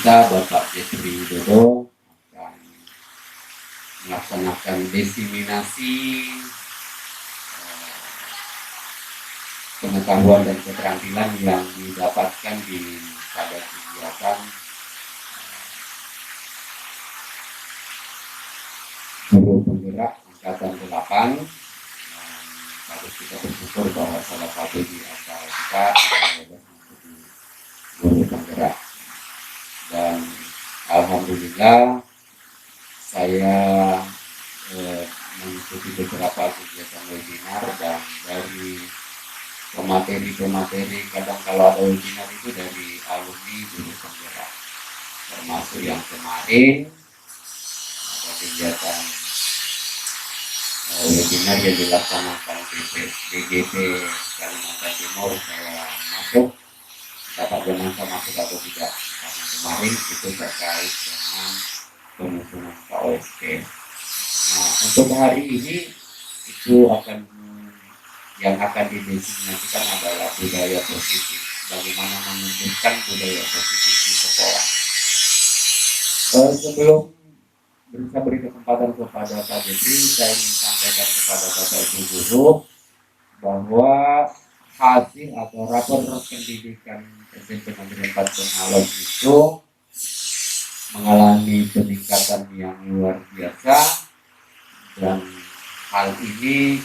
kita Bapak Jeffrey Widodo akan melaksanakan diseminasi pengetahuan dan keterampilan yang didapatkan pada kegiatan guru penggerak angkatan 8. Patut kita bersyukur bahwa salah satu di antara kita adalah guru penggerak, dan alhamdulillah saya mengikuti beberapa kegiatan webinar, dan dari pemateri kadang kalau ada webinar itu dari alumni guru penggerak, termasuk yang kemarin ada kegiatan webinar yang dilaksanakan BGP Kalimantan Timur. Saya masuk, dapat bermanfaat masuk atau tidak, karena kemarin itu terkait dengan penyusunan KOSP. Nah, untuk hari ini itu yang akan didefinisikan adalah budaya positif. Bagaimana menumbuhkan budaya positif di sekolah. Sebelum bisa beri kesempatan kepada Pak Jeffrey, saya ingin sampaikan kepada Bapak Ibu guru bahwa hasil atau rapor pendidikan SMP Negeri 4 Bengalon itu mengalami peningkatan yang luar biasa, dan hal ini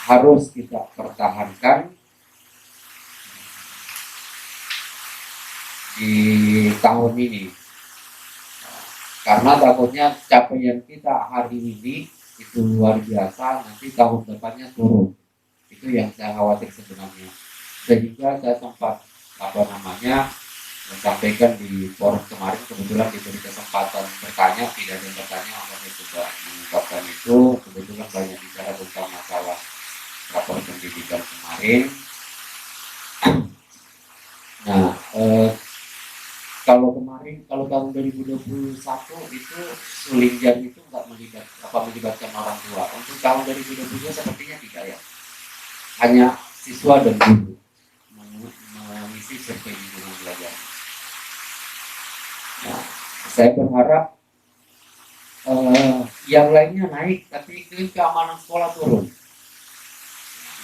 harus kita pertahankan di tahun ini, karena takutnya capaian kita hari ini itu luar biasa, nanti tahun depannya turun. Itu yang saya khawatir sebenarnya, sehingga saya sempat menyampaikan di forum kemarin, kebetulan diberi kesempatan bertanya, tidak ada bertanya, makanya coba mengungkapkan itu. Kebetulan banyak bicara tentang masalah rapor pendidikan kemarin. Nah, kalau tahun 2021 itu Sulinjan itu nggak melibatkan orang tua. Untuk tahun 2022 sepertinya tidak ya, hanya siswa dan guru mengisi survei lingkungan belajar. Nah, saya berharap yang lainnya naik, tapi keamanan sekolah turun.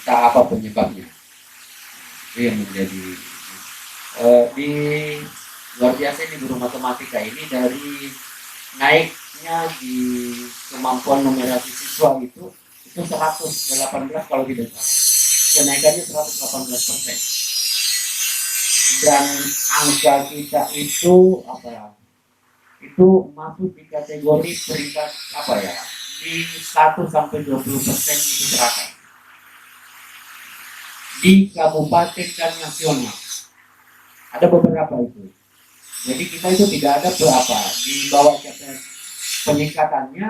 Entah apa penyebabnya. Itu yang menjadi di luar biasa ini guru matematika ini, dari naiknya di kemampuan numerasi siswa itu 118 kalau tidak salah. Kenaikannya 118%. Dan angka kita itu itu masuk di kategori peringkat di 1-20% itu teratas di kabupaten dan nasional. Ada beberapa itu. Jadi kita itu tidak ada di bawah capaian peningkatannya,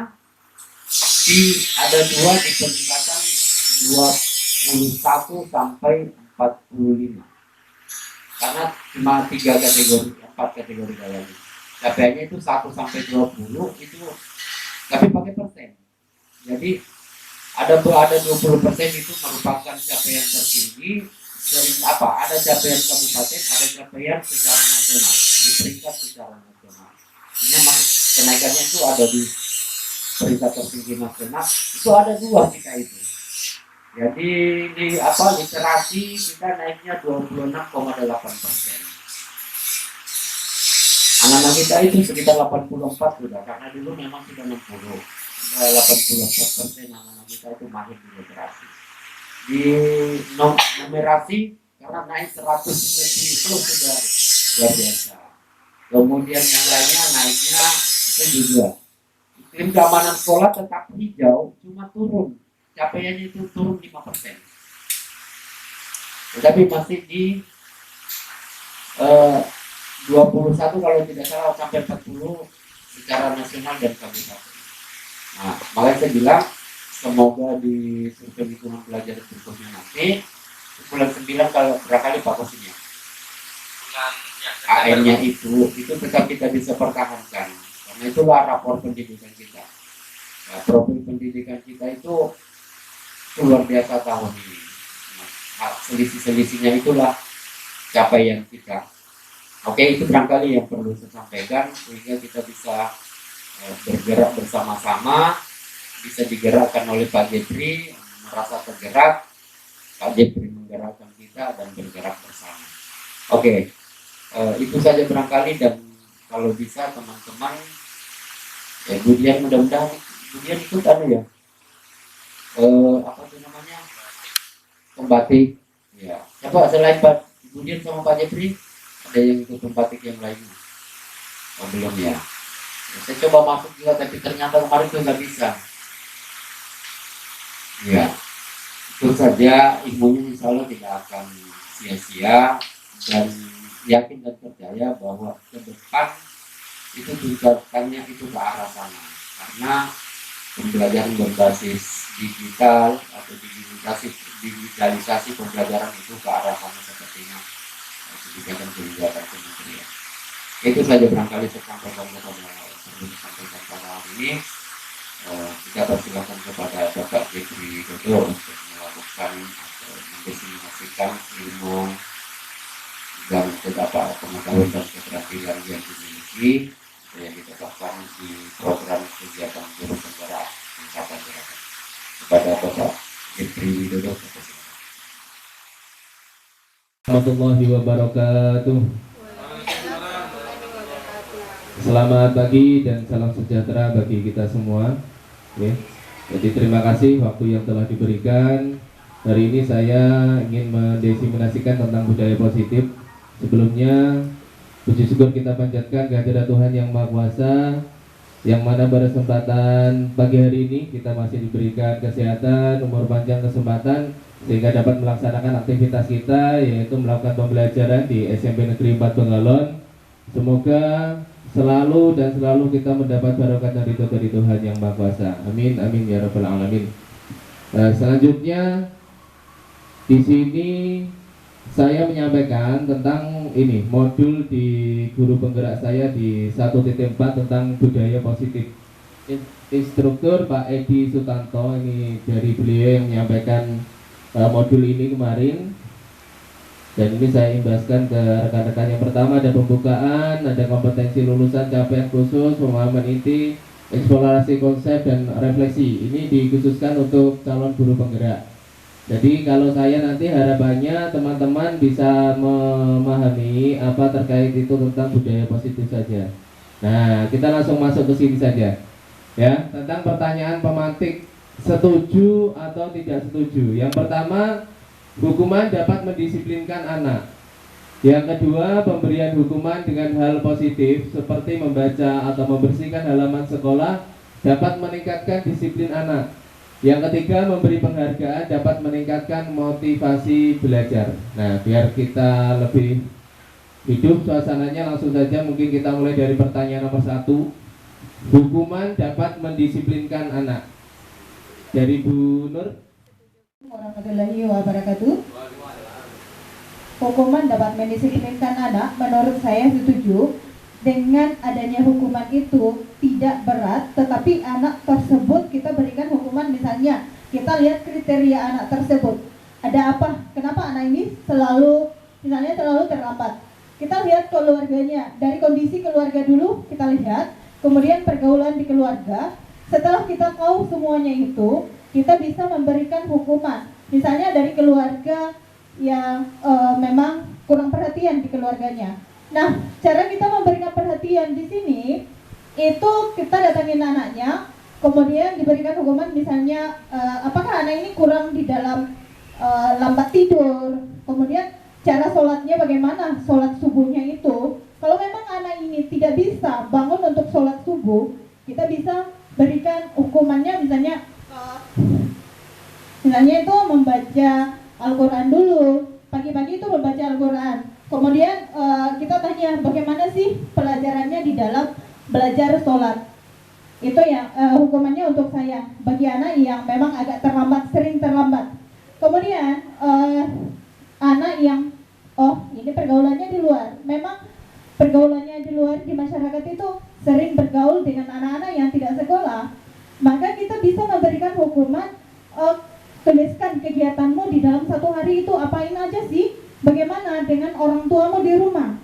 ada 2 di peningkatan 21 sampai 45. Karena cuma 3 kategori, 4 kategori kayaknya. Capaiannya itu 1-20 itu, tapi pakai persen. Jadi ada 20% itu merupakan capaian tertinggi. Ada capaian kabupaten, ada capaian secara nasional, di peringkat secara nasional. Ini kenaikannya itu ada di peringkat tertinggi nasional, itu ada 2 kita itu. Jadi di literasi kita naiknya 26,8%. Anak-anak kita itu sekitar 84 sudah, karena dulu memang sudah 60. Sudah 84% anak-anak kita itu mahir di literasi. Di numerasi karena naik 100 itu sudah luar biasa. Kemudian yang lainnya naiknya itu juga. Iklim keamanan sekolah tetap hijau, cuma turun. Capaiannya itu turun 5%. Tetapi masih di 21 kalau tidak salah sampai 40 secara nasional dan kabupaten. Nah, makanya saya bilang semoga di survei lingkungan belajar berikutnya nanti bulan 9 kalau berapa kali Pak Kosinya AM-nya itu tetap kita bisa pertahankan, karena itulah rapor pendidikan kita. Nah, profil pendidikan kita itu luar biasa tahun ini. Nah, selisih-selisihnya itulah capaian kita. Oke, itu barangkali yang perlu saya sampaikan sehingga kita bisa bergerak bersama-sama, bisa digerakkan oleh Pak Jepri, merasa tergerak, Pak Jepri menggerakkan kita dan bergerak bersama. Oke, itu saja barangkali, dan kalau bisa teman-teman, Budian mudah-mudahan Budian ikut ya, apa tuh namanya, pembatik. Ya, coba selain Pak Budian sama Pak Jepri, ada yang ikut pembatik yang lainnya? Oh belum ya. Saya coba masuk juga, tapi ternyata kemarin itu nggak bisa. Ya, itu saja, ilmunya insya Allah tidak akan sia-sia, dan yakin dan percaya bahwa ke depan itu tingkatannya itu ke arah sana, karena pembelajaran berbasis digital atau digitalisasi pembelajaran itu ke arah sana sepertinya kebijakan kementerian. Itu saja barangkali saya sampaikan pada hari ini. Kita persilakan kepada Bapak Jepri Widodo untuk melakukan atau mendiseminasikan ilmu dan beberapa pengetahuan dan keterampilan yang dimiliki yang ditetapkan di program kegiatan guru penggerak tingkatan gerakan. Kepada Bapak Jepri Widodo, persilakan. Warahmatullahi wabarakatuh. Selamat pagi dan salam sejahtera bagi kita semua. Oke. Jadi terima kasih waktu yang telah diberikan. Hari ini saya ingin mendiseminasikan tentang budaya positif. Sebelumnya puji syukur kita panjatkan kehadirat Tuhan yang Maha Kuasa, yang mana pada kesempatan pagi hari ini kita masih diberikan kesehatan, umur panjang, kesempatan sehingga dapat melaksanakan aktivitas kita, yaitu melakukan pembelajaran di SMP Negeri 4 Bengalon. Semoga selalu kita mendapat barokah dan ridho dari Tuhan yang Maha Kuasa. Amin, amin ya rabbal alamin. Selanjutnya di sini saya menyampaikan tentang ini modul di guru penggerak saya di 1.4 tentang budaya positif. Instruktur Pak Edi Sutanto, ini dari beliau yang menyampaikan modul ini kemarin, dan ini saya imbaskan ke rekan-rekan. Yang pertama ada pembukaan, ada kompetensi lulusan, capaian khusus, pemahaman inti, eksplorasi konsep dan refleksi. Ini dikhususkan untuk calon guru penggerak. Jadi kalau saya nanti harapannya teman-teman bisa memahami apa terkait itu tentang budaya positif saja. Nah, kita langsung masuk ke sini saja. Ya, tentang pertanyaan pemantik, setuju atau tidak setuju. Yang pertama, hukuman dapat mendisiplinkan anak. Yang kedua, pemberian hukuman dengan hal positif seperti membaca atau membersihkan halaman sekolah dapat meningkatkan disiplin anak. Yang ketiga, memberi penghargaan dapat meningkatkan motivasi belajar. Nah, biar kita lebih hidup suasananya, langsung saja mungkin kita mulai dari pertanyaan nomor 1. Hukuman dapat mendisiplinkan anak. Dari Bu Nur. Warahmatullahi wabarakatuh. Hukuman dapat mendisiplinkan anak, menurut saya setuju. Dengan adanya hukuman itu tidak berat, tetapi anak tersebut kita berikan hukuman. Misalnya kita lihat kriteria anak tersebut, ada apa, kenapa anak ini selalu terlambat. Kita lihat keluarganya, dari kondisi keluarga dulu kita lihat, kemudian pergaulan di keluarga. Setelah kita tahu semuanya itu, kita bisa memberikan hukuman. Misalnya dari keluarga yang memang kurang perhatian di keluarganya. Nah, cara kita memberikan perhatian di sini itu kita datangin anaknya, kemudian diberikan hukuman. Misalnya apakah anak ini kurang di dalam lambat tidur, kemudian cara sholatnya bagaimana, sholat subuhnya itu. Kalau memang anak ini tidak bisa bangun untuk sholat subuh, kita bisa berikan hukumannya, misalnya itu membaca Al-Quran dulu, pagi-pagi itu membaca Al-Quran. Kemudian kita tanya bagaimana sih pelajarannya di dalam belajar sholat. Itu yang hukumannya untuk saya, bagi anak yang memang agak terlambat, sering terlambat. Kemudian anak yang ini pergaulannya di luar, memang pergaulannya di luar di masyarakat itu sering bergaul dengan anak-anak yang tidak sekolah, maka kita bisa memberikan hukuman. Tuliskan kegiatanmu di dalam satu hari itu apain aja sih, bagaimana dengan orang tuamu di rumah,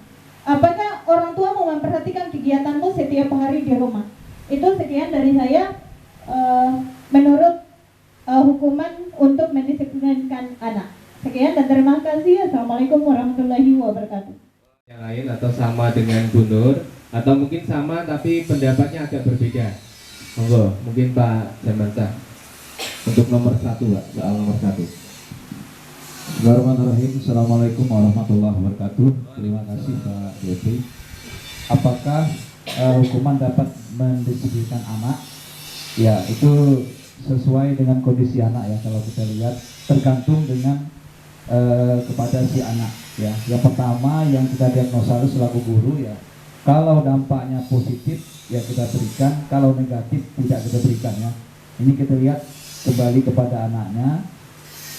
Apakah orang tua mau memperhatikan kegiatanmu setiap hari di rumah? Itu sekian dari saya. Menurut hukuman untuk mendisiplinkan anak. Sekian dan terima kasih. Assalamualaikum warahmatullahi wabarakatuh. Yang lain atau sama dengan Bu Nur, atau mungkin sama tapi pendapatnya agak berbeda. Monggo, mungkin Pak Jamansyah untuk nomor 1, Pak, soal nomor 1. Bismillahirrahmanirrahim. Assalamualaikum warahmatullahi wabarakatuh. Terima kasih Pak Devi. Apakah hukuman dapat mendisiplinkan anak? Ya, itu sesuai dengan kondisi anak ya. Kalau kita lihat tergantung dengan kepada si anak ya. Yang pertama yang kita diagnosa selaku guru ya, kalau dampaknya positif ya kita berikan, kalau negatif tidak kita berikan ya. Ini kita lihat kembali kepada anaknya.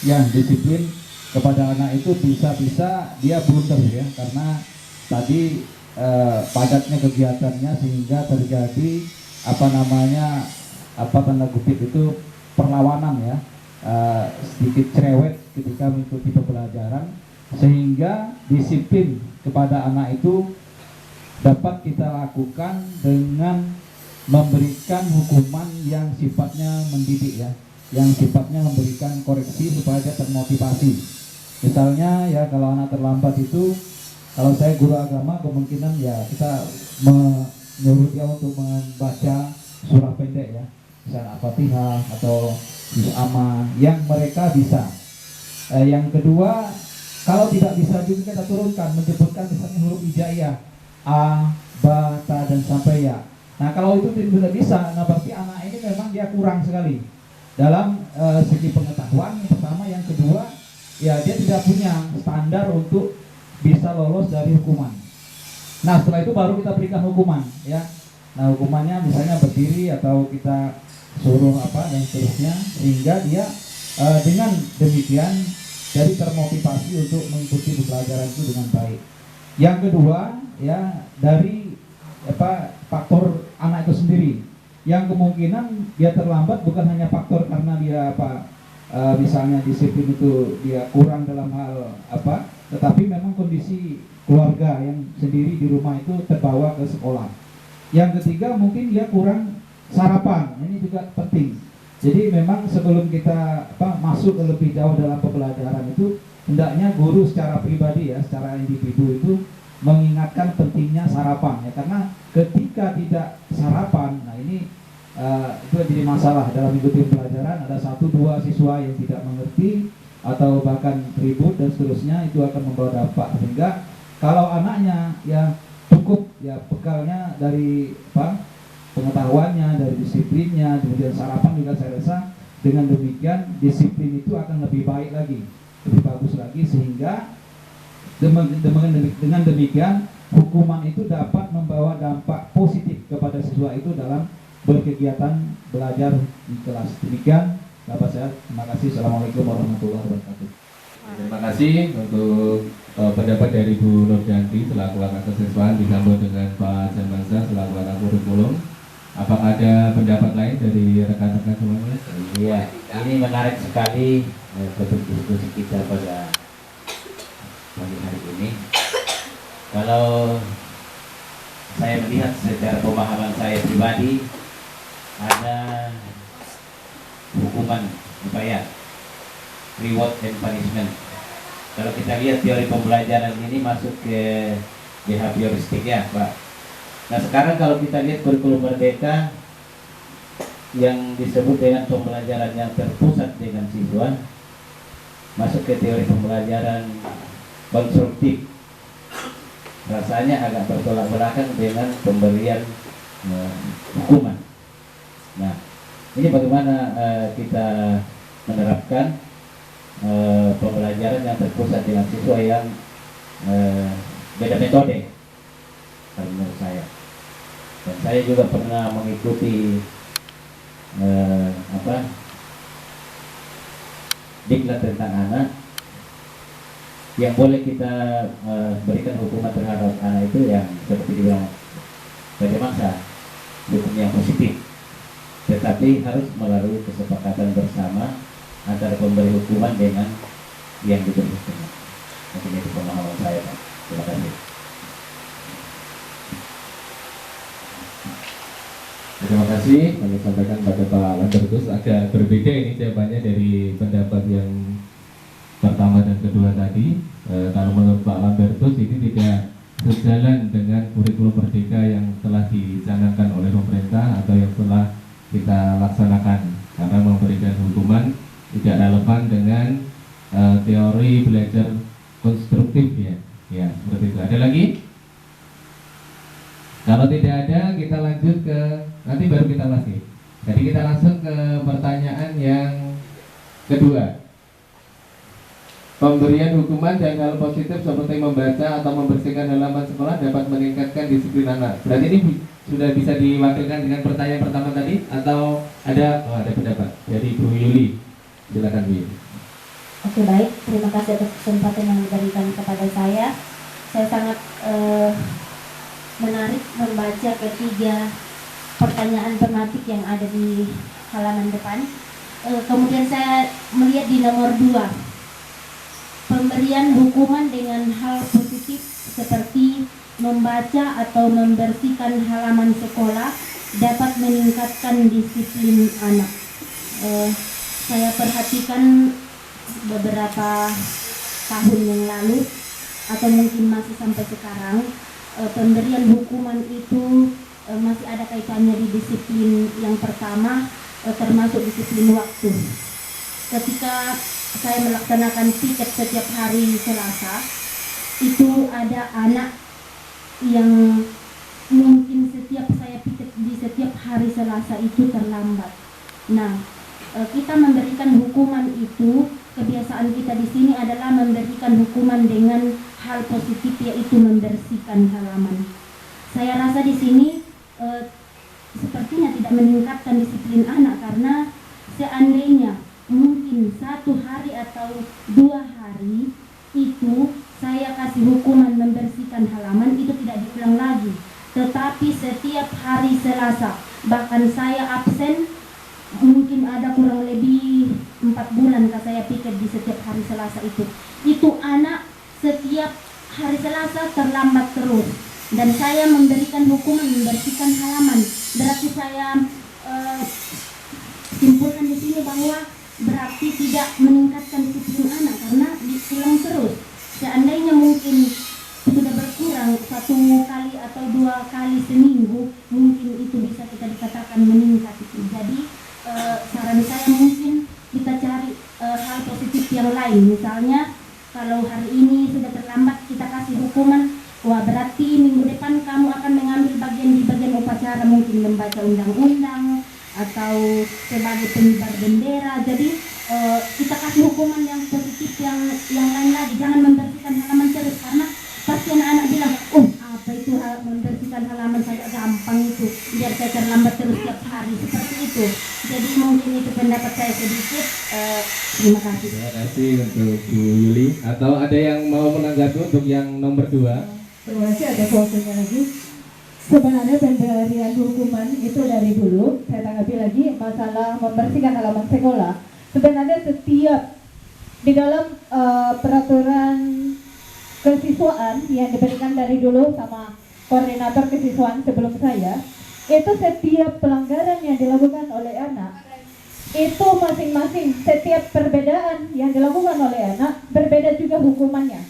Yang disiplin kepada anak itu bisa-bisa dia blunder ya, karena tadi padatnya kegiatannya sehingga terjadi tanda kutip itu perlawanan ya, sedikit cerewet ketika mengikuti pembelajaran, sehingga disiplin kepada anak itu dapat kita lakukan dengan memberikan hukuman yang sifatnya mendidik ya, yang sifatnya memberikan koreksi supaya dia termotivasi. Misalnya ya, kalau anak terlambat itu, kalau saya guru agama kemungkinan ya kita menyuruh dia untuk membaca surah pendek ya, misalnya Al-Fatihah atau Juz Amma yang mereka bisa. Yang kedua, kalau tidak bisa juga kita turunkan, menyebutkan misalnya huruf hijaiyah A, Ba, Ta, dan sampai Ya. Nah kalau itu tidak bisa, nah berarti anak ini memang dia kurang sekali dalam segi pengetahuan yang pertama. Yang kedua, ya dia tidak punya standar untuk bisa lolos dari hukuman. Nah setelah itu baru kita berikan hukuman ya. Nah hukumannya misalnya berdiri atau kita suruh apa dan seterusnya, sehingga dia dengan demikian jadi termotivasi untuk mengikuti pembelajaran itu dengan baik. Yang kedua ya, dari faktor anak itu sendiri, yang kemungkinan dia terlambat bukan hanya faktor karena dia misalnya disiplin itu dia kurang dalam hal tetapi memang kondisi keluarga yang sendiri di rumah itu terbawa ke sekolah. Yang ketiga mungkin dia kurang sarapan, ini juga penting. Jadi memang sebelum kita masuk ke lebih jauh dalam pembelajaran itu, hendaknya guru secara pribadi ya, secara individu itu mengingatkan pentingnya sarapan ya, karena ketika tidak sarapan, nah ini itu jadi masalah dalam mengikuti pembelajaran. Ada 1-2 siswa yang tidak mengerti atau bahkan ribut dan seterusnya, itu akan membawa dampak. Sehingga kalau anaknya ya cukup ya bekalnya dari pengetahuannya, dari disiplinnya, kemudian sarapan juga, saya rasa dengan demikian disiplin itu akan lebih baik lagi, lebih bagus lagi, sehingga dengan demikian hukuman itu dapat membawa dampak positif kepada siswa itu dalam berkegiatan belajar di kelas. Demikian Bapak saya, terima kasih. Assalamualaikum warahmatullahi wabarakatuh. Terima kasih untuk pendapat dari Bu Nurjanti selaku Kakak Kesiswaan, disambung dengan Pak Jamansyah selaku Kakak Kurikulum. Apakah ada pendapat lain dari rekan-rekan semuanya? Iya, ini menarik sekali topik diskusi kita pada pagi hari ini. Kalau saya melihat secara pemahaman saya pribadi, ada hukuman upaya, reward and punishment. Kalau kita lihat teori pembelajaran ini masuk ke behavioristik ya Pak. Nah sekarang kalau kita lihat kurikulum merdeka yang disebut dengan pembelajaran yang terpusat dengan siswa, masuk ke teori pembelajaran konstruktif, rasanya agak bertolak belakang dengan pemberian hukuman. Nah ini bagaimana kita menerapkan pembelajaran yang terpusat dengan siswa yang beda metode kalau menurut saya. Dan saya juga pernah mengikuti diklat tentang anak, yang boleh kita berikan hukuman terhadap anak itu yang seperti dibilang pada masa hukum yang positif, tetapi harus melalui kesepakatan bersama antara pemberi hukuman dengan yang diberi hukuman. Mungkin itu pemahaman saya Pak. Terima kasih. Terima kasih. Kami sampaikan pada Pak Lambertus, agak berbeda ini jawabannya dari pendapat yang pertama dan kedua tadi. Kalau menurut Pak Lambertus ini tidak sejalan dengan kurikulum merdeka yang telah dicanangkan oleh pemerintah atau yang telah kita laksanakan, karena memberikan hukuman tidak relevan dengan teori belajar konstruktif ya. Ya, seperti itu. Ada lagi? Kalau tidak ada, kita lanjut ke nanti baru kita lagi. Jadi kita langsung ke pertanyaan yang kedua. Pemberian hukuman dan hal positif seperti membaca atau membersihkan halaman sekolah dapat meningkatkan disiplin anak. Berarti ini sudah bisa diwakilkan dengan pertanyaan pertama tadi atau ada pendapat dari Bu Yuli. Silakan Bu Yuli. Oke, baik, terima kasih atas kesempatan yang diberikan kepada saya. Saya sangat menarik membaca ketiga pertanyaan tematik yang ada di halaman depan. Kemudian saya melihat di nomor 2, pemberian hukuman dengan hal positif seperti membaca atau membersihkan halaman sekolah dapat meningkatkan disiplin anak. Saya perhatikan beberapa tahun yang lalu atau mungkin masih sampai sekarang, pemberian hukuman itu masih ada kaitannya di disiplin yang pertama, termasuk disiplin waktu. Ketika saya melaksanakan piket setiap hari Selasa, itu ada anak yang mungkin setiap saya piket di setiap hari Selasa itu terlambat. Nah, kita memberikan hukuman itu, kebiasaan kita di sini adalah memberikan hukuman dengan hal positif, yaitu membersihkan halaman. Saya rasa di sini sepertinya tidak meningkatkan disiplin anak, karena seandainya mungkin 1 hari atau 2 hari itu saya kasih hukuman membersihkan halaman, itu tidak diulang lagi. Tetapi setiap hari Selasa, bahkan saya absen, mungkin ada kurang lebih 4 bulan saya piket di setiap hari Selasa itu anak setiap hari Selasa terlambat terus, dan saya memberikan hukuman membersihkan halaman. Berarti saya simpulkan di sini bahwa berarti tidak meningkatkan disiplin anak karena diulang terus. Seandainya mungkin sudah berkurang 1 kali atau 2 kali seminggu, mungkin itu bisa kita dikatakan meningkat itu. Jadi saran saya mungkin kita cari hal positif yang lain. Misalnya kalau hari ini sudah terlambat, kita kasih hukuman, wah berarti minggu depan kamu akan mengambil bagian di bagian upacara, mungkin membaca undang-undang atau sebagai pengibar bendera. Jadi kita kasih hukuman yang positif yang lain lagi. Jangan membersihkan halaman terus, karena pasti anak-anak bilang, apa itu membersihkan halaman, sangat gampang itu, biar saya terlambat terus setiap hari, seperti itu. Jadi mungkin itu pendapat saya sedikit. Terima kasih. Terima kasih untuk Bu Yuli. Atau ada yang mau menanggapi untuk yang nomor 2? Terima kasih, ada fotonya lagi. Sebenarnya pemberian hukuman itu dari dulu, saya tanggapi lagi masalah membersihkan halaman sekolah. Sebenarnya setiap di dalam peraturan kesiswaan yang diberikan dari dulu sama koordinator kesiswaan sebelum saya, itu setiap pelanggaran yang dilakukan oleh anak, itu masing-masing setiap perbedaan yang dilakukan oleh anak berbeda juga hukumannya.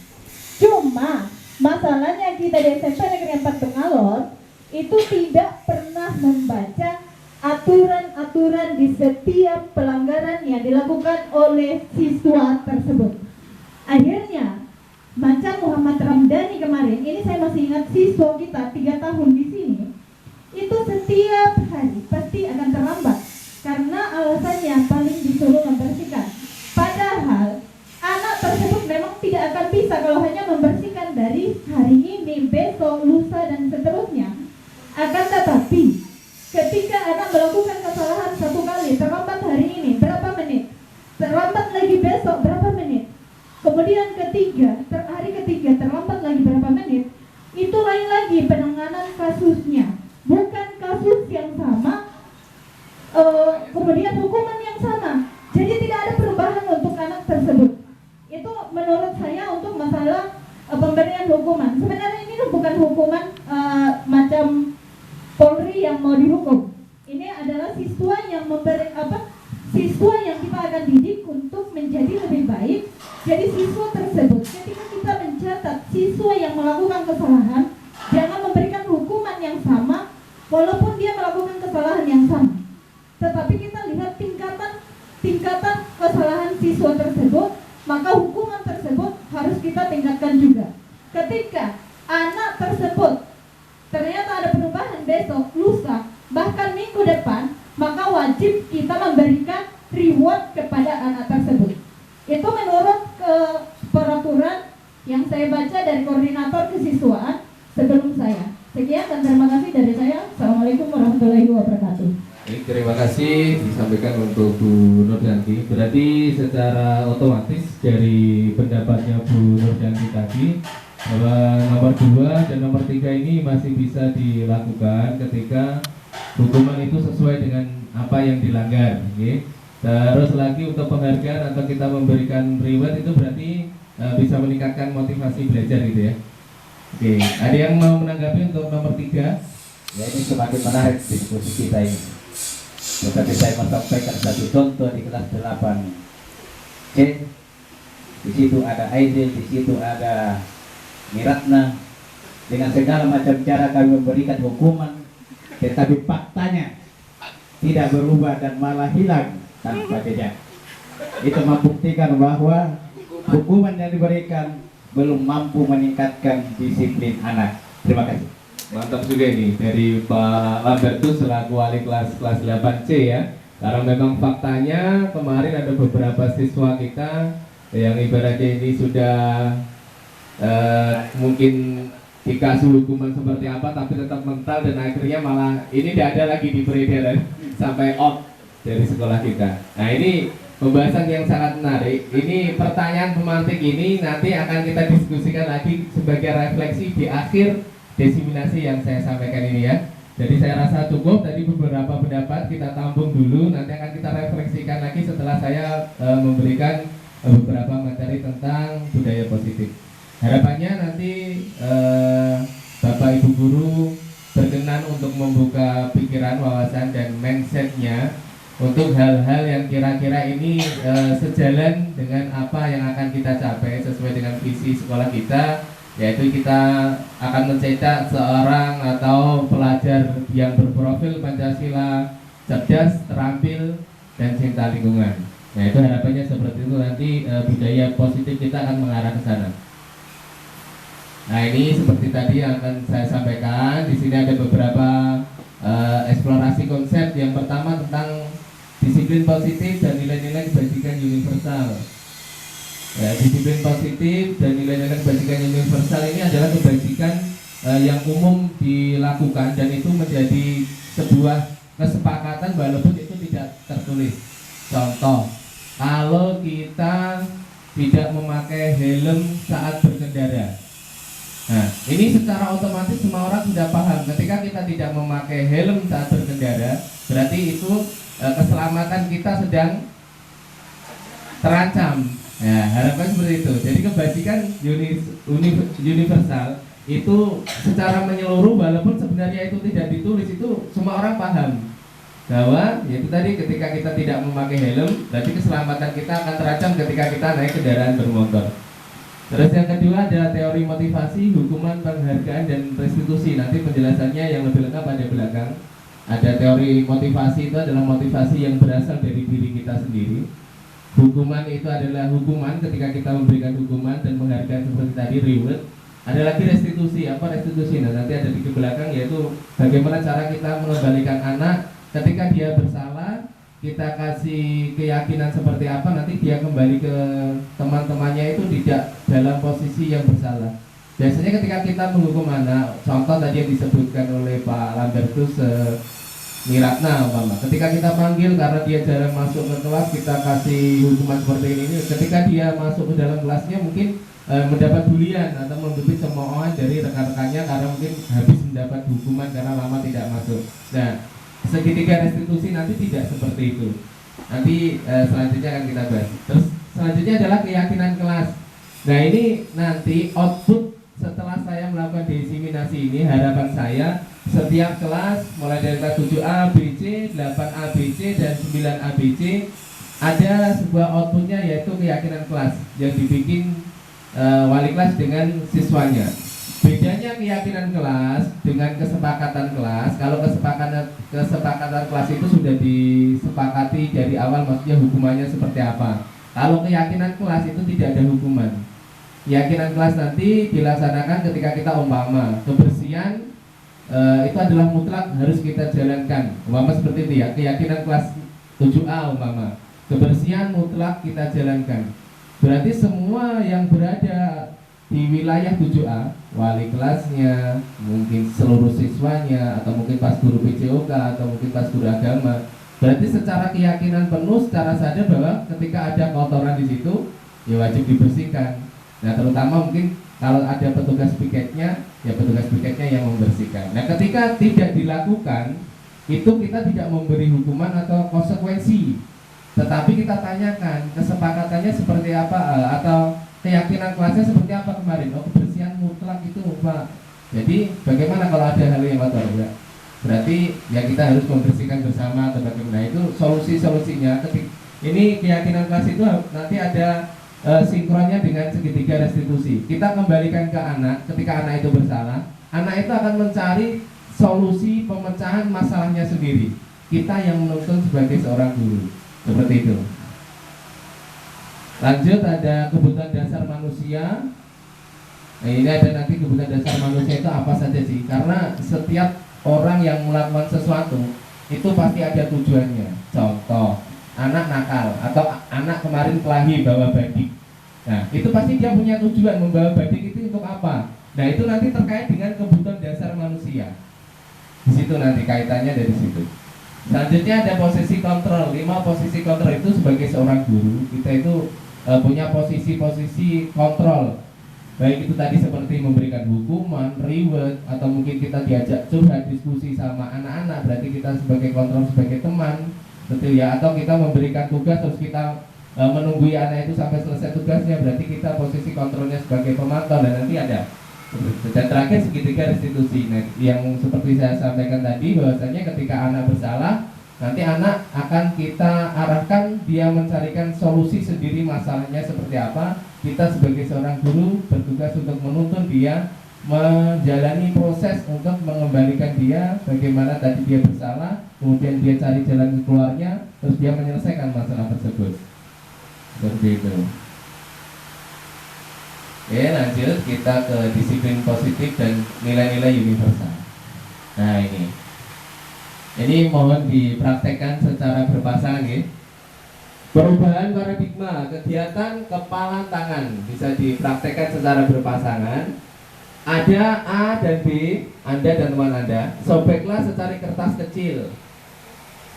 Cuma masalahnya kita di SMP Negeri 4 Bengalor itu tidak pernah membaca aturan-aturan di setiap pelanggaran yang dilakukan oleh siswa tersebut. Akhirnya macam Muhammad Ramdhani kemarin, ini saya masih ingat siswa kita 3 tahun di sini, itu setiap hari pasti akan terlambat karena alasannya paling disuruh membersihkan. Padahal anak tersebut memang tidak akan bisa kalau hanya membersihkan dari hari ini, besok, lusa, dan seterusnya. Akan tetapi ketika anak melakukan kesalahan 1 kali, terlambat hari ini berapa menit, terlambat lagi besok berapa menit, kemudian hari ketiga terlambat lagi berapa menit, itu lain lagi penanganan kasusnya, bukan kasus yang sama, kemudian hukuman yang sama. Jadi tidak ada perubahan untuk anak tersebut. Itu menurut saya untuk masalah pemberian hukuman. Sebenarnya ini bukan hukuman macam Polri yang mau dihukum. Ini adalah siswa yang siswa yang kita akan didik untuk menjadi lebih baik. Jadi siswa tersebut ketika kita mencatat siswa yang melakukan kesalahan, jangan memberikan hukuman yang sama walaupun dia melakukan kesalahan yang sama. Tetapi kita lihat tingkatan kesalahan siswa tersebut, maka hukuman tersebut harus kita tingkatkan juga. Ketika anak tersebut ternyata ada perubahan besok, lusa, bahkan minggu depan, maka wajib kita memberikan reward kepada anak tersebut. Itu menurut peraturan yang saya baca dari koordinator kesiswaan sebelum saya. Sekian dan terima kasih dari saya. Assalamualaikum warahmatullahi wabarakatuh. Terima kasih disampaikan untuk Bu Nurjanti. Berarti secara otomatis dari pendapatnya Bu Nurjanti tadi bahwa nomor 2 dan nomor 3 ini masih bisa dilakukan ketika hukuman itu sesuai dengan apa yang dilanggar. Okay? Terus lagi untuk penghargaan atau kita memberikan reward itu berarti bisa meningkatkan motivasi belajar gitu ya. Oke, ada yang mau menanggapi untuk nomor 3? Ya, ini semakin menarik diskusi kita ini. Tetapi saya mau sampaikan satu contoh di kelas 8C. Di situ ada Aidil, di situ ada Miratna. Dengan segala macam cara kami memberikan hukuman, tetapi faktanya tidak berubah dan malah hilang tanpa jejak. Itu membuktikan bahwa hukuman yang diberikan belum mampu meningkatkan disiplin anak. Terima kasih. Mantap juga ini dari Pak Lambertus selaku wali kelas 8C ya. Karena memang faktanya kemarin ada beberapa siswa kita yang ibaratnya ini sudah mungkin dikasih hukuman seperti apa tapi tetap mental dan akhirnya malah ini tidak ada lagi di peredaran sampai out dari sekolah kita. Nah, ini pembahasan yang sangat menarik. Ini pertanyaan pemantik ini nanti akan kita diskusikan lagi sebagai refleksi di akhir desiminasi yang saya sampaikan ini ya. Jadi saya rasa cukup tadi beberapa pendapat kita tampung dulu, nanti akan kita refleksikan lagi setelah saya memberikan beberapa materi tentang budaya positif. Harapannya nanti Bapak Ibu Guru berkenan untuk membuka pikiran, wawasan dan mindsetnya untuk hal-hal yang kira-kira ini sejalan dengan apa yang akan kita capai sesuai dengan visi sekolah kita, yaitu kita akan mencetak seorang atau pelajar yang berprofil Pancasila, cerdas, terampil, dan cinta lingkungan. Nah, itu harapannya seperti itu, nanti budaya positif kita akan mengarah ke sana. Nah, ini seperti tadi yang akan saya sampaikan. Di sini ada beberapa eksplorasi konsep. Yang pertama tentang disiplin positif dan nilai-nilai kebajikan universal. Ya, disiplin positif dan nilai-nilai kebajikan universal ini adalah kebajikan yang umum dilakukan dan itu menjadi sebuah kesepakatan walaupun itu tidak tertulis. Contoh, kalau kita tidak memakai helm saat berkendara. Nah, ini secara otomatis semua orang sudah paham. Ketika kita tidak memakai helm saat berkendara, berarti itu keselamatan kita sedang terancam. Ya, harapan seperti itu. Jadi kebajikan universal itu secara menyeluruh walaupun sebenarnya itu tidak ditulis, itu semua orang paham bahwa yaitu tadi ketika kita tidak memakai helm berarti keselamatan kita akan terancam ketika kita naik kendaraan bermotor. Terus yang kedua adalah teori motivasi, hukuman, penghargaan, dan restitusi. Nanti penjelasannya yang lebih lengkap ada belakang. Ada teori motivasi, itu adalah motivasi yang berasal dari diri kita sendiri. Hukuman itu adalah hukuman ketika kita memberikan hukuman dan penghargaan seperti tadi, reward. Ada lagi restitusi. Apa restitusi? Nah, nanti ada di belakang, yaitu bagaimana cara kita mengembalikan anak ketika dia bersalah. Kita kasih keyakinan seperti apa, nanti dia kembali ke teman-temannya itu tidak dalam posisi yang bersalah. Biasanya ketika kita menghukum anak, contoh tadi yang disebutkan oleh Pak Lambertus, Miratna umpama, ketika kita panggil karena dia jarang masuk ke kelas, kita kasih hukuman seperti ini. Ketika dia masuk ke dalam kelasnya mungkin mendapat bulian atau mendapat cemoohan dari rekan-rekannya karena mungkin habis mendapat hukuman karena lama tidak masuk. Nah, segitiga restitusi nanti tidak seperti itu. Nanti selanjutnya akan kita bahas. Terus selanjutnya adalah keyakinan kelas. Nah, ini nanti output setelah saya melakukan desiminasi ini, harapan saya setiap kelas mulai dari kelas 7A, B, C 8 ABC dan 9 ABC ada sebuah outputnya, yaitu keyakinan kelas yang dibikin wali kelas dengan siswanya. Bedanya keyakinan kelas dengan kesepakatan kelas, kalau kesepakatan kelas itu sudah disepakati dari awal, maksudnya hukumannya seperti apa. Kalau keyakinan kelas itu tidak ada hukuman. Keyakinan kelas nanti dilaksanakan ketika kita umpama kebersihan itu adalah mutlak harus kita jalankan. Umpama seperti itu ya, keyakinan kelas 7A umpama. Kebersihan mutlak kita jalankan. Berarti semua yang berada di wilayah 7A, wali kelasnya, mungkin seluruh siswanya, atau mungkin pas guru PJOK, atau mungkin pas guru agama, berarti secara keyakinan penuh, secara sadar bahwa ketika ada kotoran di situ, ya wajib dibersihkan. Nah, terutama mungkin kalau ada petugas piketnya, ya petugas piketnya yang membersihkan. Nah, ketika tidak dilakukan, itu kita tidak memberi hukuman atau konsekuensi, tetapi kita tanyakan kesepakatannya seperti apa, atau keyakinan kelasnya seperti apa kemarin. Oh, kebersihan mutlak itu Pak. Jadi bagaimana kalau ada hal yang kotor ya? Berarti ya kita harus membersihkan bersama atau bagaimana. Itu solusinya. Ini keyakinan kelas itu nanti ada sinkronnya dengan segitiga restitusi. Kita kembalikan ke anak. Ketika anak itu bersalah, anak itu akan mencari solusi pemecahan masalahnya sendiri. Kita yang menuntun sebagai seorang guru. Seperti itu. Lanjut, ada kebutuhan dasar manusia. Nah, ini ada nanti kebutuhan dasar manusia itu apa saja sih? Karena setiap orang yang melakukan sesuatu itu pasti ada tujuannya. Contoh, anak nakal atau anak kemarin kelahi bawa badik. Nah, itu pasti dia punya tujuan membawa badik itu untuk apa? Nah, itu nanti terkait dengan kebutuhan dasar manusia. Di situ nanti kaitannya dari situ. Selanjutnya ada posisi kontrol. 5 posisi kontrol itu sebagai seorang guru kita itu punya posisi-posisi kontrol. Baik itu tadi seperti memberikan hukuman, reward, atau mungkin kita diajak curhat diskusi sama anak-anak, berarti kita sebagai kontrol, sebagai teman, betul ya. Atau kita memberikan tugas terus kita menunggu anak itu sampai selesai tugasnya, berarti kita posisi kontrolnya sebagai pemantau. Dan nanti ada. Dan terakhir segitiga restitusi. Nah, yang seperti saya sampaikan tadi, bahwasanya ketika anak bersalah, nanti anak akan kita arahkan dia mencarikan solusi sendiri masalahnya seperti apa. Kita sebagai seorang guru bertugas untuk menuntun dia menjalani proses untuk mengembalikan dia bagaimana tadi dia bersalah, kemudian dia cari jalan keluarnya, terus dia menyelesaikan masalah tersebut. Seperti itu. Oke, lanjut kita ke disiplin positif dan nilai-nilai universal. Nah, ini mohon dipraktekkan secara berpasangan ya. Perubahan paradigma kegiatan kepala tangan bisa dipraktekkan secara berpasangan. Ada A dan B, Anda dan teman Anda. Sobeklah secari kertas kecil.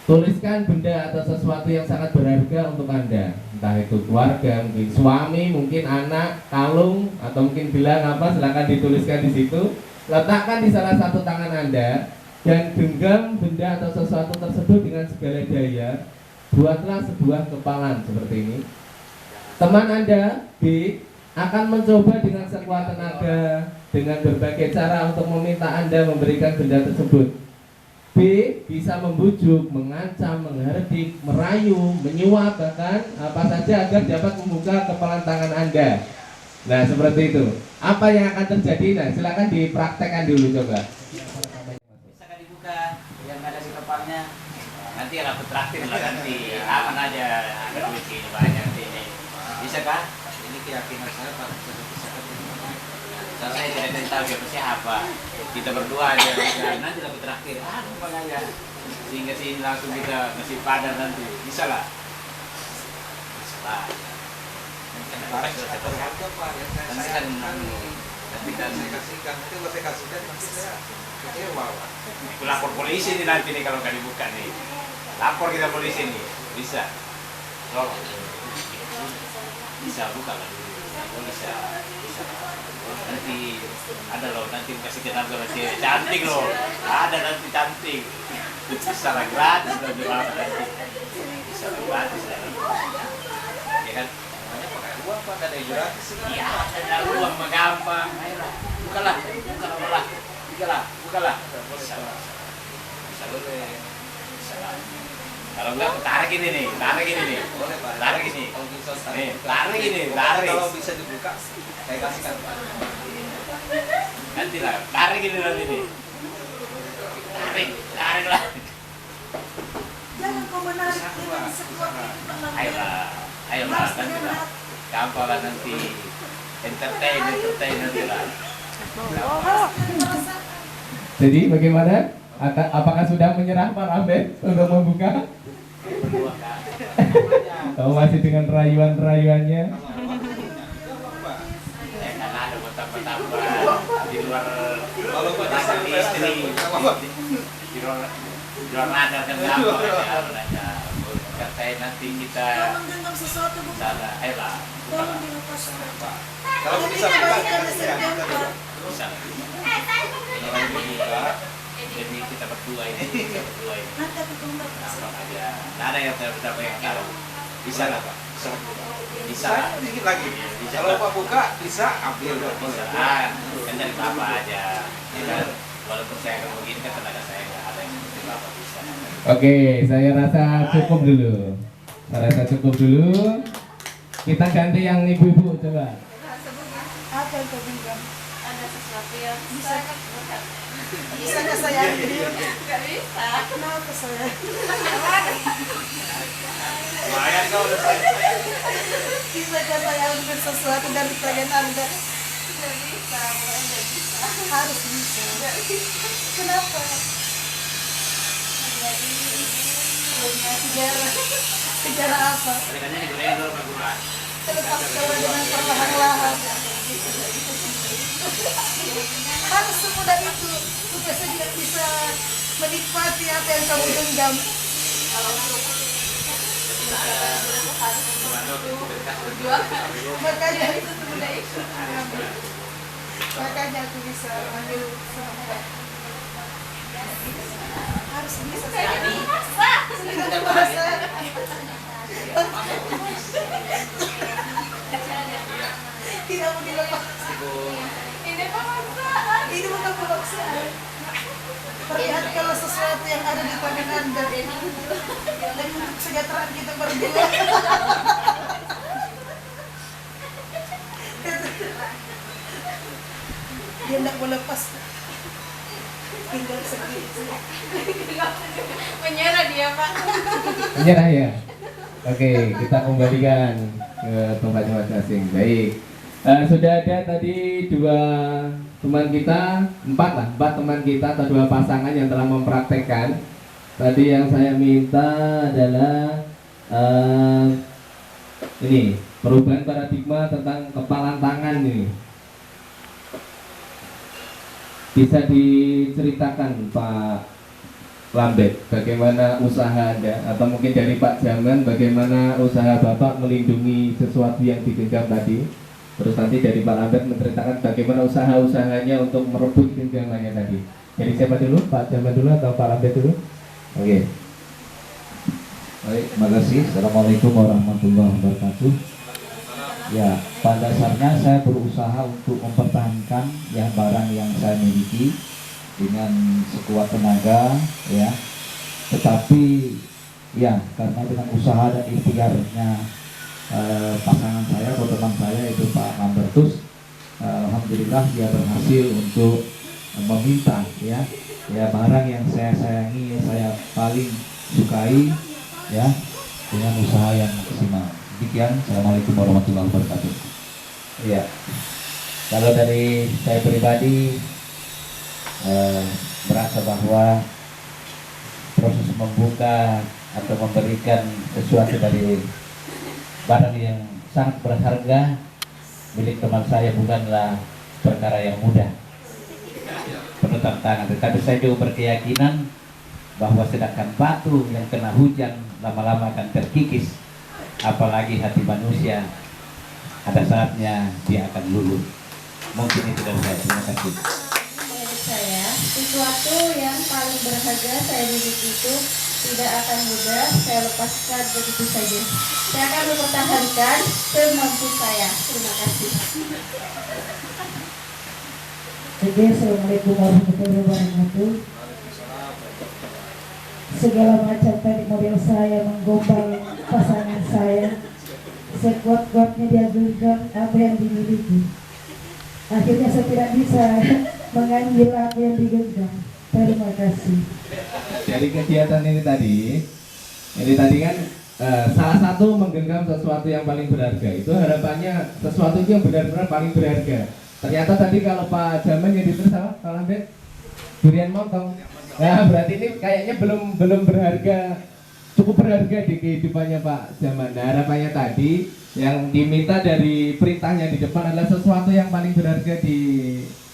Tuliskan benda atau sesuatu yang sangat berharga untuk Anda. Entah itu keluarga, mungkin suami, mungkin anak, kalung, atau mungkin gelang apa, silakan dituliskan di situ. Letakkan di salah satu tangan Anda dan genggam benda atau sesuatu tersebut dengan segala daya. Buatlah sebuah kepalan seperti ini. Teman Anda B akan mencoba dengan sekuat tenaga dengan berbagai cara untuk meminta Anda memberikan benda tersebut. B bisa membujuk, mengancam, menghardik, merayu, menyuap, bahkan apa saja agar dapat membuka kepalan tangan Anda. Nah, seperti itu. Apa yang akan terjadi? Nah, silakan dipraktekkan dulu coba. Yang ada di kepalanya nanti rapet traktir lah, nanti aman aja, ada duit ini banyak ini, bisa kah? Ini keyakinan saya Pak, saya tidak tahu siapa, kita berdua aja nanti rapet traktir, apa aja, sehingga sini langsung kita ngasih padan nanti, bisa lah, nanti kan saya kasihkan, nanti saya kecewa Pak. Aku lapor polisi nih nanti nih kalau nggak dibuka nih. Lapor kita polisi nih, bisa. Tolong. Bisa buka lah. Bisa. Nanti ada loh, nanti kasih kita nanti cantik loh. Ada nanti cantik. Bisa lah gratis loh jual nanti. Bisa lah gratis lah. Ya kan? Banyak pakai uang Pak, ada yang gratis. Iya, ada uang mah gampang. Ayolah, bukalah. Bukalah. Bisa boleh. Bisa lah. Kalau enggak tarik ini nih, tarik ini nih. Boleh Pak. Tarik ini. Kalau bisa Nih, tarik ini, tarik. Kalau bisa dibuka, saya kasihkan Pak. Nanti lah, tarik ini nanti nih. Tarik lah. Jangan kau menarik Usaha, dengan sekuat usaha. itu, Pak Lambe. Ayolah, nanti lah. Gampang lah nanti. Entertain nanti lah. Jadi bagaimana? Apakah sudah menyerah Pak Lambe untuk membuka? Berdua kan. Atau masih dengan rayuan-rayuannya? Kan ada betapa-betapa di luar Kalau Pak pasangan istri. Di luar radar kan gampang aja. Katanya nanti kita Kau menggenggam sesuatu bukan? sana. Ayolah. Tolong dilepaskan. Kalau Jadi bisa buka, kebaikan kita sedang, buka dulu. Bisa. Kalau dibuka, Jadi kita berdua ini. Nanti aku tunggu. Gampang aja. Nggak ada yang berapa yang tahu. Bisa lah Pak. Bisa. saya sedikit lagi. Bisa. Kalau Pak buka, bisa ambil. Bisa. Kan dari Bapak aja. Ya kan? Walaupun saya akan begini kan tenaga saya nggak ada yang seperti Bapak bisa. Oke, saya rasa cukup dulu. Kita ganti yang ibu-ibu coba. Apa yang kau genggam? Ada sesuatu yang Bisa. sangat berat. Bisakah saya ambil? Nggak bisa. Kenapa saya? Lumayan kau udah Bisakah saya ambil sesuatu dari tangan Anda? Nggak bisa, pokoknya nggak bisa. Harus bisa. Kenapa? Hanya ini. Punya sejarah. Sejarah apa? Kadang-kadang digoreng dulu Pak Guru. Terlepas kalau dengan perlahan-lahan. Harus semudah itu supaya saya bisa menikmati apa yang kamu genggam. Makanya itu semudah itu. Makanya aku bisa ambil semua. Harus bisa. Sudah bahasa. Tidak mau dilepas. Ini pemaksaan. Ini bukan pemaksaan. Perlihat kalau sesuatu yang ada di tangan Anda dan untuk kesejahteraan kita berdua. Dia tidak mau lepas. Tinggal sedikit. Menyerah dia Pak. Menyerah ya? Oke, kita kembalikan ke tempatnya masing-masing. Baik. Sudah ada tadi dua teman kita, empat teman kita atau dua pasangan yang telah mempraktekkan. Tadi yang saya minta adalah ini perubahan paradigma tentang kepalan tangan ini. Bisa diceritakan Pak Lambe, bagaimana usaha Anda atau mungkin dari Pak Jaman bagaimana usaha Bapak melindungi sesuatu yang digenggam tadi. Terus nanti dari Pak Lambe menceritakan bagaimana usaha-usahanya untuk merebut genggamannya tadi. Jadi siapa dulu? Pak Jaman dulu atau Pak Lambe dulu? Oke. Baik, terima kasih. Assalamualaikum warahmatullahi wabarakatuh. Ya, pada dasarnya saya berusaha untuk mempertahankan ya barang yang saya miliki dengan sekuat tenaga, ya. Tetapi ya karena dengan usaha dan ikhtiarnya pasangan saya atau teman saya itu Pak Lambertus, alhamdulillah dia berhasil untuk meminta ya barang yang saya sayangi, saya paling sukai ya dengan usaha yang maksimal. Demikian, assalamualaikum warahmatullahi wabarakatuh. Iya. Kalau dari saya pribadi merasa bahwa proses membuka atau memberikan sesuatu dari barang yang sangat berharga milik teman saya bukanlah perkara yang mudah, penuh tantangan. Tetapi saya juga berkeyakinan bahwa sedangkan batu yang kena hujan lama-lama akan terkikis, apalagi hati manusia ada saatnya dia akan luluh. Mungkin itu dari saya. Terima kasih. Menurut saya, sesuatu yang paling berharga saya miliki itu tidak akan mudah saya lepaskan begitu saja. Saya akan mempertahankan semampu saya. Terima kasih. Jadi assalamualaikum warahmatullahi wabarakatuh. segala macam tadi model saya menggombal pasangan saya, sekuat-kuatnya dia genggam apa yang dimiliki. Akhirnya saya tidak bisa mengambil apa yang digenggam. Terima kasih. Dari kegiatan ini tadi kan salah satu menggenggam sesuatu yang paling berharga. Itu harapannya sesuatu itu yang benar-benar paling berharga. Ternyata tadi kalau Pak Jaman yang ditulis apa? Pak Lambet? Durian montong. Nah, berarti ini kayaknya belum berharga, cukup berharga di kehidupannya Pak Jaman. Nah, harapannya tadi yang diminta dari perintahnya di depan adalah sesuatu yang paling berharga di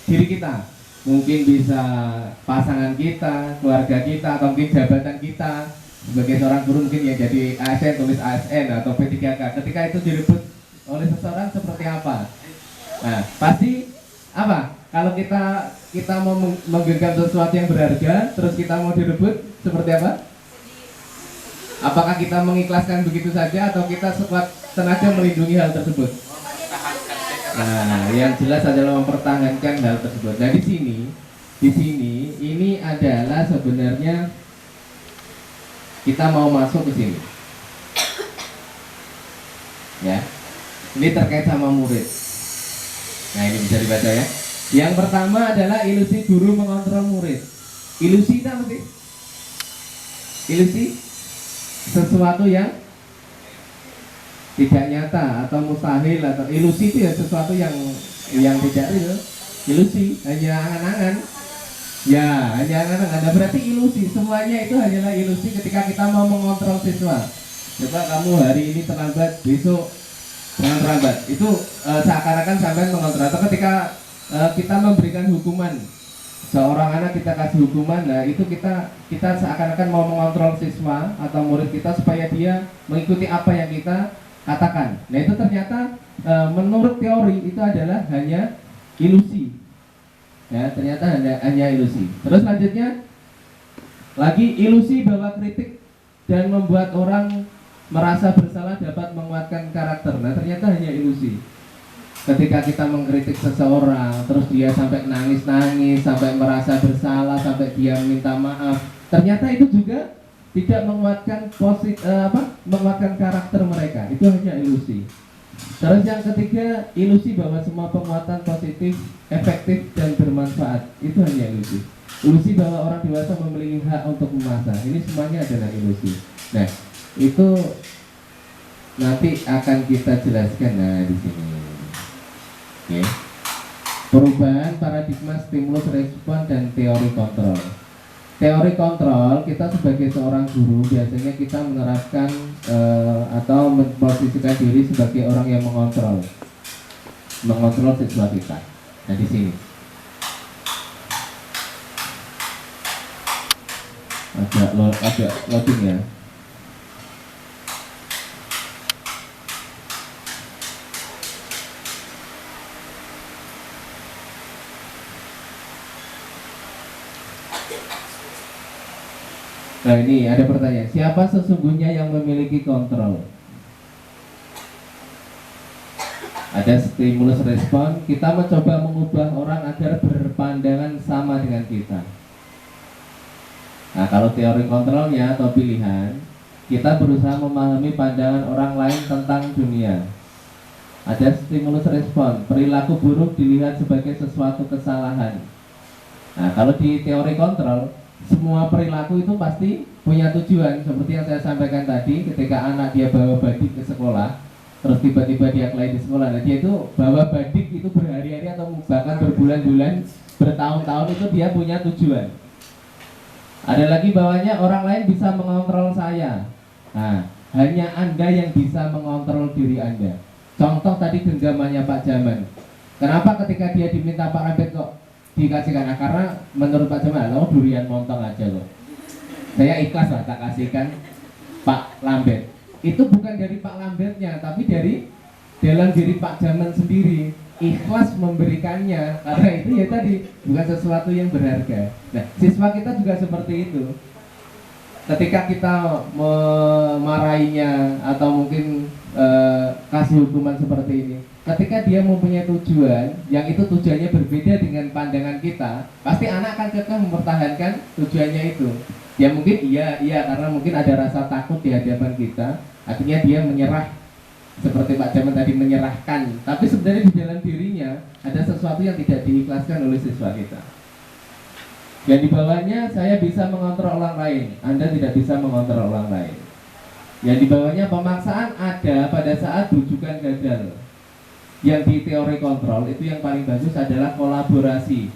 diri kita. Mungkin bisa pasangan kita, keluarga kita, atau mungkin jabatan kita. Sebagai seorang guru mungkin ya jadi ASN, tulis ASN atau P3K. Ketika itu direbut oleh seseorang seperti apa? Nah, pasti apa? Kalau kita mau menggenggam sesuatu yang berharga, terus kita mau direbut seperti apa? Apakah kita mengikhlaskan begitu saja atau kita sekuat tenaga melindungi hal tersebut? Nah, yang jelas adalah mempertahankan hal tersebut. Nah, di sini ini adalah sebenarnya kita mau masuk ke sini. Ya. Ini terkait sama murid. Nah, ini bisa dibaca ya. Yang pertama adalah ilusi guru mengontrol murid. Ilusi itu apa sih? Ilusi sesuatu yang tidak nyata atau mustahil, atau ilusi itu ya sesuatu yang tidak real. Ilusi hanya angan-angan. Ya, hanya angan-angan. Nah, berarti ilusi, semuanya itu hanyalah ilusi ketika kita mau mengontrol siswa. Coba kamu hari ini terlambat, besok jangan terlambat. Itu seakan-akan sampai mengontrol. Atau ketika kita memberikan hukuman, seorang anak kita kasih hukuman, nah itu kita seakan-akan mau mengontrol siswa atau murid kita supaya dia mengikuti apa yang kita katakan. Nah, itu ternyata menurut teori itu adalah hanya ilusi. Ya, ternyata hanya ilusi. Terus selanjutnya lagi ilusi bahwa kritik dan membuat orang merasa bersalah dapat menguatkan karakter. Nah, ternyata hanya ilusi. Ketika kita mengkritik seseorang, terus dia sampai nangis-nangis, sampai merasa bersalah, sampai dia minta maaf, ternyata itu juga tidak menguatkan menguatkan karakter mereka. Itu hanya ilusi. Terus yang ketiga, ilusi bahwa semua penguatan positif, efektif dan bermanfaat. Itu hanya ilusi. Ilusi bahwa orang dewasa memiliki hak untuk memaksa. Ini semuanya adalah ilusi. Nah, itu nanti akan kita jelaskan. Nah, di sini. Oke. Perubahan paradigma stimulus respon dan teori kontrol. Teori kontrol, kita sebagai seorang guru biasanya kita menerapkan atau memposisikan diri sebagai orang yang mengontrol siswa kita. Nah, di sini agak loading ya. Nah, ini ada pertanyaan, siapa sesungguhnya yang memiliki kontrol? Ada stimulus respon, kita mencoba mengubah orang agar berpandangan sama dengan kita. Nah, kalau teori kontrolnya atau pilihan, kita berusaha memahami pandangan orang lain tentang dunia. Ada stimulus respon, perilaku buruk dilihat sebagai sesuatu kesalahan. Nah, kalau di teori kontrol, semua perilaku itu pasti punya tujuan. Seperti yang saya sampaikan tadi, ketika anak dia bawa badik ke sekolah, terus tiba-tiba dia kelahi di sekolah, nah dia itu bawa badik itu berhari-hari atau bahkan berbulan-bulan, bertahun-tahun, itu dia punya tujuan. Ada lagi bawahnya, orang lain bisa mengontrol saya. Nah, hanya Anda yang bisa mengontrol diri Anda. Contoh tadi genggamannya Pak Jaman. Kenapa ketika dia diminta Pak Lambet kok dikasihkan? Nah, karena menurut Pak Jaman, lo durian montong aja loh. Saya ikhlas lah tak kasihkan Pak Lambet. Itu bukan dari Pak Lambetnya, tapi dari dalam diri Pak Jaman sendiri. Ikhlas memberikannya, karena itu ya tadi bukan sesuatu yang berharga. Nah, siswa kita juga seperti itu. Ketika kita memarahinya atau mungkin kasih hukuman seperti ini, ketika dia mempunyai tujuan yang itu tujuannya berbeda dengan pandangan kita, pasti anak akan kekeh mempertahankan tujuannya itu. Ya mungkin iya karena mungkin ada rasa takut di hadapan kita, akhirnya dia menyerah seperti Pak Jaman tadi menyerahkan. Tapi sebenarnya di dalam dirinya ada sesuatu yang tidak diikhlaskan oleh siswa kita. Dan di bawahnya saya bisa mengontrol orang lain, Anda tidak bisa mengontrol orang lain. Yang di bawahnya pemaksaan ada pada saat rujukan gagal. Yang di teori kontrol itu yang paling bagus adalah kolaborasi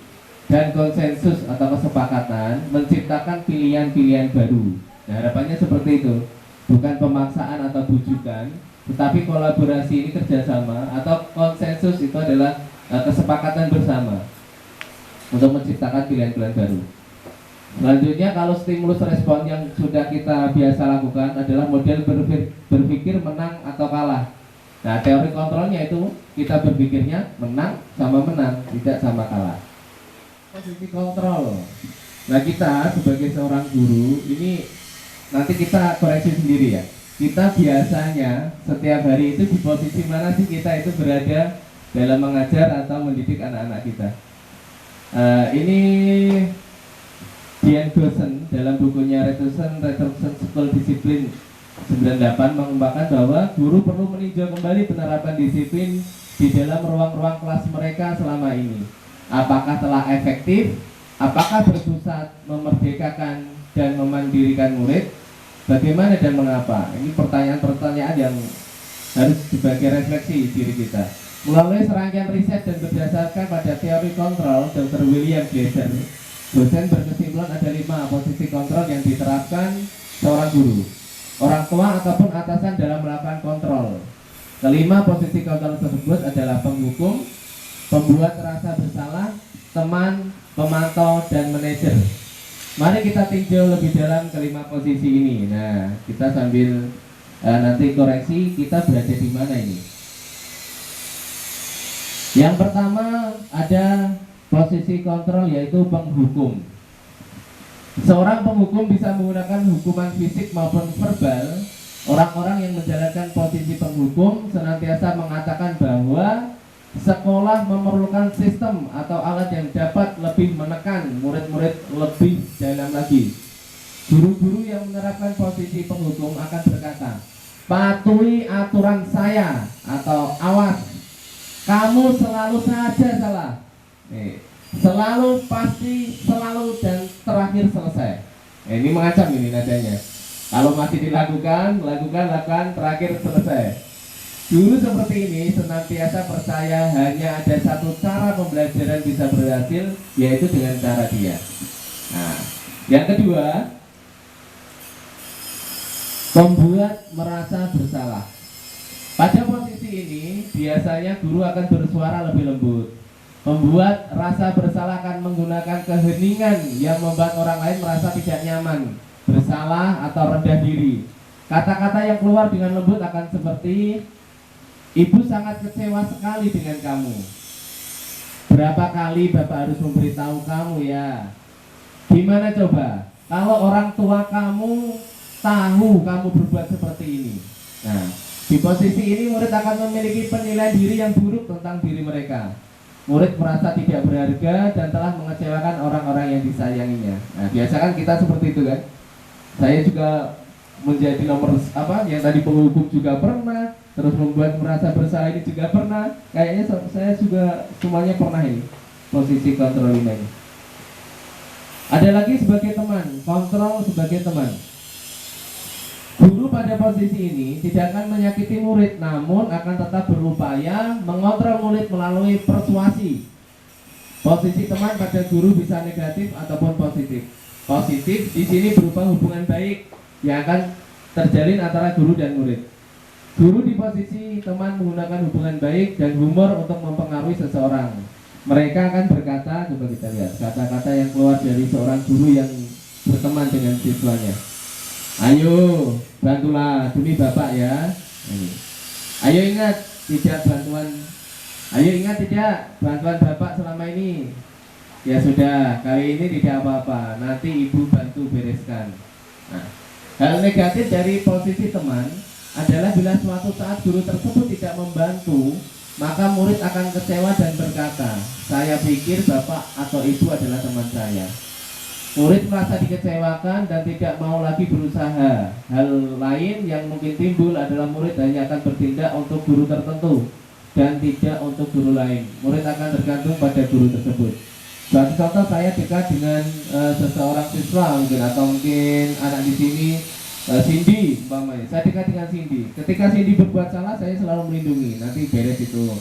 dan konsensus atau kesepakatan menciptakan pilihan-pilihan baru. Nah, harapannya seperti itu, bukan pemaksaan atau bujukan, tetapi kolaborasi ini kerjasama atau konsensus itu adalah kesepakatan bersama untuk menciptakan pilihan-pilihan baru. Selanjutnya, kalau stimulus respon yang sudah kita biasa lakukan adalah model berpikir menang atau kalah. Nah, teori kontrolnya itu kita berpikirnya menang sama menang, tidak sama kalah. Posisi kontrol. Nah, kita sebagai seorang guru ini nanti kita koreksi sendiri ya. Kita biasanya setiap hari itu di posisi mana sih kita itu berada dalam mengajar atau mendidik anak-anak kita? Ini Dian Dosen dalam bukunya Reduction School Discipline 98 mengembangkan bahwa guru perlu meninjau kembali penerapan disiplin di dalam ruang-ruang kelas mereka selama ini. Apakah telah efektif? Apakah berpusat memerdekakan dan memandirikan murid? Bagaimana dan mengapa? Ini pertanyaan-pertanyaan yang harus sebagai refleksi diri kita. Melalui serangkaian riset dan berdasarkan pada teori kontrol, Dr. William Glaser, dosen berkesimpulan ada 5 posisi kontrol yang diterapkan seorang guru, orang tua ataupun atasan dalam melakukan kontrol. Kelima posisi kontrol tersebut adalah penghukum, pembuat rasa bersalah, teman, pemantau, dan manajer. Mari kita tinjau lebih dalam kelima posisi ini. Nah, kita sambil nanti koreksi kita berada di mana ini. Yang pertama ada posisi kontrol yaitu penghukum. Seorang penghukum bisa menggunakan hukuman fisik maupun verbal. Orang-orang yang menjalankan posisi penghukum senantiasa mengatakan bahwa sekolah memerlukan sistem atau alat yang dapat lebih menekan murid-murid lebih dalam lagi. Guru-guru yang menerapkan posisi penghukum akan berkata, patuhi aturan saya, atau awas, kamu selalu saja salah. Selalu, pasti, selalu, dan terakhir selesai. Ini mengancam ini nadanya. Kalau masih dilakukan, lakukan, terakhir selesai. Guru seperti ini senantiasa percaya hanya ada satu cara pembelajaran bisa berhasil, yaitu dengan cara dia. Nah, yang kedua, membuat merasa bersalah. Pada posisi ini, biasanya guru akan bersuara lebih lembut. Membuat rasa bersalah akan menggunakan keheningan yang membuat orang lain merasa tidak nyaman, bersalah atau rendah diri. Kata-kata yang keluar dengan lembut akan seperti, ibu sangat kecewa sekali dengan kamu. Berapa kali bapak harus memberitahu kamu ya? Gimana coba kalau orang tua kamu tahu kamu berbuat seperti ini? Nah, di posisi ini murid akan memiliki penilaian diri yang buruk tentang diri mereka. Murid merasa tidak berharga dan telah mengecewakan orang-orang yang disayanginya. Nah, biasa kan kita seperti itu kan? Saya juga menjadi nomor yang tadi penghukum juga pernah, terus membuat merasa bersalah ini juga pernah. Kayaknya saya juga semuanya pernah ini, posisi kontrol ini. Ada lagi sebagai teman, kontrol sebagai teman. Guru pada posisi ini tidak akan menyakiti murid, namun akan tetap berupaya mengontrol murid melalui persuasi. Posisi teman pada guru bisa negatif ataupun positif. Positif di sini berupa hubungan baik yang akan terjalin antara guru dan murid. Guru di posisi teman menggunakan hubungan baik dan humor untuk mempengaruhi seseorang. Mereka akan berkata, coba kita lihat kata-kata yang keluar dari seorang guru yang berteman dengan siswanya. Ayo, bantulah demi bapak ya. Ayo ingat tidak bantuan bapak selama ini. Ya sudah, kali ini tidak apa-apa. Nanti ibu bantu bereskan. Nah, hal negatif dari posisi teman adalah bila suatu saat guru tersebut tidak membantu, maka murid akan kecewa dan berkata, saya pikir bapak atau ibu adalah teman saya. murid merasa dikecewakan dan tidak mau lagi berusaha. Hal lain yang mungkin timbul adalah murid hanya akan bertindak untuk guru tertentu dan tidak untuk guru lain. Murid akan tergantung pada guru tersebut. Suatu contoh, saya dekat dengan seseorang siswa mungkin, atau mungkin anak di sini, Cindy umpamanya. Saya dekat dengan Cindy. Ketika Cindy berbuat salah, saya selalu melindungi. Nanti beres itu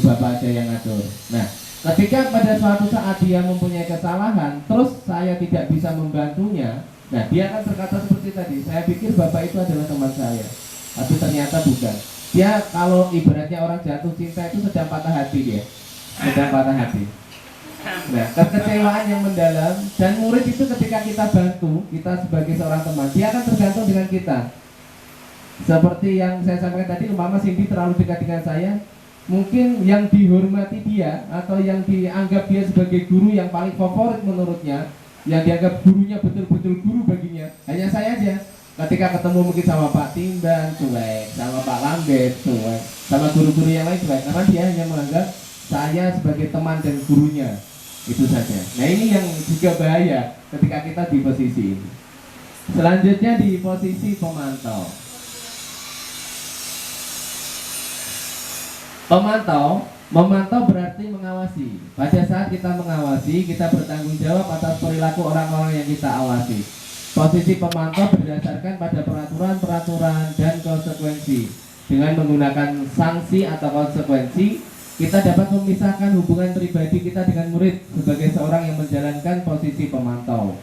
bapak aja yang ngatur. Nah, ketika pada suatu saat dia mempunyai kesalahan, terus saya tidak bisa membantunya, nah dia akan berkata seperti tadi, saya pikir bapak itu adalah teman saya, tapi ternyata bukan. Dia kalau ibaratnya orang jatuh cinta itu sedang patah hati, dia sedang patah hati. Nah, kekecewaan yang mendalam, dan murid itu ketika kita bantu, kita sebagai seorang teman, dia akan tergantung dengan kita. Seperti yang saya sampaikan tadi, umpama Cindy terlalu dekat dengan saya, mungkin yang dihormati dia atau yang dianggap dia sebagai guru yang paling favorit menurutnya, yang dianggap gurunya betul-betul guru baginya, hanya saya aja. Ketika ketemu mungkin sama Pak Timban cuek, sama Pak Lambet cuek, sama guru-guru yang lain cuek, karena dia hanya menganggap saya sebagai teman dan gurunya, itu saja. Nah, ini yang juga bahaya ketika kita di posisi ini. Selanjutnya di posisi pemantau. Memantau berarti mengawasi. Pada saat kita mengawasi, kita bertanggung jawab atas perilaku orang-orang yang kita awasi. Posisi pemantau berdasarkan pada peraturan-peraturan dan konsekuensi. Dengan menggunakan sanksi atau konsekuensi, kita dapat memisahkan hubungan pribadi kita dengan murid sebagai seorang yang menjalankan posisi pemantau.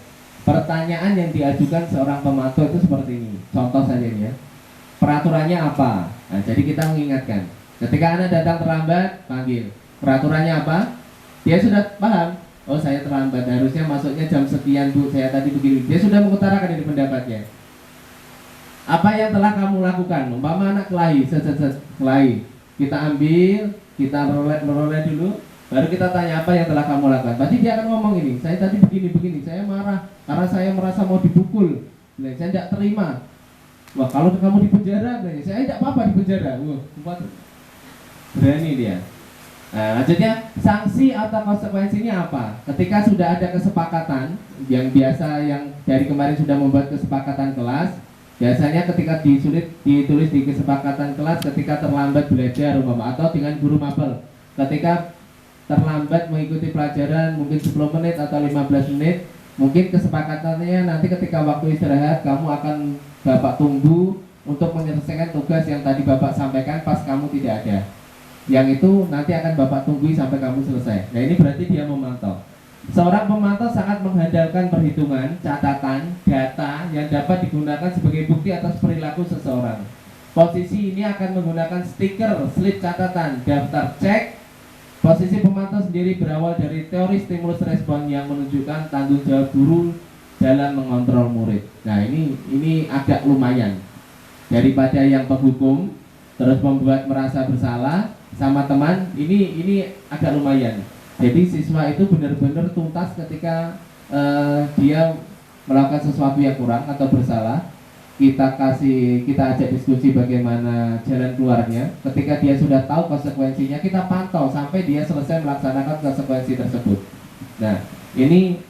Pertanyaan yang diajukan seorang pemantau itu seperti ini. Contoh saja ini ya. Peraturannya apa? Nah, jadi kita mengingatkan. Ketika anak datang terlambat, panggil. Peraturannya apa? Dia sudah paham. Oh, saya terlambat. Harusnya masuknya jam sekian, Bu. Saya tadi begini. Dia sudah mengutarakan ini pendapatnya. Apa yang telah kamu lakukan? Umpama anak kelahi, kelahi. Kita ambil, kita meroleh dulu, baru kita tanya apa yang telah kamu lakukan. Pasti dia akan ngomong ini. Saya tadi begini. Saya marah karena saya merasa mau dipukul. Saya tidak terima. Wah, kalau kamu di penjara, saya tidak apa-apa di penjara. Wah, berani dia. Nah, lanjutnya, sanksi atau konsekuensinya apa? Ketika sudah ada kesepakatan, yang biasa yang dari kemarin sudah membuat kesepakatan kelas, biasanya ketika ditulis di kesepakatan kelas, ketika terlambat belajar atau dengan guru mapel, ketika terlambat mengikuti pelajaran mungkin 10 menit atau 15 menit, mungkin kesepakatannya nanti ketika waktu istirahat kamu akan Bapak tunggu untuk menyelesaikan tugas yang tadi Bapak sampaikan pas kamu tidak ada. Yang itu nanti akan Bapak tunggu sampai kamu selesai. Nah, ini berarti dia memantau. Seorang pemantau sangat mengandalkan perhitungan, catatan, data yang dapat digunakan sebagai bukti atas perilaku seseorang. Posisi ini akan menggunakan stiker, slip catatan, daftar cek. Posisi pemantau sendiri berawal dari teori stimulus respon yang menunjukkan tanggung jawab guru dalam mengontrol murid. Nah, ini agak lumayan. Daripada yang penghukum terus membuat merasa bersalah sama teman, ini agak lumayan. Jadi siswa itu benar-benar tuntas ketika dia melakukan sesuatu yang kurang atau bersalah. Kita ajak diskusi bagaimana jalan keluarnya. Ketika dia sudah tahu konsekuensinya, kita pantau sampai dia selesai melaksanakan konsekuensi tersebut. Nah, ini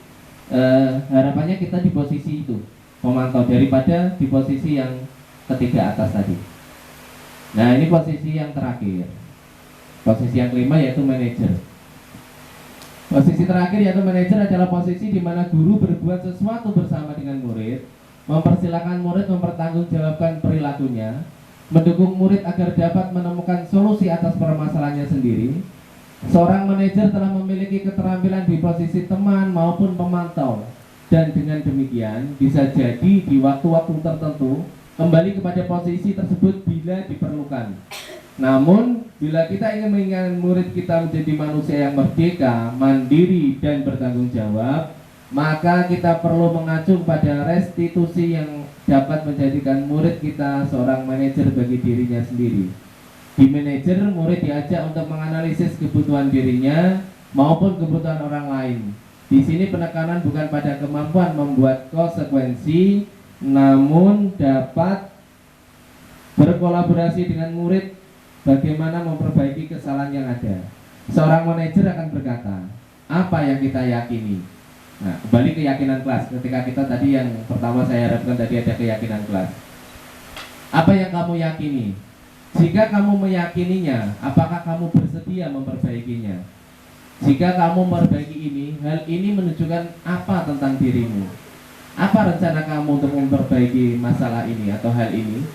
harapannya kita di posisi itu, pemantau, daripada di posisi yang ketiga atas tadi. Nah, ini posisi yang terakhir. Posisi yang kelima yaitu manajer. Posisi terakhir yaitu manajer adalah posisi di mana guru berbuat sesuatu bersama dengan murid, mempersilahkan murid mempertanggungjawabkan perilakunya, mendukung murid agar dapat menemukan solusi atas permasalahannya sendiri. Seorang manajer telah memiliki keterampilan di posisi teman maupun pemantau, dan dengan demikian bisa jadi di waktu-waktu tertentu kembali kepada posisi tersebut bila diperlukan. Namun, bila kita ingin mengingatkan murid kita menjadi manusia yang merdeka, mandiri, dan bertanggung jawab, maka kita perlu mengacu pada restitusi yang dapat menjadikan murid kita seorang manajer bagi dirinya sendiri. Di manajer, murid diajak untuk menganalisis kebutuhan dirinya maupun kebutuhan orang lain. Di sini penekanan bukan pada kemampuan membuat konsekuensi, namun dapat berkolaborasi dengan murid bagaimana memperbaiki kesalahan yang ada. Seorang manajer akan berkata, apa yang kita yakini? Nah, kembali keyakinan kelas. Ketika kita tadi yang pertama saya harapkan tadi ada keyakinan kelas. Apa yang kamu yakini? Jika kamu meyakininya, apakah kamu bersedia memperbaikinya? Jika kamu memperbaiki ini, hal ini menunjukkan apa tentang dirimu? Apa rencana kamu untuk memperbaiki masalah ini atau hal ini?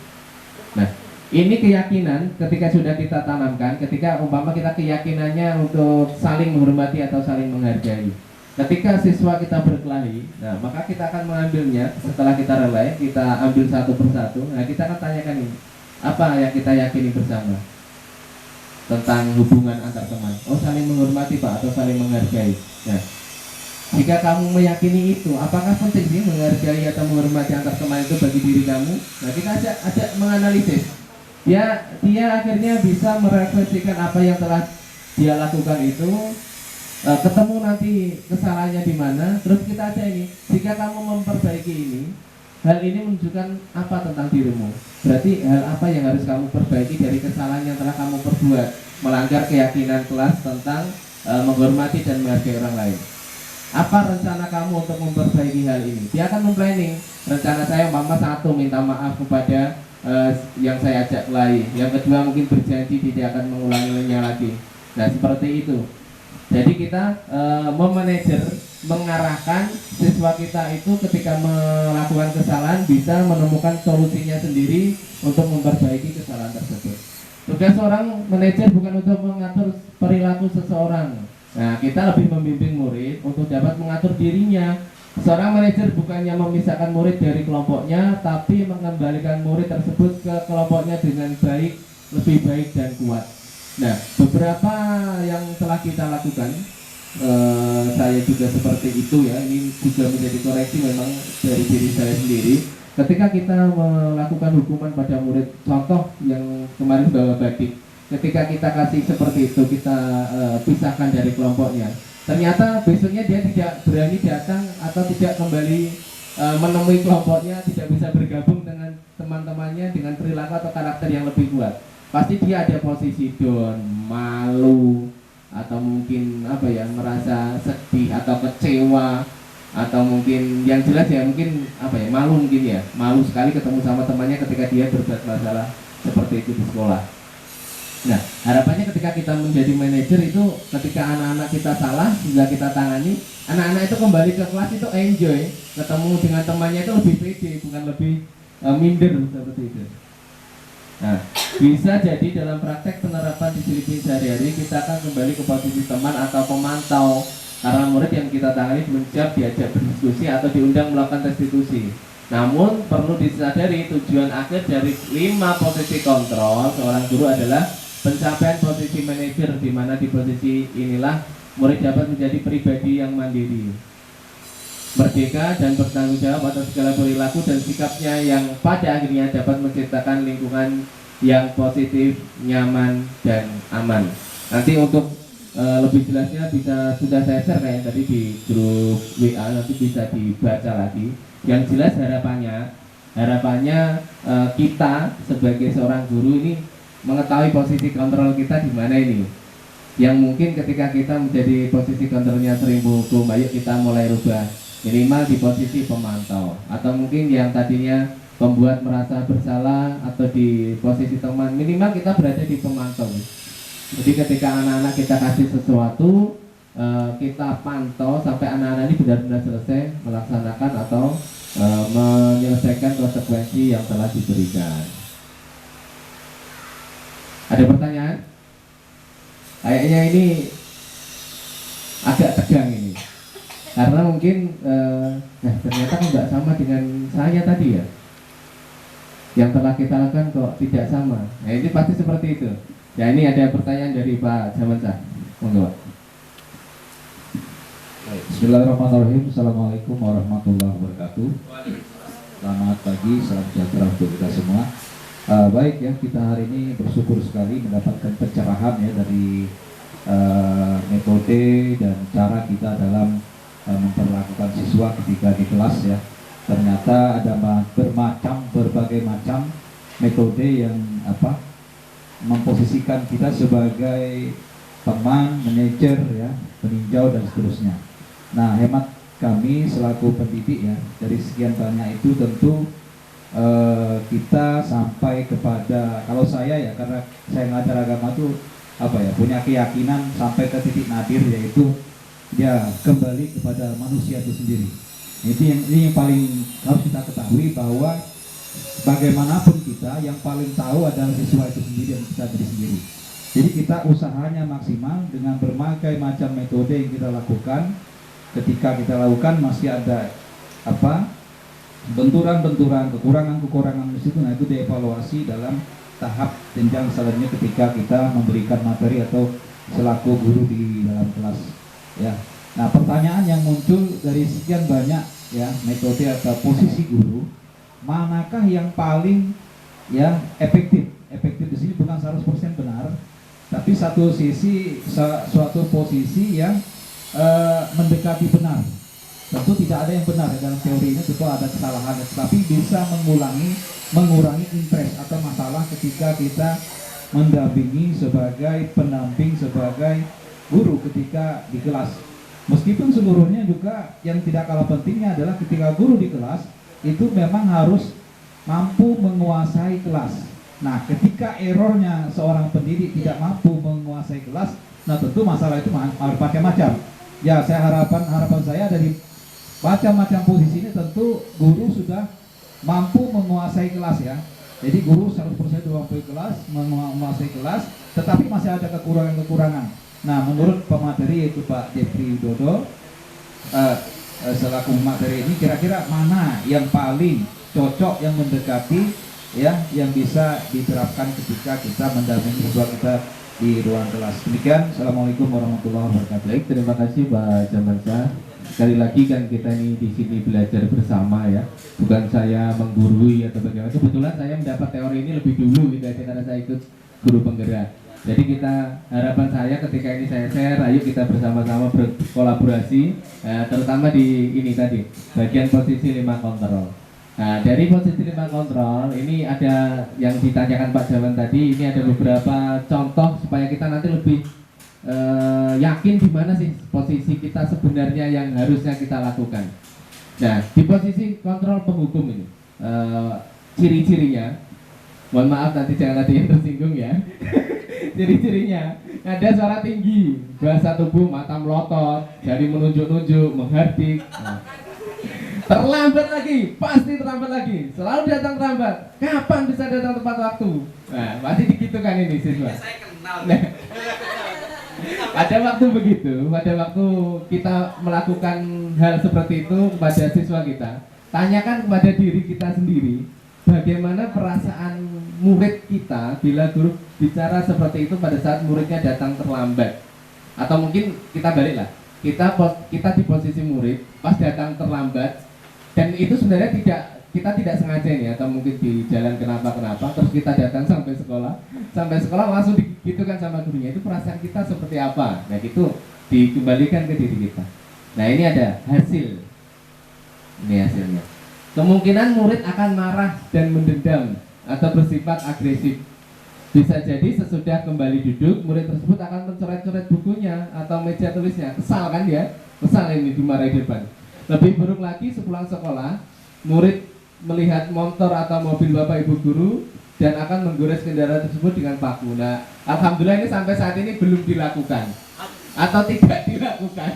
Nah, ini keyakinan ketika sudah kita tanamkan, ketika umpama kita keyakinannya untuk saling menghormati atau saling menghargai. Ketika siswa kita berkelahi, nah maka kita akan mengambilnya setelah kita relay, kita ambil satu persatu. Nah kita akan tanyakan ini, apa yang kita yakini bersama tentang hubungan antar teman? Oh saling menghormati Pak atau saling menghargai. Nah jika kamu meyakini itu, apakah penting sih menghargai atau menghormati antar teman itu bagi diri kamu? Nah kita ajak menganalisis. Dia akhirnya bisa merefleksikan apa yang telah dia lakukan itu. Ketemu nanti kesalahannya di mana, terus kita aja ini. Jika kamu memperbaiki ini, hal ini menunjukkan apa tentang dirimu? Berarti hal apa yang harus kamu perbaiki dari kesalahan yang telah kamu perbuat, melanggar keyakinan kelas tentang menghormati dan menghargai orang lain. Apa rencana kamu untuk memperbaiki hal ini? Dia akan memplanning. Rencana saya mama satu, minta maaf kepada yang saya ajak kelahi. Yang kedua mungkin berjanji tidak akan mengulanginya lagi. Nah seperti itu. Jadi kita memanajer, mengarahkan siswa kita itu ketika melakukan kesalahan bisa menemukan solusinya sendiri untuk memperbaiki kesalahan tersebut. Tugas seorang manajer bukan untuk mengatur perilaku seseorang. Nah, kita lebih membimbing murid untuk dapat mengatur dirinya. Seorang manajer bukannya memisahkan murid dari kelompoknya, tapi mengembalikan murid tersebut ke kelompoknya dengan baik, lebih baik dan kuat. Nah, beberapa yang telah kita lakukan, saya juga seperti itu ya. Ini juga menjadi koreksi memang dari diri saya sendiri. Ketika kita melakukan hukuman pada murid, contoh yang kemarin bawa badik, ketika kita kasih seperti itu, kita pisahkan dari kelompoknya. Ternyata besoknya dia tidak berani datang atau tidak kembali menemui kelompoknya, tidak bisa bergabung dengan teman-temannya dengan perilaku atau karakter yang lebih kuat. Pasti dia ada posisi down, malu, atau mungkin apa ya, merasa sedih atau kecewa, atau mungkin yang jelas ya mungkin apa ya, malu mungkin ya, malu sekali ketemu sama temannya ketika dia berbuat masalah seperti itu di sekolah. Nah, harapannya ketika kita menjadi manajer itu, ketika anak-anak kita salah sudah kita tangani, anak-anak itu kembali ke kelas itu enjoy, ketemu dengan temannya itu lebih pede, bukan lebih minder seperti itu. Nah, bisa jadi dalam praktek penerapan disiplin sehari-hari kita akan kembali ke posisi teman atau pemantau, karena murid yang kita tangani belum siap diajak berdiskusi atau diundang melakukan restitusi. Namun perlu disadari tujuan akhir dari 5 posisi kontrol seorang guru adalah pencapaian posisi manajer, di mana di posisi inilah murid dapat menjadi pribadi yang mandiri, merdeka dan bertanggung jawab atas segala perilaku dan sikapnya yang pada akhirnya dapat menciptakan lingkungan yang positif, nyaman, dan aman. Nanti untuk lebih jelasnya sudah saya share kayak tadi di grup WA, nanti bisa dibaca lagi. Yang jelas harapannya kita sebagai seorang guru ini mengetahui posisi kontrol kita di mana ini. Yang mungkin ketika kita menjadi posisi kontrolnya sering hukum, ayo kita mulai rubah. Minimal di posisi pemantau, atau mungkin yang tadinya pembuat merasa bersalah atau di posisi teman, minimal kita berada di pemantau. Jadi ketika anak-anak kita kasih sesuatu, kita pantau sampai anak-anak ini benar-benar selesai melaksanakan atau menyelesaikan konsekuensi yang telah diberikan. Ada pertanyaan? Kayaknya ini agak tegang ini. Karena mungkin ternyata nggak sama dengan saya tadi ya. Yang telah kita lakukan kok tidak sama. Nah ini pasti seperti itu. Ya ini ada pertanyaan dari Pak Jamansyah. Monggo. Bismillahirrahmanirrahim. Assalamualaikum warahmatullahi wabarakatuh. Selamat pagi, salam sejahtera untuk kita semua. Baik ya, kita hari ini bersyukur sekali mendapatkan pencerahan ya dari metode dan cara kita dalam memperlakukan siswa ketika di kelas ya. Ternyata ada berbagai macam metode yang memposisikan kita sebagai teman, manajer ya, peninjau dan seterusnya. Nah, hemat kami selaku pendidik ya, dari sekian banyak itu tentu kita sampai kepada, kalau saya ya, karena saya ngajar agama tuh apa ya, punya keyakinan sampai ke titik nadir, yaitu ya kembali kepada manusia itu sendiri. Ini yang paling harus kita ketahui, bahwa bagaimanapun kita, yang paling tahu adalah siswa itu sendiri dan kita diri sendiri. Jadi kita usahanya maksimal dengan berbagai macam metode yang kita lakukan. Ketika kita lakukan masih ada benturan-benturan, kekurangan-kekurangan di situ, nah itu dievaluasi dalam tahap jenjang selanjutnya ketika kita memberikan materi atau selaku guru di dalam kelas ya. Nah, pertanyaan yang muncul dari sekian banyak ya metode atau posisi guru, manakah yang paling ya efektif? Efektif di sini bukan 100% benar, tapi suatu posisi yang mendekati benar. Tentu tidak ada yang benar dalam teori ini, tentu ada kesalahan, tetapi bisa mengurangi interest atau masalah ketika kita mendampingi sebagai pendamping, sebagai guru ketika di kelas. Meskipun seluruhnya juga yang tidak kalah pentingnya adalah ketika guru di kelas itu memang harus mampu menguasai kelas. Nah, ketika errornya seorang pendidik tidak mampu menguasai kelas, nah tentu masalah itu macam-macam. Ya, harapan saya dari macam-macam posisi ini tentu guru sudah mampu menguasai kelas ya. Jadi guru 100% menguasai kelas, tetapi masih ada kekurangan-kekurangan. Nah, menurut pemateri yaitu Pak Jeffrey Widodo selaku materi ini, kira-kira mana yang paling cocok, yang mendekati ya, yang bisa diterapkan ketika kita mendampingi siswa kita di ruang kelas. Demikian, Assalamualaikum warahmatullahi wabarakatuh. Baik, terima kasih Pak Jamansyah. Sekali lagi kan kita ini di sini belajar bersama ya, bukan saya menggurui atau bagaimana. Kebetulan saya mendapat teori ini lebih dulu gitu, karena saya ikut guru penggerak. Jadi kita, harapan saya ketika ini saya share, ayo kita bersama-sama berkolaborasi, terutama di ini tadi, bagian posisi 5 kontrol. Nah, dari posisi 5 kontrol ini ada yang ditanyakan Pak Jaman tadi, ini ada beberapa contoh supaya kita nanti lebih yakin di mana sih posisi kita sebenarnya yang harusnya kita lakukan. Nah, di posisi kontrol penghukum ini, ciri-cirinya, mohon maaf nanti jangan ada yang tersinggung ya. Ciri-cirinya ada suara tinggi, bahasa tubuh, mata melotot, jari menunjuk-nunjuk, menghardik. Nah, terlambat lagi, pasti terlambat lagi, selalu datang terlambat. Kapan bisa datang tepat waktu? Nah, pasti begitu kan ini siswa. Saya kenal. Nah, pada waktu begitu, pada waktu kita melakukan hal seperti itu kepada siswa kita, tanyakan kepada diri kita sendiri, bagaimana perasaan murid kita bila guru bicara seperti itu pada saat muridnya datang terlambat. Atau mungkin kita baliklah, kita di posisi murid pas datang terlambat, dan itu sebenarnya kita tidak sengaja nih, atau mungkin di jalan kenapa terus kita datang sampai sekolah langsung digitukan sama gurunya, itu perasaan kita seperti apa? Nah, itu dikembalikan ke diri kita. Nah, ini ada hasil, ini hasilnya. Kemungkinan murid akan marah dan mendendam atau bersifat agresif. Bisa jadi sesudah kembali duduk, murid tersebut akan mencoret-coret bukunya atau meja tulisnya. Kesal kan ya? Kesal ini dimarahi depan. Lebih buruk lagi, sepulang sekolah, murid melihat motor atau mobil bapak ibu guru dan akan menggores kendaraan tersebut dengan paku. Nah, alhamdulillah ini sampai saat ini belum dilakukan atau tidak dilakukan.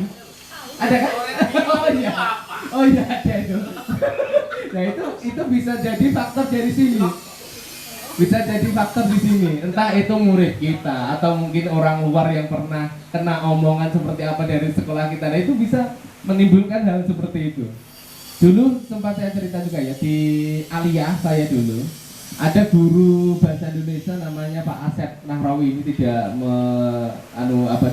Ada kan? Oh iya ada itu. Nah, itu bisa jadi faktor dari sini. Bisa jadi faktor di sini. Entah itu murid kita atau mungkin orang luar yang pernah kena omongan seperti apa dari sekolah kita. Nah, itu bisa menimbulkan hal seperti itu. Dulu sempat saya cerita juga ya, di Aliyah saya dulu ada guru bahasa Indonesia namanya Pak Asep Nahrawi. Ini tidak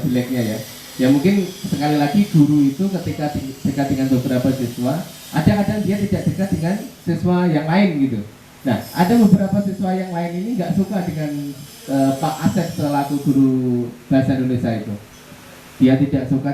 jeleknya ya. Ya mungkin sekali lagi guru itu ketika dekat dengan beberapa siswa, kadang-kadang dia tidak dekat dengan siswa yang lain gitu. Nah, ada beberapa siswa yang lain ini nggak suka dengan Pak Asep selaku guru bahasa Indonesia itu. Dia tidak suka,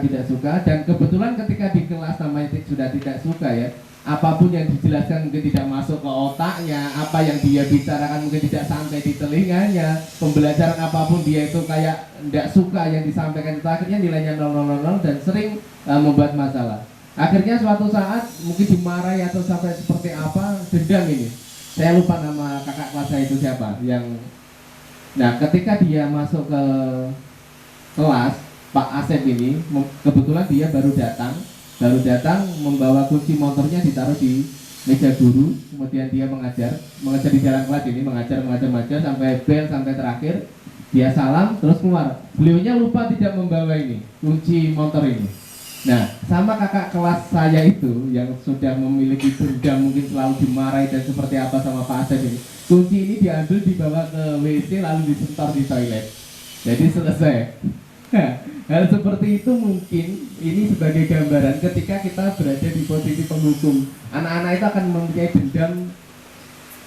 dan kebetulan ketika di kelas namanya sudah tidak suka ya, apapun yang dijelaskan mungkin tidak masuk ke otaknya, apa yang dia bicarakan mungkin tidak sampai di telinganya, pembelajaran apapun dia itu kayak tidak suka yang disampaikan, itu akhirnya nilainya 0,000 dan sering membuat masalah. Akhirnya suatu saat mungkin dimarahi atau sampai seperti apa, dendam ini. Saya lupa nama kakak kelas saya itu siapa. Nah, ketika dia masuk ke kelas, Pak Asep ini kebetulan dia baru datang membawa kunci motornya ditaruh di meja guru, kemudian dia mengajar di jalan kelas ini, mengajar sampai bel sampai terakhir, dia salam terus keluar. Beliaunya lupa tidak membawa ini kunci motor ini. Nah, sama kakak kelas saya itu yang sudah memiliki dendam, mungkin selalu dimarahi dan seperti apa sama Pak Asep ini, kunci ini diambil dibawa ke WC lalu disetor di toilet, jadi selesai. Nah, hal seperti itu mungkin ini sebagai gambaran ketika kita berada di posisi penghukum. Anak-anak itu akan mempunyai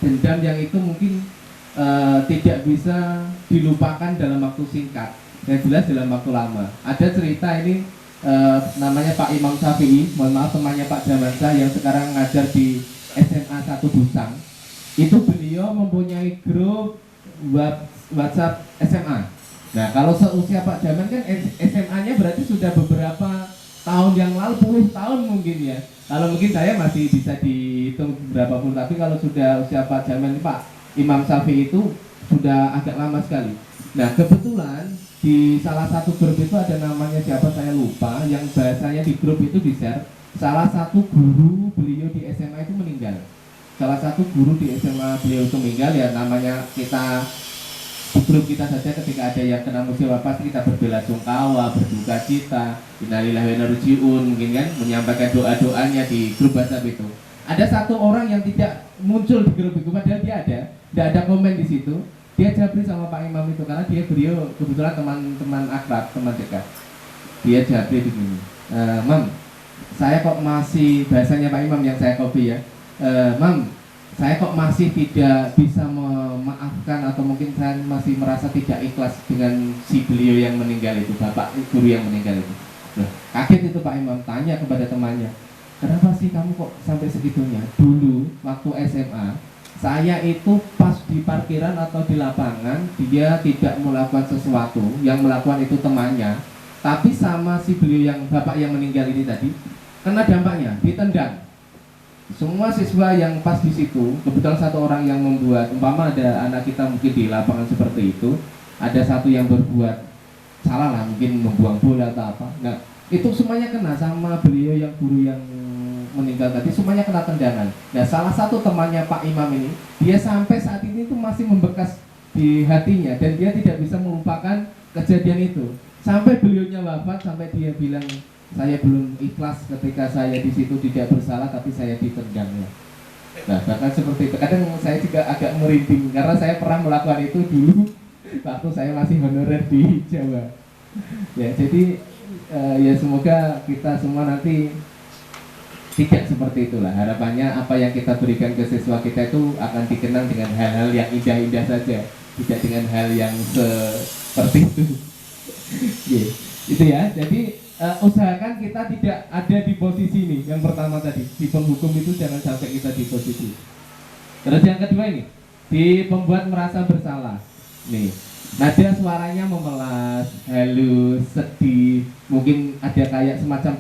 dendam yang itu mungkin tidak bisa dilupakan dalam waktu singkat, yang jelas dalam waktu lama. Ada cerita ini namanya Pak Imam Syafi'i, mohon maaf temannya Pak Jamansa yang sekarang ngajar di SMA 1 Busang. Itu beliau mempunyai grup WhatsApp SMA. Nah, kalau seusia Pak Jaman kan SMA-nya berarti sudah beberapa tahun yang lalu, puluh tahun mungkin ya. Kalau mungkin saya masih bisa dihitung berapa puluh, tapi kalau sudah usia Pak Jaman, Pak Imam Syafi'i itu sudah agak lama sekali. Nah, kebetulan di salah satu grup itu ada namanya siapa saya lupa, yang bahasanya di grup itu di-share, salah satu guru beliau di SMA itu meninggal. Salah satu guru di SMA beliau itu meninggal, ya namanya kita di grup kita saja ketika ada yang kena musibah pasti kita berbelasungkawa, berduka cita, innalillahi wa inna ilaihi raji'un, mungkin kan menyampaikan doa-doanya di grup WhatsApp itu. Ada satu orang yang tidak muncul di grup itu, padahal dia tidak ada komen di situ. Dia japri sama Pak Imam itu karena beliau kebetulan teman akrab, teman dekat. Dia japri begini, Mam, saya kok masih, bahasanya Pak Imam yang saya copy ya, Mam, saya kok masih tidak bisa memaafkan atau mungkin saya masih merasa tidak ikhlas dengan si beliau yang meninggal itu, bapak guru yang meninggal itu. Loh, kaget itu Pak Imam, tanya kepada temannya, kenapa sih kamu kok sampai segitunya? Dulu waktu SMA saya itu pas di parkiran atau di lapangan, dia tidak melakukan sesuatu, yang melakukan itu temannya, tapi sama si beliau yang bapak yang meninggal ini tadi kena dampaknya, ditendang. Semua siswa yang pas di situ, kebetulan satu orang yang membuat, umpama ada anak kita mungkin di lapangan seperti itu, ada satu yang berbuat salah lah, mungkin membuang bola atau apa. Nah, itu semuanya kena sama beliau yang guru yang meninggal tadi, semuanya kena tendangan. Nah, salah satu temannya Pak Imam ini, dia sampai saat ini itu masih membekas di hatinya dan dia tidak bisa melupakan kejadian itu. Sampai beliaunya wafat, sampai dia bilang, saya belum ikhlas ketika saya di situ tidak bersalah tapi saya ditendangnya. Nah, bahkan seperti itu. Kadang saya juga agak merinding karena saya pernah melakukan itu dulu waktu saya masih honorer di Jawa. Ya, jadi ya semoga kita semua nanti tidak seperti itulah. Harapannya apa yang kita berikan ke siswa kita itu akan dikenang dengan hal-hal yang indah-indah saja, tidak dengan hal yang seperti itu. Ya, itu ya. Jadi usahakan kita tidak ada di posisi ini. Yang pertama tadi, di penghukum itu jangan sampai kita di posisi. Terus yang kedua ini, di pembuat merasa bersalah. Nih, nada suaranya memelas, halus, sedih. Mungkin ada kayak semacam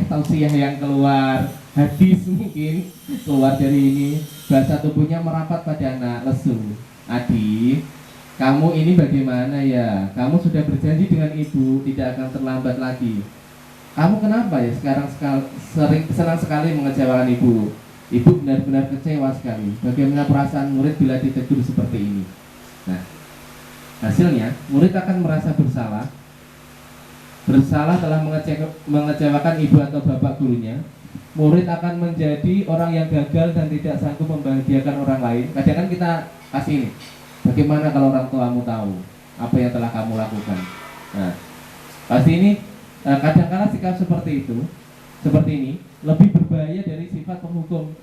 tausiah yang keluar, hadis mungkin keluar dari ini. Bahasa tubuhnya merapat pada anak, lesu. Adi, kamu ini bagaimana ya? Kamu sudah berjanji dengan ibu tidak akan terlambat lagi. Kamu kenapa ya sekarang senang sekali mengecewakan ibu? Ibu benar-benar kecewa sekali. Bagaimana perasaan murid bila ditegur seperti ini? Nah, hasilnya murid akan merasa bersalah telah mengecewakan ibu atau bapak gurunya. Murid akan menjadi orang yang gagal dan tidak sanggup membahagiakan orang lain. Kadang kan kita kasih ini, bagaimana kalau orang tuamu tahu apa yang telah kamu lakukan? Nah, pasti ini kadang-kadang sikap seperti ini lebih berbahaya dari sifat penghukum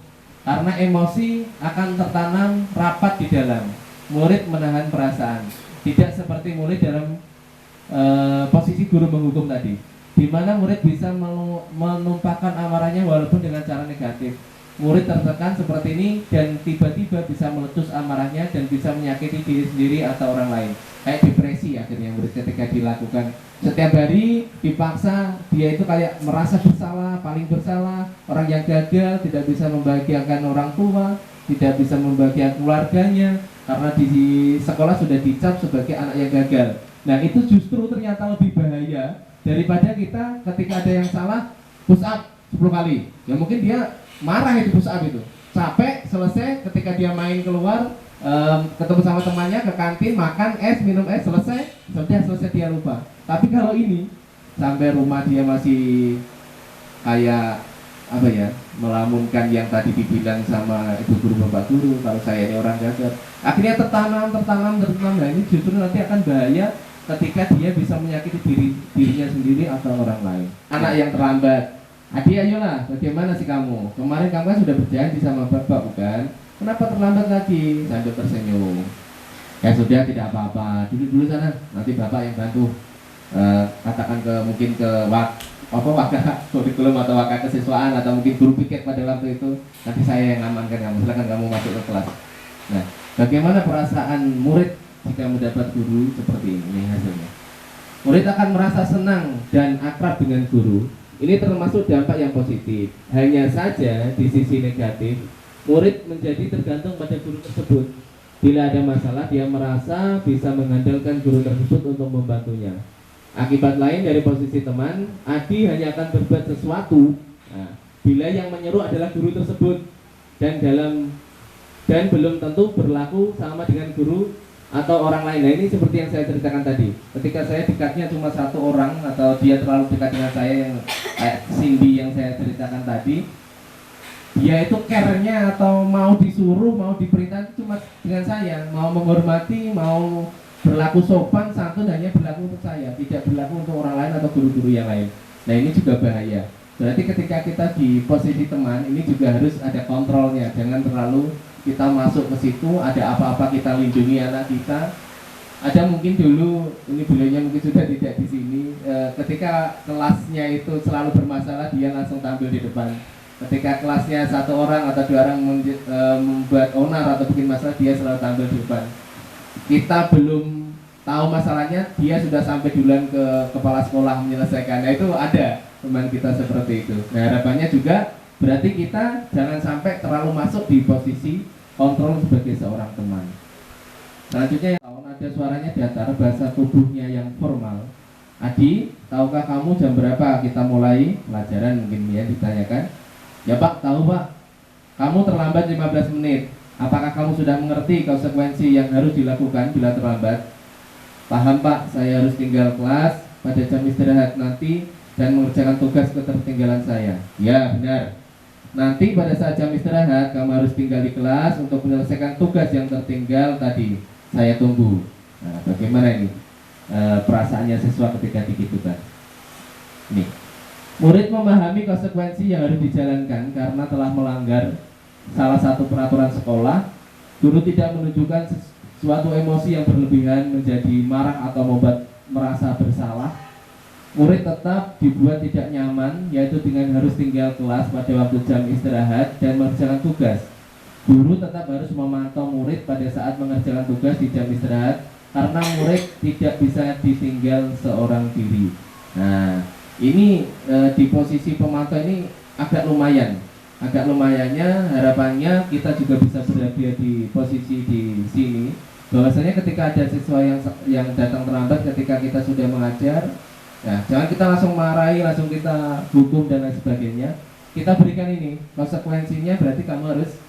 karena emosi akan tertanam rapat di dalam. Murid menahan perasaan, tidak seperti murid dalam posisi guru menghukum tadi, di mana murid bisa menumpahkan amarahnya walaupun dengan cara negatif. murid tertekan seperti ini dan tiba-tiba bisa meletus amarahnya dan bisa menyakiti diri sendiri atau orang lain. Kayak depresi akhirnya murid ketika dilakukan setiap hari dipaksa, dia itu kayak merasa bersalah, paling bersalah, orang yang gagal, tidak bisa membahagiakan orang tua, tidak bisa membahagiakan keluarganya karena di sekolah sudah dicap sebagai anak yang gagal. Nah itu justru ternyata lebih bahaya daripada kita ketika ada yang salah push up 10 kali. Ya mungkin dia marah itu push up itu, capek, selesai, ketika dia main keluar ketemu sama temannya ke kantin, makan es, minum es, selesai dia lupa. Tapi kalau ini sampai rumah dia masih kayak apa ya, melamunkan yang tadi dibilang sama ibu guru bapak guru kalau saya ini orang gagal, akhirnya tertanam. Nah ini justru nanti akan bahaya ketika dia bisa menyakiti dirinya sendiri atau orang lain. Anak yang terlambat, Adi ayolah, bagaimana sih kamu? Kemarin kamu kan sudah berjanji sama bapak bukan? Kenapa terlambat lagi? Sambil tersenyum. Ya sudah, tidak apa-apa. Dulu sana, nanti bapak yang bantu. Katakan mungkin ke wakil kurikulum atau wakil kesiswaan atau mungkin guru piket pada waktu itu. Nanti saya yang amankan kamu. Silakan kamu masuk ke kelas. Nah, bagaimana perasaan murid jika mendapat guru seperti ini hasilnya? Murid akan merasa senang dan akrab dengan guru. Ini termasuk dampak yang positif. Hanya saja di sisi negatif, murid menjadi tergantung pada guru tersebut. Bila ada masalah, dia merasa bisa mengandalkan guru tersebut untuk membantunya. Akibat lain dari posisi teman, Adi hanya akan berbuat sesuatu bila yang menyuruh adalah guru tersebut dan belum tentu berlaku sama dengan guru atau orang lain. Nah ini seperti yang saya ceritakan tadi. Ketika saya dekatnya cuma satu orang atau dia terlalu dekat dengan saya, yang kayak Cindy yang saya ceritakan tadi, dia itu care-nya atau mau disuruh, mau diperintah cuma dengan saya, mau menghormati, mau berlaku sopan, santun hanya berlaku untuk saya, tidak berlaku untuk orang lain atau guru-guru yang lain. Nah ini juga bahaya. Berarti ketika kita di posisi teman, ini juga harus ada kontrolnya. Jangan terlalu kita masuk ke situ, ada apa-apa kita lindungi anak kita. Ada mungkin dulu, ini beliaunya mungkin sudah tidak di sini, ketika kelasnya itu selalu bermasalah, dia langsung tampil di depan. Ketika kelasnya satu orang atau dua orang membuat onar atau bikin masalah, dia selalu tampil di depan. Kita belum tahu masalahnya, dia sudah sampai duluan ke kepala sekolah menyelesaikan. Nah itu ada teman kita seperti itu. Nah harapannya juga berarti kita jangan sampai terlalu masuk di posisi kontrol sebagai seorang teman. Selanjutnya, ada suaranya datar, bahasa tubuhnya yang formal. Adi, tahukah kamu jam berapa kita mulai pelajaran? Mungkin ya ditanyakan. Ya Pak, tahu Pak. Kamu terlambat 15 menit. Apakah kamu sudah mengerti konsekuensi yang harus dilakukan bila terlambat? Paham Pak, saya harus tinggal kelas pada jam istirahat nanti dan mengerjakan tugas ketertinggalan saya. Ya benar. Nanti pada saat jam istirahat kamu harus tinggal di kelas untuk menyelesaikan tugas yang tertinggal tadi. Saya tunggu. Nah, bagaimana ini perasaannya siswa ketika digitukan? Nih, murid memahami konsekuensi yang harus dijalankan karena telah melanggar salah satu peraturan sekolah. Guru tidak menunjukkan suatu emosi yang berlebihan menjadi marah atau membuat merasa bersalah. Murid tetap dibuat tidak nyaman, yaitu dengan harus tinggal kelas pada waktu jam istirahat dan mengerjakan tugas. Guru tetap harus memantau murid pada saat mengerjakan tugas di jam istirahat, karena murid tidak bisa ditinggal seorang diri. Nah, ini di posisi pemantau ini agak lumayannya harapannya kita juga bisa berada di posisi di sini. Bahwasanya ketika ada siswa yang datang terlambat ketika kita sudah mengajar, ya, jangan kita langsung marahi, langsung kita hukum dan lain sebagainya. Kita berikan ini konsekuensinya, berarti kamu harus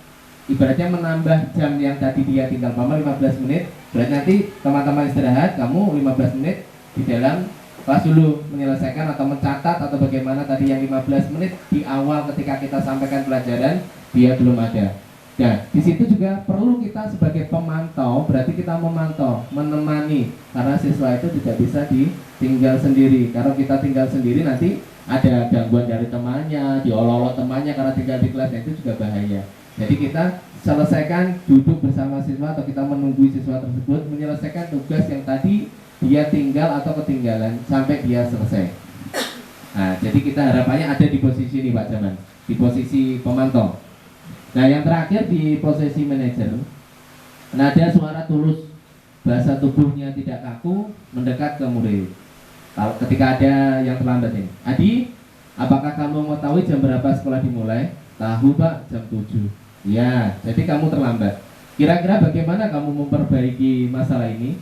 ibaratnya menambah jam yang tadi dia tinggal 15 menit. Berarti nanti teman-teman istirahat, kamu 15 menit di dalam kelas dulu menyelesaikan atau mencatat atau bagaimana tadi yang 15 menit di awal ketika kita sampaikan pelajaran dia belum ada. Nah, di situ juga perlu kita sebagai pemantau, berarti kita memantau, menemani, karena siswa itu tidak bisa ditinggal sendiri. Kalau kita tinggal sendiri nanti ada gangguan dari temannya, diolok-olok temannya karena tinggal di kelas, itu juga bahaya. Jadi kita selesaikan duduk bersama siswa atau kita menunggu siswa tersebut menyelesaikan tugas yang tadi dia tinggal atau ketinggalan sampai dia selesai. Nah, jadi kita harapannya ada di posisi ini Pak Jaman, di posisi pemantau. Nah, yang terakhir di posisi manajer, nada suara tulus, bahasa tubuhnya tidak kaku, mendekat ke murid. Kalau ketika ada yang terlambat ini, Adi, apakah kamu mengetahui jam berapa sekolah dimulai? Tahu Pak, jam 7. Ya, jadi kamu terlambat. Kira-kira bagaimana kamu memperbaiki masalah ini?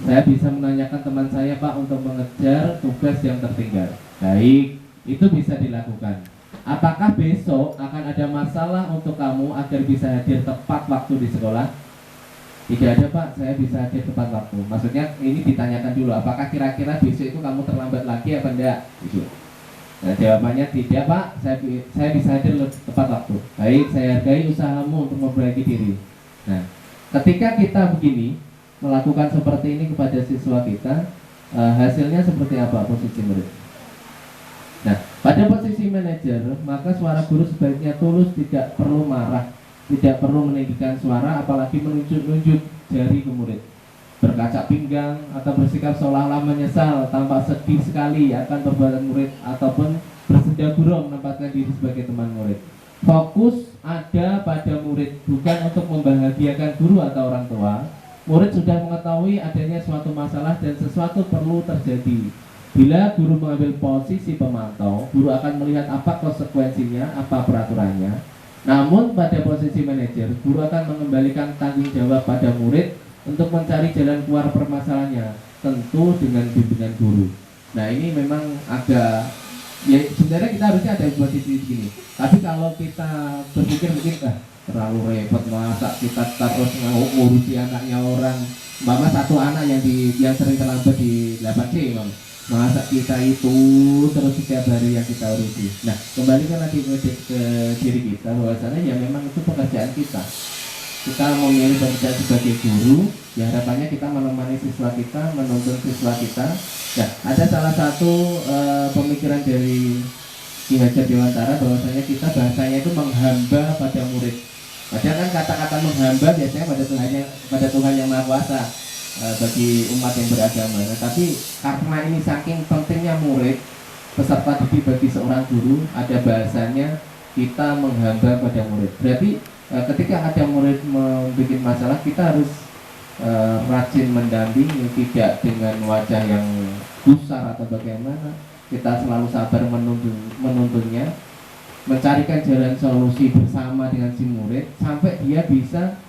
Saya bisa menanyakan teman saya Pak untuk mengejar tugas yang tertinggal. Baik, itu bisa dilakukan. Apakah besok akan ada masalah untuk kamu agar bisa hadir tepat waktu di sekolah? Tidak ada Pak, saya bisa hadir tepat waktu. Maksudnya ini ditanyakan dulu, apakah kira-kira besok itu kamu terlambat lagi apa enggak? Gitu. Nah, jawabannya tidak Pak, saya bisa hadir tepat waktu. Baik, saya hargai usahamu untuk memperbaiki diri. Nah, ketika kita begini melakukan seperti ini kepada siswa kita, hasilnya seperti apa posisi murid? Nah, pada posisi manajer, maka suara guru sebaiknya tulus, tidak perlu marah, tidak perlu meninggikan suara, apalagi menunjuk-nunjuk jari ke murid, berkaca pinggang atau bersikap seolah-olah menyesal, tampak sedih sekali akan perbuatan murid, ataupun bersenda gurau menempatkan diri sebagai teman murid. Fokus ada pada murid, bukan untuk membahagiakan guru atau orang tua. Murid sudah mengetahui adanya suatu masalah dan sesuatu perlu terjadi. Bila guru mengambil posisi pemantau, guru akan melihat apa konsekuensinya, apa peraturannya. Namun pada posisi manajer, guru akan mengembalikan tanggung jawab pada murid untuk mencari jalan keluar permasalahannya, tentu dengan bimbingan guru. Nah, ini memang agak, ya sebenarnya kita harusnya ada posisi begini. Tapi kalau kita berpikir mungkin terlalu repot, masa kita terus ngurusi anaknya orang, mama satu anak yang sering terlambat di 8C, masa kita itu terus setiap hari yang kita urusi. Nah, kembalikan lagi ke diri kita, bahwasanya ya memang itu pekerjaan kita. Kita memilih bekerja sebagai guru, ya harapannya kita menemani siswa kita, menuntun siswa kita. Nah, ada salah satu pemikiran dari Ki Hajar Dewantara, bahwasanya kita bahasanya itu menghamba pada murid. Padahal kan kata-kata menghamba biasanya pada Tuhan yang Maha Kuasa bagi umat yang beragama. Nah, tapi karena ini saking pentingnya murid, peserta didik bagi seorang guru, ada bahasanya kita menghamba pada murid. Berarti ketika ada murid membuat masalah, kita harus rajin mendampingi, tidak dengan wajah yang gusar atau bagaimana. Kita selalu sabar menuntunnya, mencarikan jalan solusi bersama dengan si murid sampai dia bisa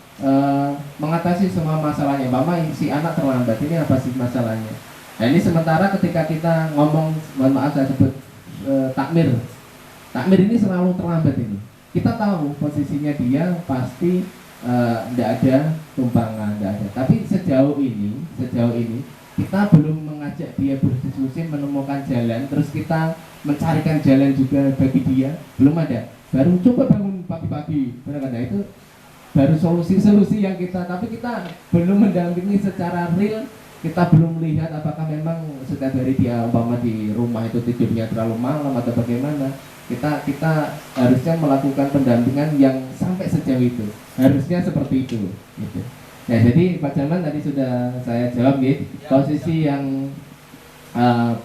mengatasi semua masalahnya. Mama, si anak terlambat, ini apa sih masalahnya? Nah, ini sementara ketika kita ngomong, mohon maaf saya sebut takmir ini selalu terlambat ini. Kita tahu posisinya dia pasti tidak ada tumpangan, tidak ada. Tapi sejauh ini kita belum mengajak dia berdiskusi, menemukan jalan, terus kita mencarikan jalan juga bagi dia, belum ada. Baru coba bangun pagi-pagi, benar kan? Nah, itu baru solusi-solusi yang tapi kita belum mendampingi secara real. Kita belum melihat apakah memang setiap hari dia umpama di rumah itu tidurnya terlalu malam atau bagaimana. Kita harusnya melakukan pendampingan yang sampai sejauh itu, harusnya seperti itu gitu. Nah, jadi Pak Jaman tadi sudah saya jawab gitu, posisi yang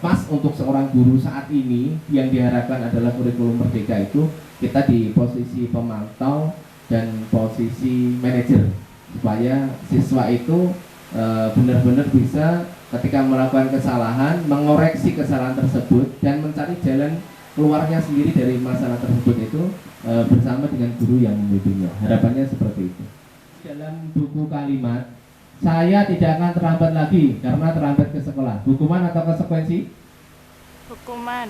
pas untuk seorang guru saat ini yang diharapkan adalah kurikulum merdeka itu kita di posisi pemantau dan posisi manajer, supaya siswa itu benar-benar bisa ketika melakukan kesalahan mengoreksi kesalahan tersebut dan mencari jalan keluarnya sendiri dari masalah tersebut itu bersama dengan guru yang membimbingnya. Harapannya seperti itu. Dalam buku kalimat, saya tidak akan terlambat lagi karena terlambat ke sekolah. Hukuman atau konsekuensi? Hukuman.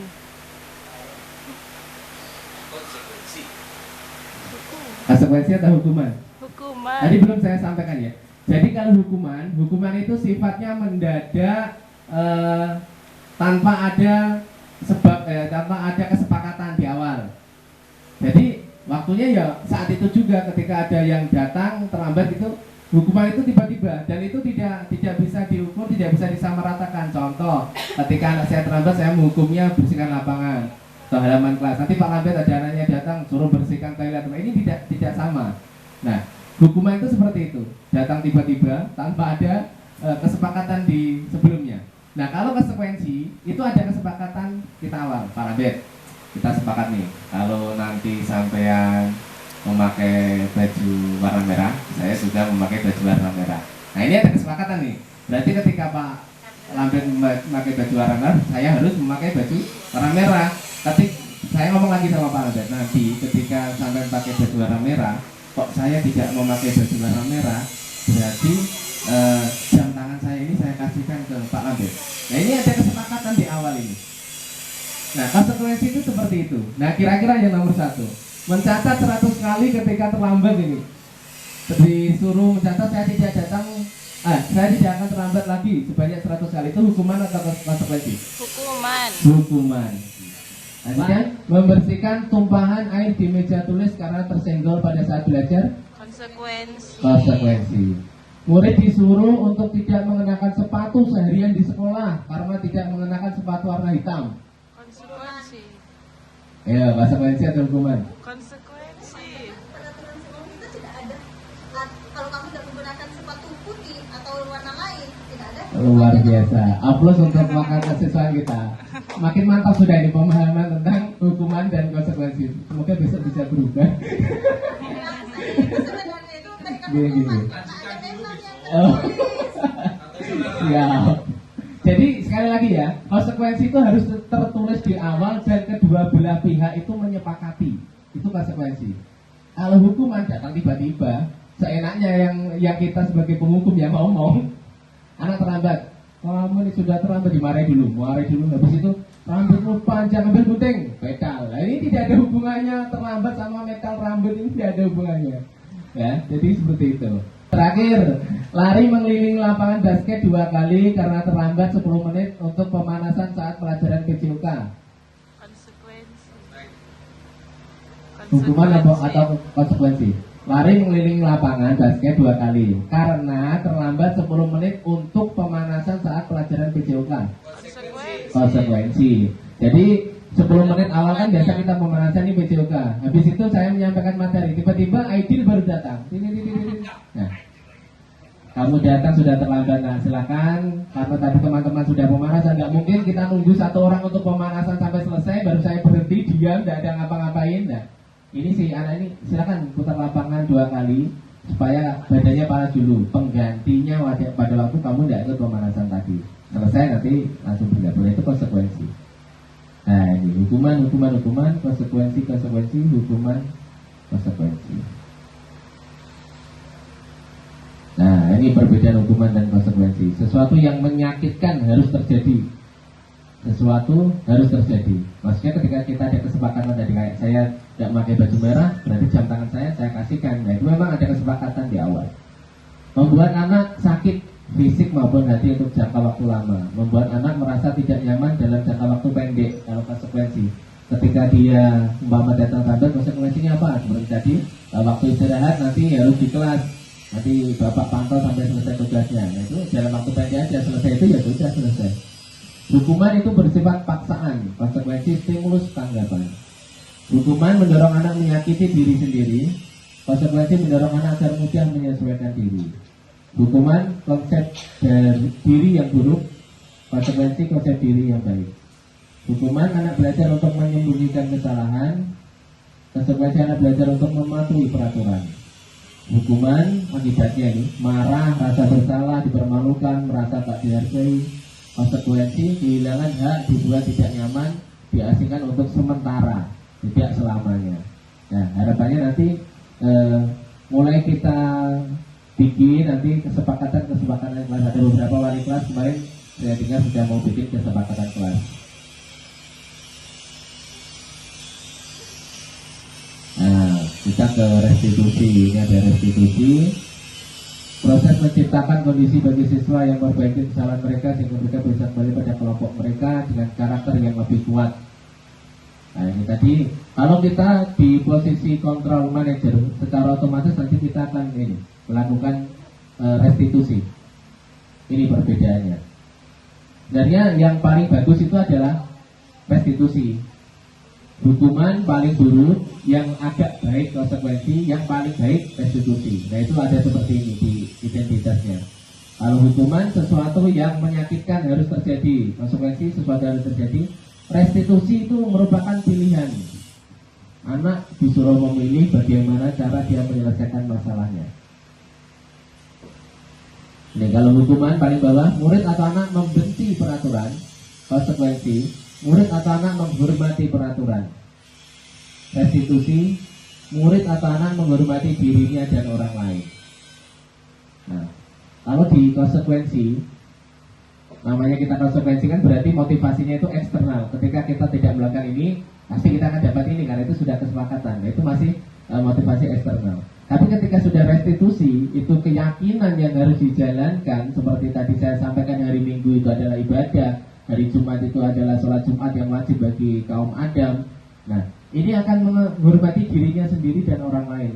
Konsekuensi atau hukuman? Hukuman. Tadi belum saya sampaikan ya. Jadi kalau hukuman itu sifatnya mendadak, tanpa ada tanpa ada kesepakatan di awal. Jadi waktunya ya saat itu juga, ketika ada yang datang terlambat itu, hukuman itu tiba-tiba dan itu tidak bisa diukur, tidak bisa disamaratakan. Contoh, ketika anak saya terlambat, saya menghukumnya bersihkan lapangan atau halaman kelas. Nanti Pak Lambet ada anaknya datang suruh bersihkan toilet. Ini tidak sama. Nah, hukuman itu seperti itu, datang tiba-tiba tanpa ada kesepakatan di sebelumnya. Nah, kalau konsekuensi itu ada kesepakatan kita awal, Pak Lambet, kita sepakat nih, kalau nanti sampean memakai baju warna merah, saya juga memakai baju warna merah. Nah ini ada kesepakatan nih. Berarti ketika Pak Lambert memakai baju warna merah, saya harus memakai baju warna merah. Tapi saya ngomong lagi sama Pak Lambert, nanti ketika sampai pakai baju warna merah, kok saya tidak memakai baju warna merah, berarti jam tangan saya ini saya kasihkan ke Pak Lambert. Nah ini ada kesepakatan di awal ini. Nah konsekuensi itu seperti itu. Nah kira-kira yang nomor 1, mencatat 100 kali ketika terlambat ini. Disuruh mencatat saya tidak datang, saya tidak akan terlambat lagi sebanyak 100 kali. Itu hukuman atau konsekuensi? Hukuman. Hukuman. Kemudian membersihkan tumpahan air di meja tulis karena tersenggol pada saat belajar. Konsekuensi. Konsekuensi. Murid disuruh untuk tidak mengenakan sepatu seharian di sekolah karena tidak mengenakan sepatu warna hitam. Konsekuensi. Ya, konsekuensi atau hukuman? Konsekuensi. Peraturan sekolah kita tidak ada. Kalau kamu tidak menggunakan sepatu putih atau warna lain, tidak ada. Luar biasa. Aplaus untuk makan kesiswaan kita. Makin mantap sudah ini pemahaman tentang hukuman dan konsekuensi. Semoga besok bisa berubah. Sebenarnya itu mereka Gini. ada memang yang Oh. Ya. Jadi sekali lagi ya, konsekuensi itu harus tertulis di awal dan kedua belah pihak itu menyepakati. Itu konsekuensi. Kalau hukuman datang tiba-tiba, seenaknya yang kita sebagai penghukum yang ngomong, anak terlambat. Kamu ini sudah terlambat, dimarahi dulu, habis itu rambutmu panjang, ambil gunting, pedal. Nah, ini tidak ada hubungannya terlambat sama metal rambut, ini tidak ada hubungannya. Ya, jadi seperti itu. Terakhir, lari mengelilingi lapangan basket 2 kali karena terlambat 10 menit untuk pemanasan saat pelajaran PJOK. Konsekuensi. Hukuman atau konsekuensi? Lari mengelilingi lapangan basket 2 kali karena terlambat 10 menit untuk pemanasan saat pelajaran PJOK. Konsekuensi. Jadi 10 menit awal kan biasa kita pemanasan di PJOK. Habis itu saya menyampaikan materi, tiba-tiba Aidil baru datang. Nah, kamu datang sudah terlambat. Nah, silakan. Karena tadi teman-teman sudah pemanasan, nggak mungkin kita nunggu 1 orang untuk pemanasan sampai selesai baru saya berhenti diam, nggak ada ngapa-ngapain. Nah, ini si anak ini silakan putar lapangan 2 kali supaya badannya panas dulu. Penggantinya pada waktu kamu tidak ikut pemanasan tadi. Selesai nanti langsung bergabung. Itu konsekuensi. Nah ini hukuman, konsekuensi, hukuman, konsekuensi. Nah ini perbedaan hukuman dan konsekuensi. Sesuatu yang menyakitkan harus terjadi. Maksudnya ketika kita ada kesepakatan tadi, kayak saya tidak pakai baju merah, berarti jam tangan saya kasihkan. Nah itu memang ada kesepakatan di awal. Membuat anak sakit fisik maupun hati untuk jangka waktu lama, membuat anak merasa tidak nyaman dalam jangka waktu pendek. Kalau konsekuensi, ketika dia umpama datang lambat, konsekuensinya apa? Seperti tadi, waktu istirahat nanti harus di kelas, nanti bapak pantau sampai selesai tugasnya. Nah, itu dalam waktu pendek aja, selesai itu ya sudah selesai. Hukuman itu bersifat paksaan, konsekuensi stimulus tanggapan. Hukuman mendorong anak menyakiti diri sendiri, konsekuensi mendorong anak agar mudah menyesuaikan diri. Hukuman konsep dari diri yang buruk, konsekuensi konsep diri yang baik. Hukuman anak belajar untuk menyembunyikan kesalahan, konsekuensi anak belajar untuk mematuhi peraturan. Hukuman akibatnya ini marah, rasa bersalah, dipermalukan, merasa tak dihargai. Konsekuensi kehilangan hak, dibuat tidak nyaman, diasingkan untuk sementara, tidak selamanya. Nah harapannya nanti mulai kita bikin nanti kesepakatan kelas. Ada beberapa wali kelas kemarin saya dengar sudah mau bikin kesepakatan kelas. Nah kita ke restitusi. Ini ada restitusi. Proses menciptakan kondisi bagi siswa yang memperbaiki kesalahan mereka sehingga mereka bisa kembali pada kelompok mereka dengan karakter yang lebih kuat. Nah ini tadi, kalau kita di posisi control manager, secara otomatis nanti kita akan ini melakukan restitusi. Ini perbedaannya. Sebenarnya yang paling bagus itu adalah restitusi. Hukuman paling buruk, yang agak baik konsekuensi, yang paling baik restitusi. Nah itu ada seperti ini di identitasnya. Kalau hukuman sesuatu yang menyakitkan harus terjadi, konsekuensi sesuatu harus terjadi. Restitusi itu merupakan pilihan. anak disuruh memilih bagaimana cara dia menyelesaikan masalahnya. Ini kalau hukuman paling bawah, murid atau anak membenci peraturan, konsekuensi, murid atau anak menghormati peraturan. Restitusi, murid atau anak menghormati dirinya dan orang lain. Nah, kalau di konsekuensi, namanya kita konsekuensi kan berarti motivasinya itu eksternal. Ketika kita tidak melakukan ini, pasti kita akan dapat ini karena itu sudah kesepakatan. Nah, itu masih motivasi eksternal. Tapi ketika sudah restitusi, itu keyakinan yang harus dijalankan. Seperti tadi saya sampaikan, hari Minggu itu adalah ibadah, hari Jumat itu adalah sholat Jumat yang wajib bagi kaum Adam. Nah, ini akan menghormati dirinya sendiri dan orang lain.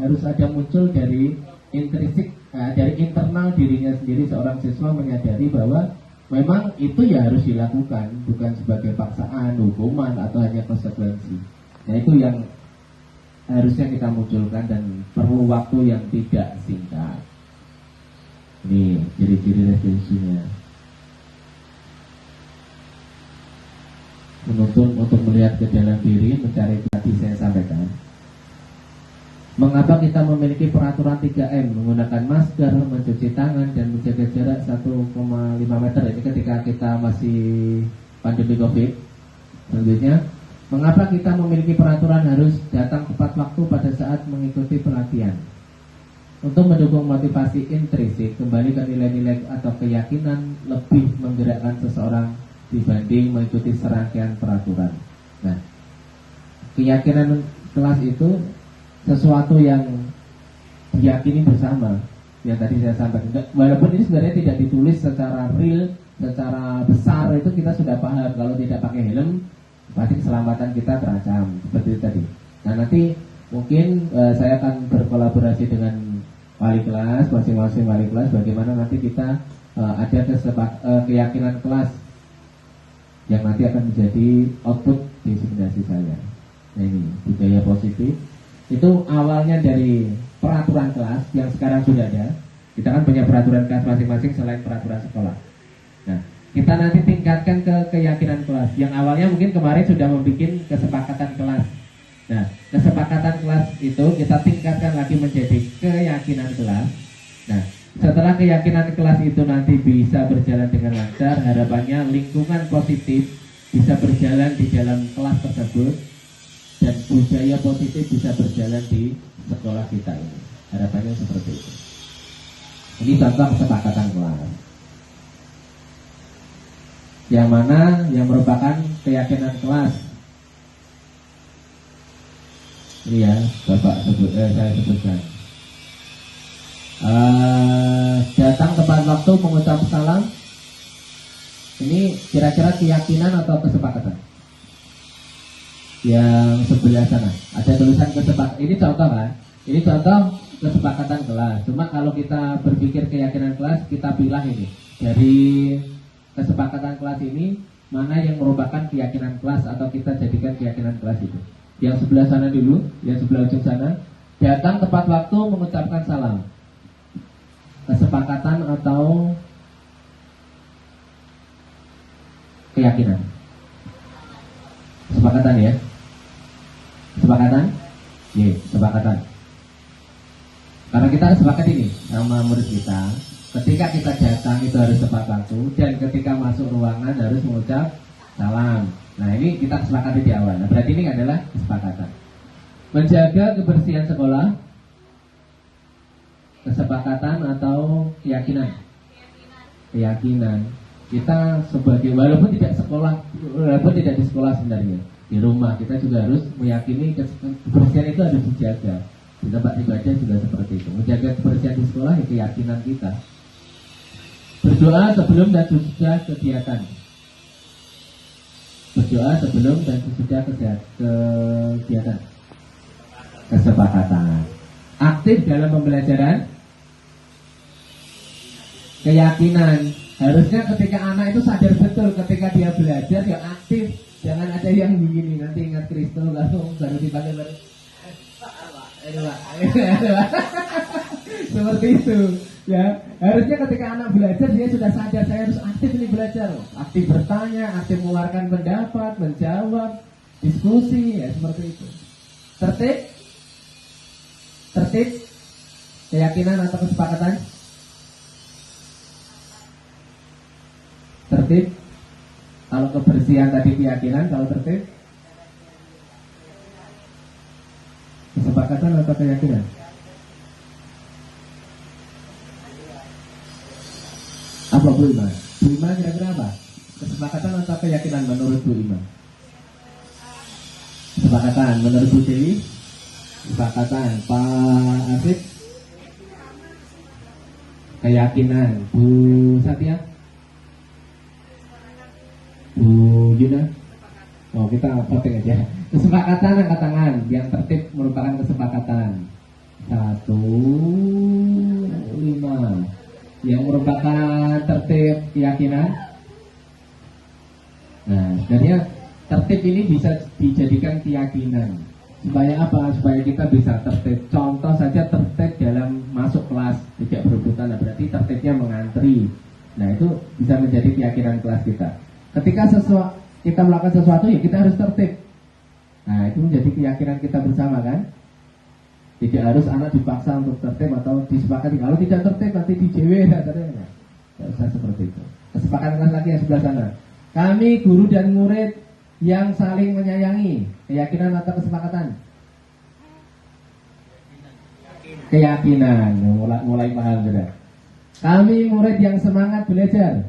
Harus ada muncul dari intrinsik, dari internal dirinya sendiri. Seorang siswa menyadari bahwa memang itu ya harus dilakukan, bukan sebagai paksaan, hukuman, atau hanya konsekuensi. Nah, itu yang harusnya kita munculkan dan perlu waktu yang tidak singkat. Ini ciri-ciri restitusinya. Menuntun untuk melihat ke dalam diri, mencari tadi saya sampaikan. Mengapa kita memiliki peraturan 3M, menggunakan masker, mencuci tangan, dan menjaga jarak 1,5 meter. Ini ketika kita masih pandemi COVID. Selanjutnya, mengapa kita memiliki peraturan harus datang tepat waktu pada saat mengikuti pelatihan? Untuk mendukung motivasi intrinsik, kembali ke nilai-nilai atau keyakinan lebih menggerakkan seseorang dibanding mengikuti serangkaian peraturan. Nah, keyakinan kelas itu sesuatu yang diyakini bersama, yang tadi saya sampaikan. Walaupun ini sebenarnya tidak ditulis secara real, secara besar, itu kita sudah paham. Kalau tidak pakai helm, pasti keselamatan kita terancam, seperti itu tadi. Nah, nanti mungkin saya akan berkolaborasi dengan wali kelas, masing-masing wali kelas, bagaimana nanti kita ada keyakinan kelas yang nanti akan menjadi output diseminasi saya. Nah, ini budaya positif. Itu awalnya dari peraturan kelas yang sekarang sudah ada. Kita kan punya peraturan kelas masing-masing selain peraturan sekolah. Nah, kita nanti tingkatkan ke keyakinan kelas. Yang awalnya mungkin kemarin sudah membuat kesepakatan kelas. Nah, kesepakatan kelas itu kita tingkatkan lagi menjadi keyakinan kelas. Nah, setelah keyakinan kelas itu nanti bisa berjalan dengan lancar, harapannya lingkungan positif bisa berjalan di dalam kelas tersebut, dan budaya positif bisa berjalan di sekolah kita ini. Harapannya seperti itu. Ini contoh kesepakatan kelas, yang mana yang merupakan keyakinan kelas. Ini ya, Bapak saya sebutkan. Datang tepat waktu, mengucap salam. Ini kira-kira keyakinan atau kesepakatan? Yang sebelah sana ada tulisan kesepakatan. Ini contoh kan? Ini contoh kesepakatan kelas. Cuma kalau kita berpikir keyakinan kelas, kita pilih ini dari kesepakatan kelas ini mana yang merupakan keyakinan kelas atau kita jadikan keyakinan kelas itu. Yang sebelah sana dulu, yang sebelah ujung sana. Datang tepat waktu, mengucapkan salam. Kesepakatan atau keyakinan? Kesepakatan ya? Kesepakatan? Iya, kesepakatan. Karena kita sepakat ini sama murid kita, ketika kita datang itu harus tepat waktu, dan ketika masuk ruangan harus mengucap salam. Nah, ini kita kesepakati di awal. Nah, berarti ini adalah kesepakatan. Menjaga kebersihan sekolah, kesepakatan atau keyakinan? Keyakinan. Kita sebagai, walaupun tidak di sekolah sebenarnya, di rumah kita juga harus meyakini kebersihan itu harus dijaga. Di tempat ibadah juga seperti itu. Menjaga kebersihan di sekolah ya keyakinan kita. Berdoa sebelum dan sesudah kegiatan. Berdoa sebelum dan sesudah kegiatan. Kesepakatan. Aktif dalam pembelajaran. Keyakinan. Harusnya ketika anak itu sadar betul ketika dia belajar ya aktif. Jangan ada yang begini, nanti ingat Kristus lalu baru dipakai baru. Seperti itu ya. Harusnya ketika anak belajar dia sudah sadar, saya harus aktif ini belajar. Aktif bertanya, aktif mengeluarkan pendapat, menjawab, diskusi, ya seperti itu. Tertib? Tertib? Keyakinan atau kesepakatan? Tertib? Kalau kebersihan tadi keyakinan, kalau tertib? Kesepakatan atau keyakinan? Apa Bu Ima? Bu Ima kira-kira apa? Kesepakatan atau keyakinan menurut Bu Ima? Kesepakatan. Menurut Bu Dewi? Kesepakatan. Pak Afif? Keyakinan. Bu Satya? Bu Yuna? Oh, kita voting aja. Kesepakatan angkat tangan. Yang tertib merupakan kesepakatan. 1, 5. Yang merupakan tertib keyakinan. Nah, sebenarnya tertib ini bisa dijadikan keyakinan. Supaya apa? Supaya kita bisa tertib. Contoh saja tertib dalam masuk kelas, tidak berebutan. Nah, berarti tertibnya mengantri. Nah, itu bisa menjadi keyakinan kelas kita. Ketika kita melakukan sesuatu, ya kita harus tertib. Nah, itu menjadi keyakinan kita bersama kan. Tidak harus anak dipaksa untuk tertib atau disepakati. Kalau tidak tertib nanti di-JW. Tidak usah seperti itu. Kesepakatan kelas lagi yang sebelah sana. Kami guru dan murid yang saling menyayangi. Keyakinan atau kesepakatan? Keyakinan. Mulai paham sudah. Kami murid yang semangat belajar.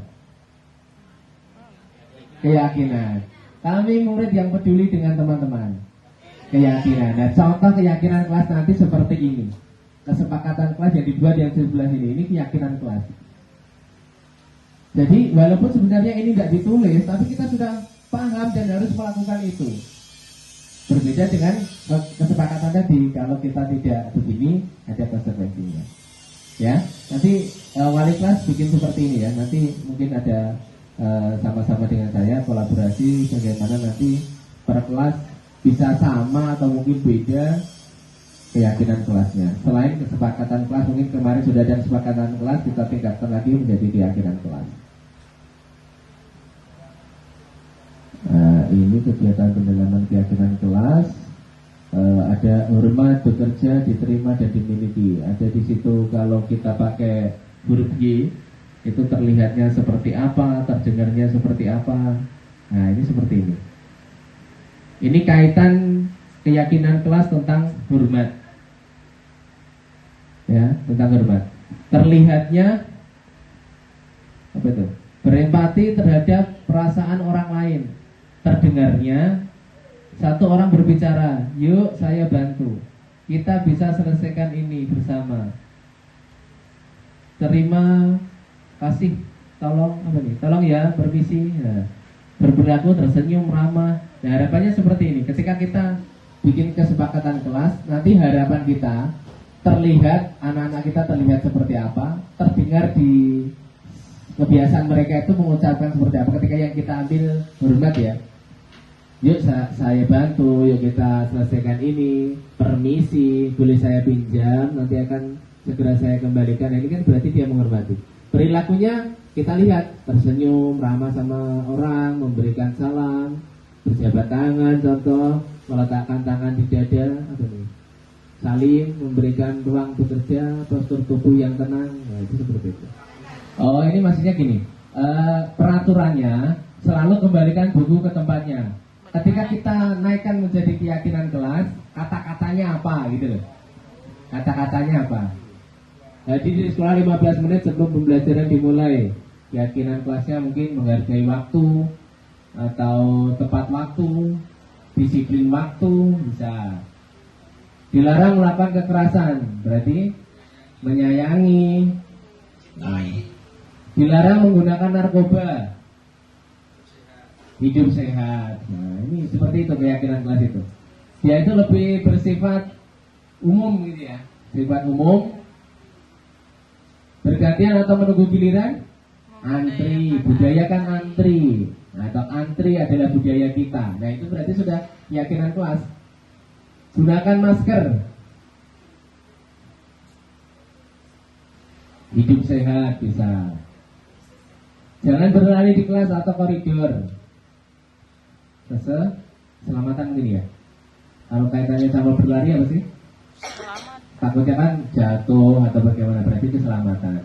Keyakinan. Kami murid yang peduli dengan teman-teman. Keyakinan. Nah, contoh keyakinan kelas nanti seperti ini. Kesepakatan kelas yang dibuat yang sebelah sini. Ini keyakinan kelas. Jadi walaupun sebenarnya ini tidak ditulis, tapi kita sudah paham dan harus melakukan itu. Berbeda dengan kesepakatan tadi. Kalau kita tidak begini, ada konsekuensinya. Ya, nanti wali kelas bikin seperti ini ya. Nanti mungkin ada sama-sama dengan saya kolaborasi bagaimana nanti per kelas bisa sama atau mungkin beda keyakinan kelasnya. Selain kesepakatan kelas, mungkin kemarin sudah ada kesepakatan kelas, kita tingkatkan lagi menjadi keyakinan kelas. Ini kegiatan pendalaman keyakinan kelas. Ada hormat, bekerja, diterima dan dimiliki. Ada di situ kalau kita pakai huruf Y, itu terlihatnya seperti apa, terdengarnya seperti apa. Nah, ini seperti ini. Ini kaitan keyakinan kelas tentang hormat. Ya, tentang hormat. Terlihatnya apa itu? Berempati terhadap perasaan orang lain. Terdengarnya satu orang berbicara, "Yuk saya bantu. Kita bisa selesaikan ini bersama." Terima kasih, tolong apa nih? Tolong ya, permisi. Nah, berperilaku tersenyum, ramah. Nah, harapannya seperti ini. Ketika kita bikin kesepakatan kelas, nanti harapan kita terlihat, anak-anak kita terlihat seperti apa, terdengar di kebiasaan mereka itu mengucapkan seperti apa. Ketika yang kita ambil hormat ya, yuk saya bantu, yuk kita selesaikan ini, permisi, boleh saya pinjam, nanti akan segera saya kembalikan. Nah, ini kan berarti dia menghormati. Perilakunya kita lihat, tersenyum, ramah sama orang, memberikan salam, berjabat tangan, contoh, meletakkan tangan di dada, apa nih? Saling memberikan ruang bekerja, postur tubuh yang tenang. Nah, itu seperti itu. Oh, ini maksudnya gini, peraturannya selalu kembalikan buku ke tempatnya. Ketika kita naikkan menjadi keyakinan kelas, kata-katanya apa gitu loh. Kata-katanya apa? Jadi di sekolah 15 menit sebelum pembelajaran dimulai. Keyakinan kelasnya mungkin menghargai waktu atau tepat waktu, disiplin waktu, bisa. Dilarang melakukan kekerasan, berarti menyayangi. Dilarang menggunakan narkoba, hidup sehat. Nah, ini seperti itu keyakinan kelas itu. Dia itu lebih bersifat umum gitu ya, sifat umum. Bergantian atau menunggu giliran? Antri, budayakan antri. Nah, atau antri adalah budaya kita. Nah, itu berarti sudah keyakinan kelas. Gunakan masker. Hidup sehat bisa. Jangan berlari di kelas atau koridor. Selamatan mungkin ya. Kalau kaitannya sama berlari apa sih? Selamat. Takutnya kan jatuh atau bagaimana, berarti keselamatan.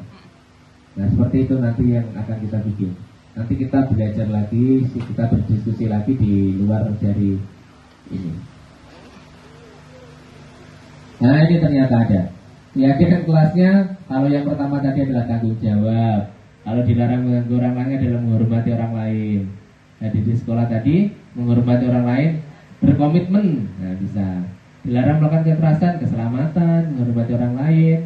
Nah seperti itu nanti yang akan kita bikin. Nanti kita belajar lagi, kita berdiskusi lagi di luar dari ini. Nah ini ternyata ada. Keyakinan kelasnya, kalau yang pertama tadi adalah tanggung jawab. Kalau dilarang mengganggu orang lain adalah menghormati orang lain. Nah di sekolah tadi, menghormati orang lain, berkomitmen. Nah bisa. Dilarang melakukan kekerasan, keselamatan, menghormati orang lain.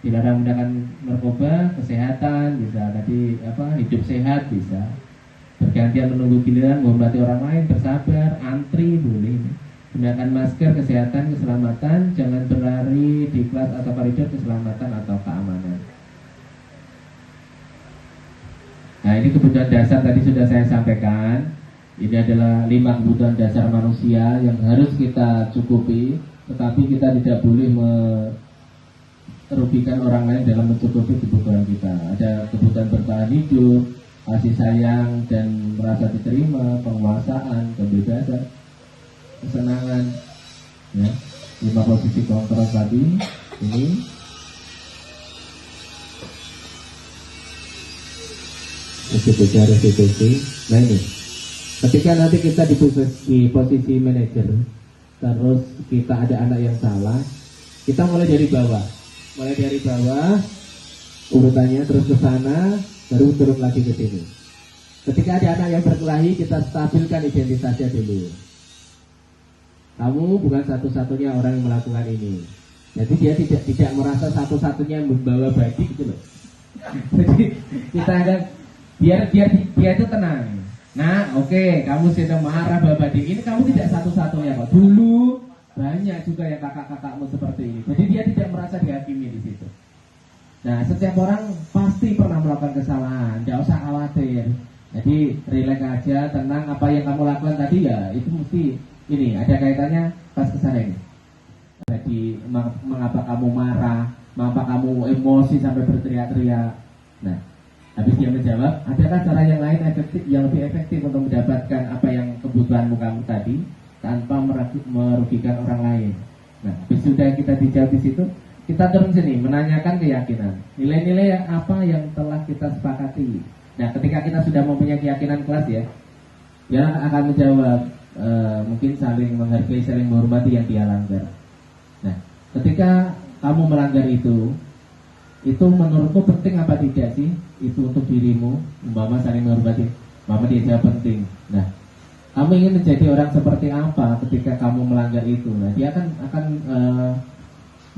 Dilarang menggunakan narkoba, kesehatan, bisa tadi hidup sehat, bisa. Bergantian menunggu giliran, menghormati orang lain, bersabar, antri, boleh. Gunakan masker, kesehatan, keselamatan, jangan berlari di kelas atau koridor, keselamatan atau keamanan. Nah ini kebutuhan dasar tadi sudah saya sampaikan. Ini adalah 5 kebutuhan dasar manusia yang harus kita cukupi, tetapi kita tidak boleh merugikan orang lain dalam mencukupi kebutuhan kita. Ada kebutuhan bertahan hidup, kasih sayang dan merasa diterima, penguasaan, kebebasan, kesenangan, ya. 5 posisi kontrol tadi ini. Resiko. Nah ini, ketika nanti kita di posisi manajer, terus kita ada anak yang salah, kita mulai dari bawah, urutannya terus ke sana, baru turun lagi ke sini. Ketika ada anak yang berkelahi, kita stabilkan identitasnya dulu. Kamu bukan satu-satunya orang yang melakukan ini. Jadi dia tidak merasa satu-satunya yang membawa badik gitu loh. Jadi kita ada biar dia itu tenang. Nah, oke, kamu sudah marah bawa badik ini, kamu tidak satu-satunya kok. Dulu banyak juga yang kakak-kakakmu seperti ini. Jadi dia tidak merasa dihakimi di situ. Nah, setiap orang pasti pernah melakukan kesalahan, tidak usah khawatir. Jadi relax aja, tenang. Apa yang kamu lakukan tadi ya itu mesti ini ada kaitannya pas kesana ini. Jadi mengapa kamu marah, mengapa kamu emosi sampai berteriak-teriak. Nah, habis dia menjawab, adakah cara yang lain yang lebih efektif untuk mendapatkan apa yang kebutuhanmu kamu tadi tanpa merugikan orang lain. Nah, sudah kita dijawab di situ, kita turun sini menanyakan keyakinan, nilai-nilai apa yang telah kita sepakati. Nah, ketika kita sudah mempunyai keyakinan kelas ya, dia akan menjawab mungkin saling menghargai, saling menghormati yang dia langgar. Nah, ketika kamu melanggar itu menurutmu penting apa tidak sih? Itu untuk dirimu, umpama saling menghormati, umpama dia jawab penting. Nah, kamu ingin menjadi orang seperti apa ketika kamu melanggar itu? Nah, dia akan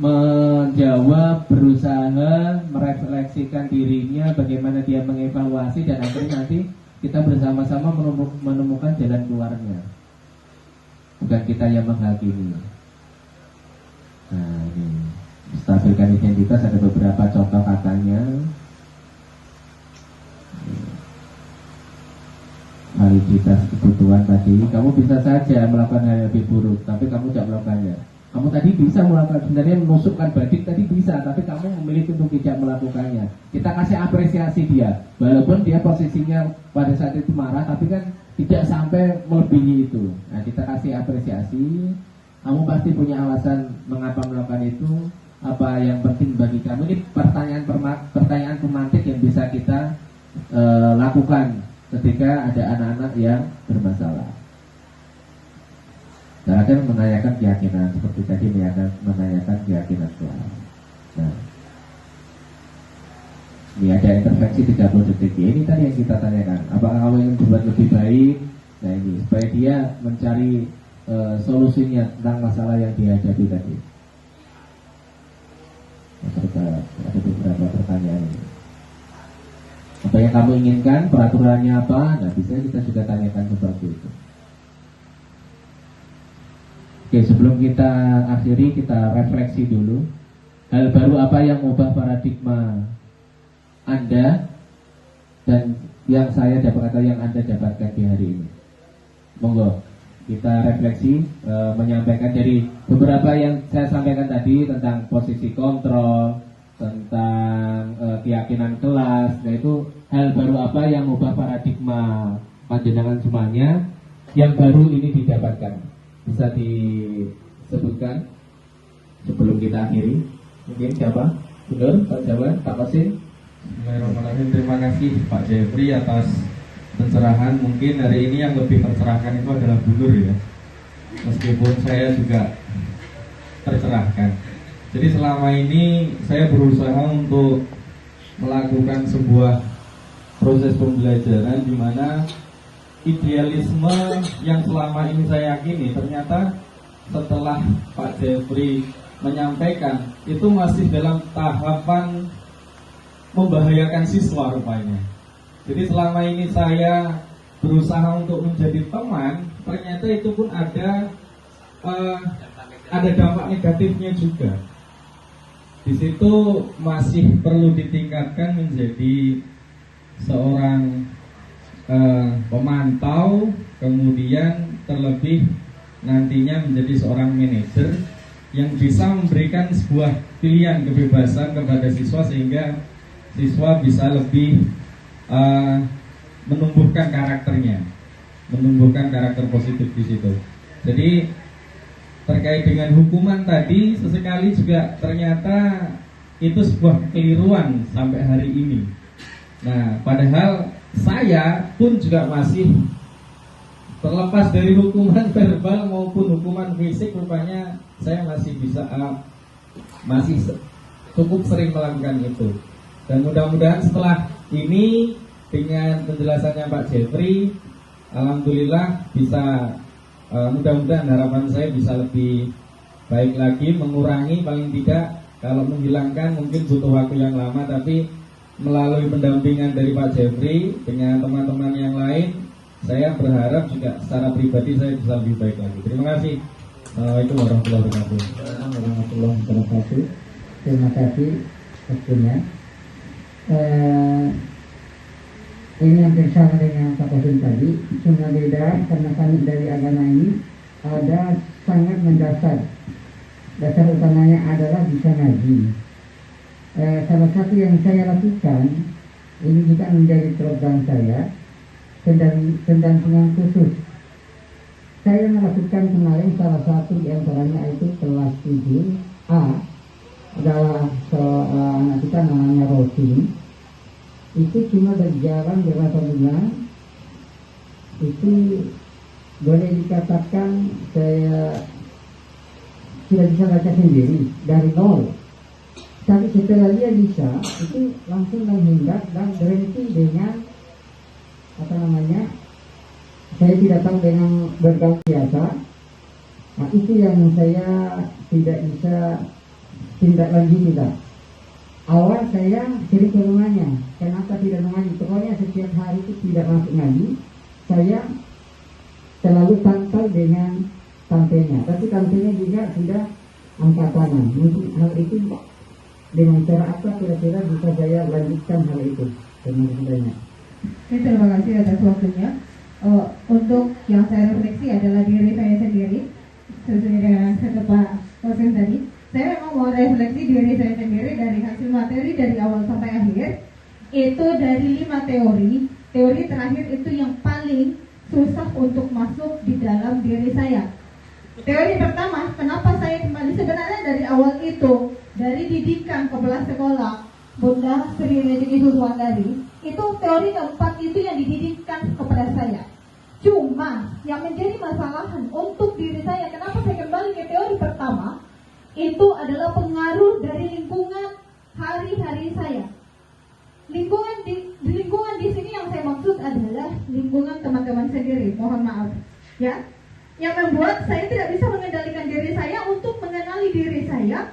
menjawab, berusaha merefleksikan dirinya, bagaimana dia mengevaluasi, dan akhirnya nanti kita bersama-sama menemukan jalan keluarnya. Bukan kita yang menghakimi. Nah, ini stabilkan identitas, ada beberapa contoh katanya. Validitas kebutuhan tadi, kamu bisa saja melakukan hal yang lebih buruk, tapi kamu tidak melakukannya. Kamu tadi bisa melakukan, sebenarnya menusukkan badik tadi bisa, tapi kamu memilih untuk tidak melakukannya. Kita kasih apresiasi dia, walaupun dia posisinya pada saat itu marah, tapi kan tidak sampai melebihi itu. Nah, kita kasih apresiasi. Kamu pasti punya alasan mengapa melakukan itu, apa yang penting bagi kamu. Ini pertanyaan pemantik yang bisa kita lakukan ketika ada anak-anak yang bermasalah. Terakhir menanyakan keyakinan, seperti tadi menanyakan keyakinan kelas. Nah, ini ada intervensi 30 detik. Ini tadi yang kita tanyakan. Apakah kamu ingin berbuat lebih baik? Nah ini supaya dia mencari solusinya tentang masalah yang dihadapi tadi. Ada beberapa pertanyaan ini. Apa yang kamu inginkan, peraturannya apa? Nah, bisa kita juga tanyakan seperti itu. Oke, sebelum kita akhiri, kita refleksi dulu. Hal baru apa yang mengubah paradigma Anda dan yang saya dapat atau yang Anda dapatkan di hari ini? Monggo, kita refleksi, menyampaikan dari beberapa yang saya sampaikan tadi tentang posisi kontrol, tentang keyakinan kelas. Nah, itu hal baru apa yang mengubah paradigma panjenengan semuanya yang baru ini didapatkan? bisa disebutkan sebelum kita akhiri? Mungkin siapa? Bunur, Pak Jawan, Pak Qasim. Bismillahirrahmanirrahim. Terima kasih Pak Jeffrey atas pencerahan. Mungkin hari ini yang lebih tercerahkan itu adalah Bunur ya. Meskipun saya juga tercerahkan. Jadi selama ini saya berusaha untuk melakukan sebuah proses pembelajaran di mana idealisme yang selama ini saya yakini ternyata setelah Pak Jeffrey menyampaikan itu masih dalam tahapan membahayakan siswa rupanya. Jadi selama ini saya berusaha untuk menjadi teman, ternyata itu pun ada dampak negatifnya juga. Di situ masih perlu ditingkatkan menjadi seorang pemantau, kemudian terlebih nantinya menjadi seorang manajer yang bisa memberikan sebuah pilihan kebebasan kepada siswa sehingga siswa bisa lebih menumbuhkan karakternya, menumbuhkan karakter positif di situ. Jadi terkait dengan hukuman tadi, sesekali juga ternyata itu sebuah kekeliruan sampai hari ini. Nah, padahal saya pun juga masih terlepas dari hukuman verbal maupun hukuman fisik, rupanya saya masih masih cukup sering melakukan itu. Dan mudah-mudahan setelah ini dengan penjelasannya Pak Jeffrey, alhamdulillah bisa mudah-mudahan harapan saya bisa lebih baik lagi, mengurangi paling tidak. Kalau menghilangkan mungkin butuh waktu yang lama, tapi melalui pendampingan dari Pak Jeffrey dengan teman-teman yang lain, saya berharap juga secara pribadi saya bisa lebih baik lagi. Terima kasih. Assalamualaikum warahmatullahi wabarakatuh. Warahmatullahi wabarakatuh. Terima kasih waktunya. Ini hampir sama dengan Pak Qasim tadi, cuma beda karena kami dari agama ini ada sangat mendasar. Dasar utamanya adalah bisa ngaji. Salah satu yang saya lakukan, ini juga menjadi program saya, pendampingan khusus. Saya melakukan kemarin salah satu di antaranya itu kelas 7A, adalah anak kita namanya Rosin. Itu cuma berjalan beberapa bulan, itu boleh dikatakan saya sudah bisa baca sendiri dari nol. Tapi setelah dia bisa, itu langsung menghindar dan berhenti dengan saya tidak tahu dengan bergaul biasa. Nah, itu yang saya tidak bisa tindak lanjut juga. Awal saya sering ke rumahnya, kenapa tidak mengaji? Pokoknya setiap hari itu tidak masuk ngaji. Saya selalu pantau dengan tantenya, tapi tantenya juga sudah angkat tangan. Mungkin hal itu dengan cara apa kira-kira bisa saya lanjutkan hal itu? Terima kasih banyak. Terima kasih atas waktunya. Untuk yang saya refleksi adalah diri saya sendiri, sesuai dengan kata Pak Qasim tadi. Saya memang mau refleksi diri saya sendiri dari hasil materi dari awal sampai akhir. Itu dari 5 teori. Teori terakhir itu yang paling susah untuk masuk di dalam diri saya. Teori pertama, kenapa saya kembali sebenarnya dari awal itu, dari didikan kepala sekolah Bunda Sri Rejeki Suswandari, itu teori keempat itu yang dididikkan kepada saya. Cuma yang menjadi masalah untuk diri saya, kenapa saya kembali ke teori pertama, itu adalah pengaruh dari lingkungan hari-hari saya. Lingkungan di sini yang saya maksud adalah lingkungan teman-teman sendiri. Mohon maaf, ya, yang membuat saya tidak bisa mengendalikan diri saya untuk mengenali diri saya,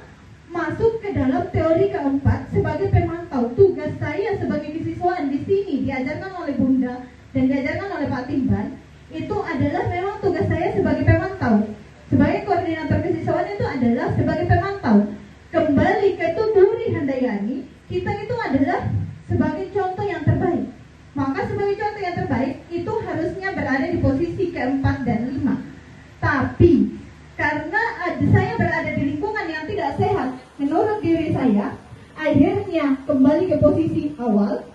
masuk ke dalam teori keempat sebagai pemantau. Tugas saya sebagai kesiswaan di sini diajarkan oleh Bunda dan diajarkan oleh Pak Timban, itu adalah memang tugas saya sebagai pemantau. Sebagai koordinator kesiswaan itu adalah sebagai pemantau. Kembali ke Duri Handayani, kita itu adalah sebagai contoh yang terbaik. Maka sebagai contoh yang terbaik itu harusnya berada di posisi keempat dan 5. Tapi karena saya berada di lingkungan yang tidak sehat menurut diri saya, akhirnya kembali ke posisi awal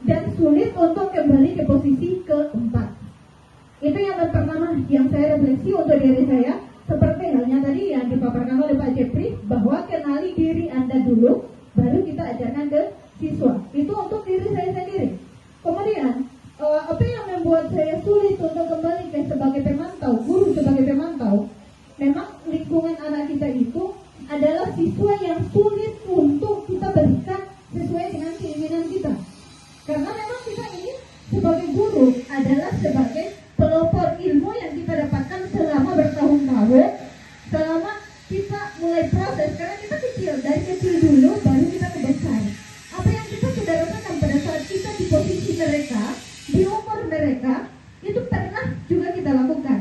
dan sulit untuk kembali ke posisi keempat. Itu yang pertama yang saya refleksi untuk diri saya. Seperti halnya tadi yang dipaparkan oleh Pak Jepri, bahwa kenali diri Anda dulu, baru kita ajarkan ke siswa. Itu untuk diri saya sendiri. Kemudian, apa yang membuat saya sulit untuk kembali ke sebagai pemantau, guru sebagai pemantau, memang lingkungan anak kita itu adalah siswa yang sulit untuk kita berikan sesuai dengan keinginan kita. Karena memang kita ini sebagai guru adalah sebagai pelopor ilmu yang kita dapatkan selama bertahun-tahun, selama kita mulai proses, karena kita kecil, dari kecil dulu baru kita ke besar. Apa yang kita sudah rasakan pada saat kita di posisi mereka, di umur mereka, itu pernah juga kita lakukan.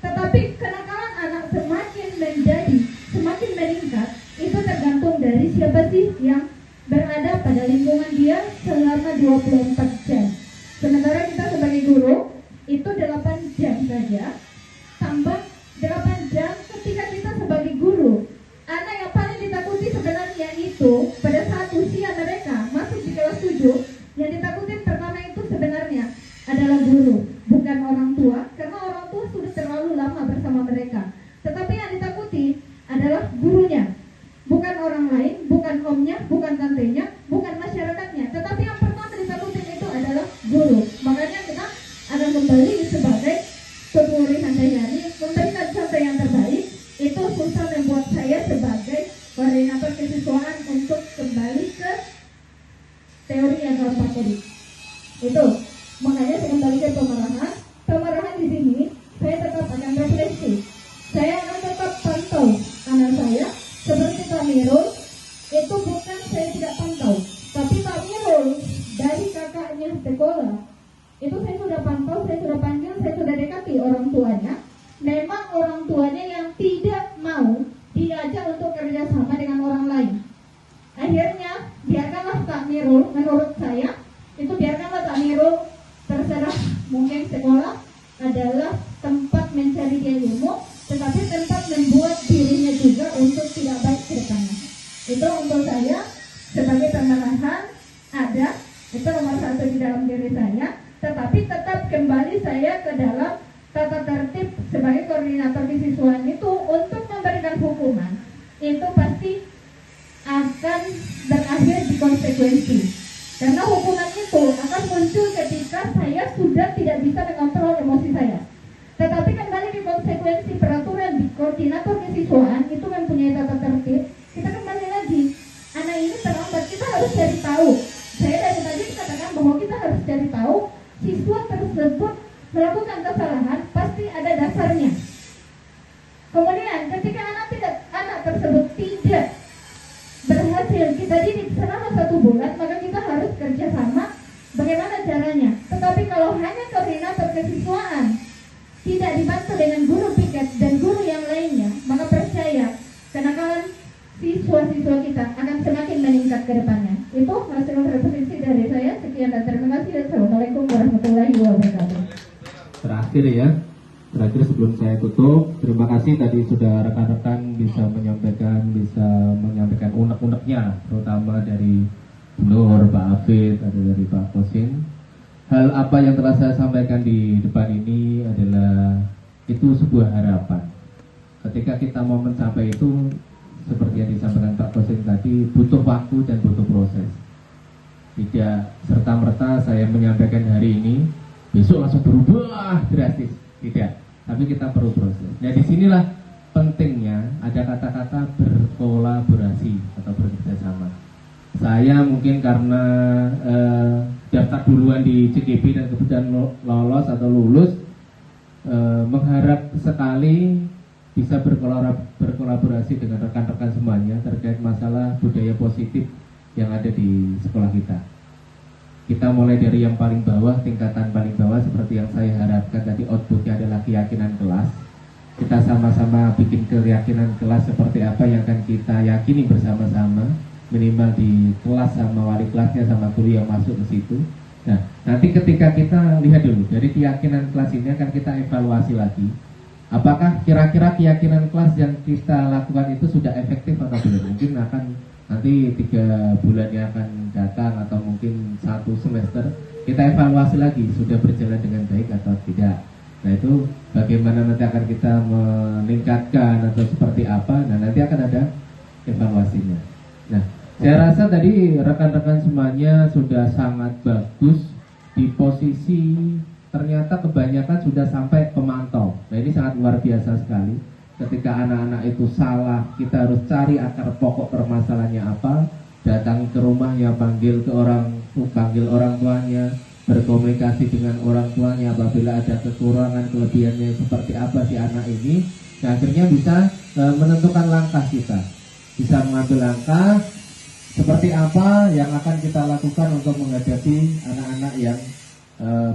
Tetapi kenakalan anak semakin meningkat, itu tergantung dari siapa sih yang berada pada lingkungan dia selama 24 jam. Sementara kita sebagai guru, itu 8 jam saja, tambah 8 jam ketika kita sebagai guru. Anak yang paling ditakuti sebenarnya itu, pada saat usia mereka masuk di kelas 7, yang ditakutin pertama itu sebenarnya adalah guru, bukan orang tua, karena orang tua sudah terlalu lama bersama mereka. Tetapi yang ditakuti adalah gurunya, bukan orang lain, bukan omnya, bukan tantenya, bukan masyarakatnya. Tetapi yang pertama ditakutin itu adalah guru. Makanya kita akan kembali sebagai Ketua Handayani memberikan contoh yang terbaik. Itu susah membuat saya sebagai koordinator kesiswaan untuk kembali ke teori yang keempat tadi. Itu makanya saya kembali ke pemarahan. Pemarahan di sini saya tetap akan refleksi. Saya akan tetap pantau anak saya seperti Pak Mirul. Itu bukan saya tidak pantau, tapi Pak Mirul dari kakaknya sekolah itu saya sudah pantau, saya sudah panggil, saya sudah dekati orang tuanya. Memang orang tuanya yang tidak mau diajak untuk kerjasama dengan orang lain. Akhirnya biarkanlah Pak Mirul, menurut saya itu biarkanlah Pak Mirul, terserah, mungkin sekolah adalah tempat mencari dia ilmu, tetapi tempat membuat dirinya juga untuk tidak baik ke depannya. Itu untuk saya sebagai pemarahan ada, itu nomor 1 di dalam diri saya. Tetapi tetap kembali saya ke dalam tata tertib sebagai koordinator kesiswaan itu untuk memberikan hukuman. Itu pasti akan berakhir di konsekuensi. Karena hukuman itu akan muncul ketika saya sudah tidak bisa mengontrol emosi saya. Tetapi kembali di konsekuensi peraturan di koordinator kesiswaan itu mempunyai tata tertib. Kita kembali lagi, anak ini terlambat, kita harus cari tahu. Saya dari tadi katakan bahwa kita harus cari tahu siswa tersebut melakukan kesalahan, pasti ada dasarnya. Kemudian ketika anak tersebut tidak berhasil kita didik selama 1 bulan, maka kita harus kerjasama bagaimana caranya. Tetapi kalau hanya koordinator kesiswaan tidak dibantu dengan guru piket dan guru yang lainnya, maka percaya kenakalan siswa-siswa kita akan semakin meningkat ke depannya. Itu hasil refleksi dari saya. Sekian dan terima kasih. Assalamualaikum warahmatullahi wabarakatuh. Terakhir sebelum saya tutup, terima kasih tadi sudah rekan-rekan bisa menyampaikan unek-uneknya, terutama dari Nur, Pak Afid, ada dari Pak Kosin. Hal apa yang telah saya sampaikan di depan ini adalah itu sebuah harapan. Ketika kita mau mencapai itu, seperti yang disampaikan Pak Kosin tadi, butuh waktu dan butuh proses. Tidak serta-merta saya menyampaikan hari ini, besok langsung berubah drastis. Tidak, tapi kita perlu proses. Nah, disinilah pentingnya ada kata-kata berkolaborasi atau bekerjasama. Saya mungkin karena daftar duluan di CGP dan kemudian lolos atau lulus, mengharap sekali bisa berkolaborasi dengan rekan-rekan semuanya terkait masalah budaya positif yang ada di sekolah kita. Kita mulai dari yang paling bawah, tingkatan paling bawah, seperti yang saya harapkan tadi, outputnya adalah keyakinan kelas. Kita sama-sama bikin keyakinan kelas seperti apa yang akan kita yakini bersama-sama, minimal di kelas sama wali kelasnya sama guru yang masuk ke situ. Nah, nanti ketika kita lihat dulu dari keyakinan kelas ini akan kita evaluasi lagi. Apakah kira-kira keyakinan kelas yang kita lakukan itu sudah efektif atau belum? Mungkin akan nanti 3 bulan yang akan datang atau mungkin 1 semester kita evaluasi lagi sudah berjalan dengan baik atau tidak. Nah itu bagaimana nanti akan kita meningkatkan atau seperti apa, nah nanti akan ada evaluasinya. Nah saya rasa tadi rekan-rekan semuanya sudah sangat bagus di posisi, ternyata kebanyakan sudah sampai pemantau. Nah ini sangat luar biasa sekali. Ketika anak-anak itu salah, kita harus cari akar pokok permasalahannya apa, datangi ke rumahnya, panggil orang tuanya, berkomunikasi dengan orang tuanya apabila ada kekurangan kelebihannya seperti apa si anak ini. Nah, akhirnya bisa menentukan langkah kita, bisa mengambil langkah seperti apa yang akan kita lakukan untuk menghadapi anak-anak yang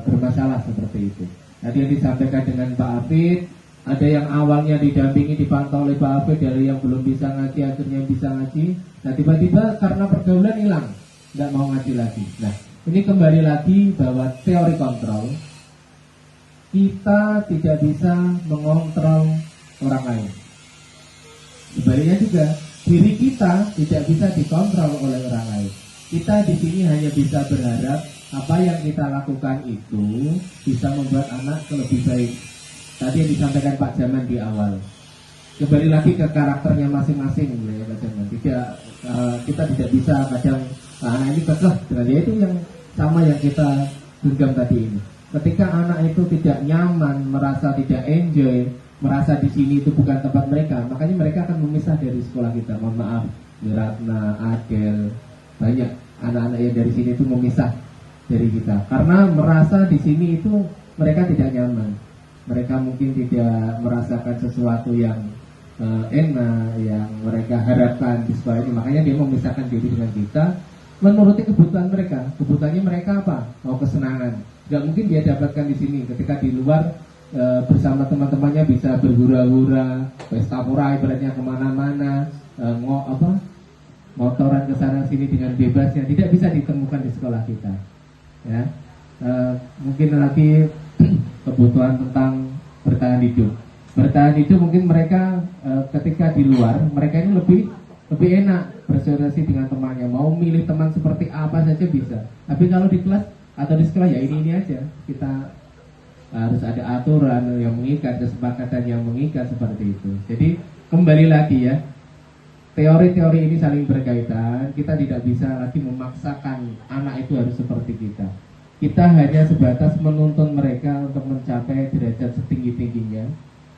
bermasalah seperti itu. Tadi yang disampaikan dengan Pak Afid, ada yang awalnya didampingi, dipantau oleh Pak Afid, dari yang belum bisa ngaji akhirnya bisa ngaji. Nah tiba-tiba karena pergaulan hilang, tidak mau ngaji lagi. Nah ini kembali lagi bahwa teori kontrol, kita tidak bisa mengontrol orang lain. Sebaliknya juga diri kita tidak bisa dikontrol oleh orang lain. Kita di sini hanya bisa berharap apa yang kita lakukan itu bisa membuat anak lebih baik. Tadi yang disampaikan Pak Jaman di awal, kembali lagi ke karakternya masing-masing ya Pak Jaman. Kita tidak bisa kadang anak ini kesel dengan itu yang sama yang kita genggam tadi ini. Ketika anak itu tidak nyaman, merasa tidak enjoy, merasa di sini itu bukan tempat mereka, makanya mereka akan memisah dari sekolah kita. Mohon maaf, Ratna, Adel, banyak anak-anak yang dari sini itu memisah dari kita karena merasa di sini itu mereka tidak nyaman. Mereka mungkin tidak merasakan sesuatu yang enak yang mereka harapkan di sekolah ini. Makanya dia memisahkan diri dengan kita, menuruti kebutuhan mereka. Kebutuhannya mereka apa? Mau kesenangan. Gak mungkin dia dapatkan di sini. Ketika di luar bersama teman-temannya bisa berhura-hura, pesta pora ibaratnya kemana-mana, motoran ke sana sini dengan bebasnya. Tidak bisa ditemukan di sekolah kita. Ya, mungkin lagi kebutuhan tentang bertahan hidup. Bertahan hidup mungkin mereka ketika di luar mereka ini lebih enak bersosialisasi dengan temannya. Mau milih teman seperti apa saja bisa. Tapi kalau di kelas atau di sekolah ya ini aja. Kita harus ada aturan yang mengikat, kesepakatan yang mengikat seperti itu. Jadi kembali lagi ya, teori-teori ini saling berkaitan. Kita tidak bisa lagi memaksakan anak itu harus seperti kita. Kita hanya sebatas menuntun mereka untuk mencapai derajat setinggi-tingginya,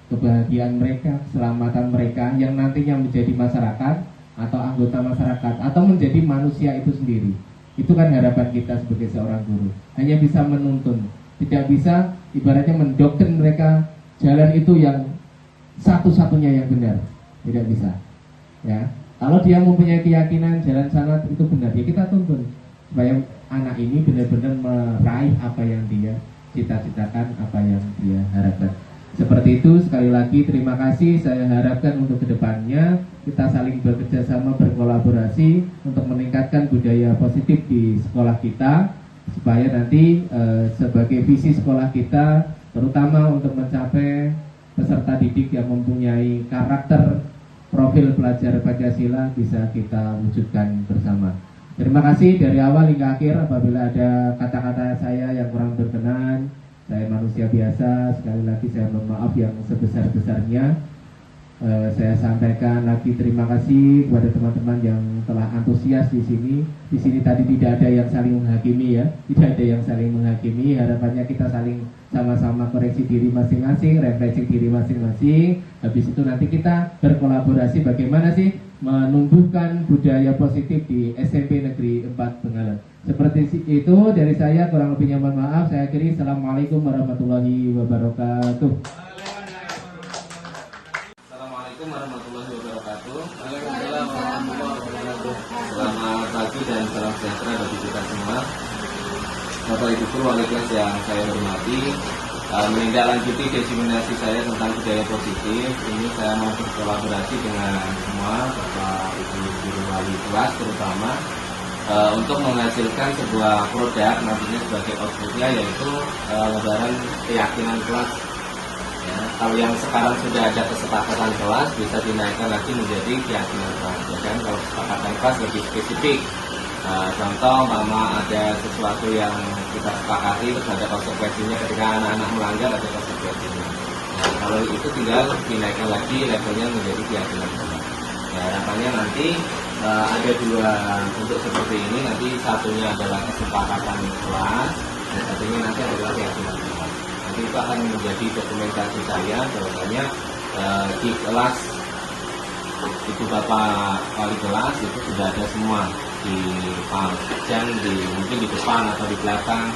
kebahagiaan mereka, keselamatan mereka yang nantinya menjadi masyarakat atau anggota masyarakat atau menjadi manusia itu sendiri. Itu kan harapan kita sebagai seorang guru. Hanya bisa menuntun, tidak bisa ibaratnya mendoktrin mereka jalan itu yang satu-satunya yang benar. Tidak bisa. Ya, kalau dia mempunyai keyakinan jalan sana itu benar, ya kita tuntun supaya anak ini benar-benar meraih apa yang dia cita-citakan, apa yang dia harapkan. Seperti itu, sekali lagi terima kasih. Saya harapkan untuk kedepannya kita saling bekerja sama, berkolaborasi untuk meningkatkan budaya positif di sekolah kita, supaya nanti sebagai visi sekolah kita, terutama untuk mencapai peserta didik yang mempunyai karakter profil pelajar Pancasila, bisa kita wujudkan bersama. Terima kasih dari awal hingga akhir. Apabila ada kata-kata saya yang kurang berkenan, saya manusia biasa. Sekali lagi saya mohon maaf yang sebesar-besarnya. Saya sampaikan lagi terima kasih kepada teman-teman yang telah antusias di sini. Di sini tadi tidak ada yang saling menghakimi ya, tidak ada yang saling menghakimi. Harapannya kita saling sama-sama koreksi diri masing-masing, refleksi diri masing-masing. Habis itu nanti kita berkolaborasi bagaimana sih menumbuhkan budaya positif di SMP Negeri 4 Bengalan. Seperti itu dari saya, kurang lebihnya mohon maaf. Saya akhiri. Assalamualaikum warahmatullahi wabarakatuh. Assalamualaikum warahmatullahi wabarakatuh. Waalaikumsalam warahmatullahi wabarakatuh. Selamat pagi dan salam sejahtera bagi kita semua. Bapak Ibu Guru wali kelas yang saya hormati, menindaklanjuti diseminasi saya tentang budaya positif. Ini saya mau berkolaborasi dengan semua Bapak Ibu Guru wali kelas terutama untuk menghasilkan sebuah produk nantinya sebagai outputnya, yaitu lebaran keyakinan kelas. Ya, kalau yang sekarang sudah ada kesepakatan kelas bisa dinaikkan lagi menjadi keyakinan kelas. Ya kan? Kalau kesepakatan kelas lebih spesifik. Contoh, mama ada sesuatu yang kita sepakati terus ada konsekuensinya, ketika anak-anak melanggar ada konsekuensinya. Nah, kalau itu tinggal dinaikkan lagi levelnya menjadi keyakinan kelas. Ya, harapannya nanti ada dua untuk seperti ini, nanti satunya adalah kesepakatan kelas dan satunya nanti adalah keyakinan kelas. Nanti itu akan menjadi dokumentasi saya bahwasanya di kelas itu Bapak wali kelas itu sudah ada semua di dan mungkin di depan atau di belakang.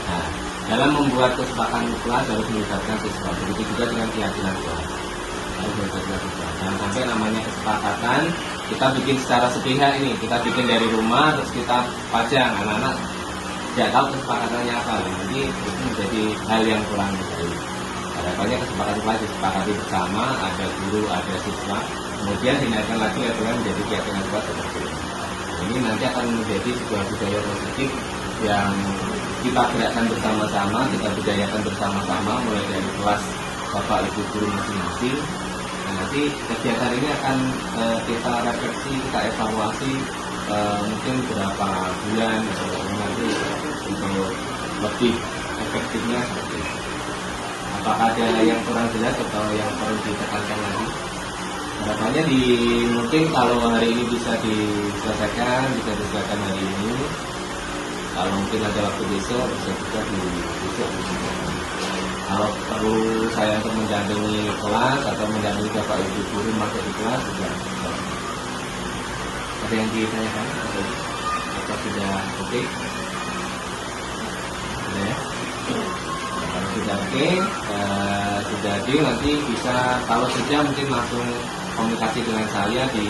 Nah, dalam membuat kesepakatan kelas harus melibatkan siswa. Begitu juga dengan keyakinan kelas. Harus melibatkan siswa. Jangan sampai namanya kesepakatan kita bikin secara sepihak ini, kita bikin dari rumah terus kita pajang, anak-anak tidak tahu kesepakatannya apa. Nanti itu menjadi hal yang kurang baik. Harapannya kesepakatan kelas disepakati bersama, ada guru, ada siswa, kemudian dinaikkan lagi levelnya menjadi keyakinan kelas seperti ini. Ini nanti akan menjadi sebuah budaya positif yang kita gerakkan bersama-sama, kita budayakan bersama-sama mulai dari kelas Bapak Ibu guru masing-masing. Nah, nanti kegiatan ini akan kita refleksi, kita evaluasi mungkin berapa bulan atau nanti untuk lebih efektifnya seperti itu. Apakah ada yang kurang jelas atau yang perlu ditekankan lagi? Harapannya mungkin kalau hari ini bisa diselesaikan hari ini. Kalau mungkin ada waktu besok bisa juga di besok. Kalau perlu saya untuk mendampingi kelas atau mendampingi Bapak Ibu guru masuk di kelas juga. Ada yang ditanyakan? Atau sudah oke? Sudah ya? Kalau sudah oke, sudah nanti bisa kalau saja mungkin langsung komunikasi dengan saya di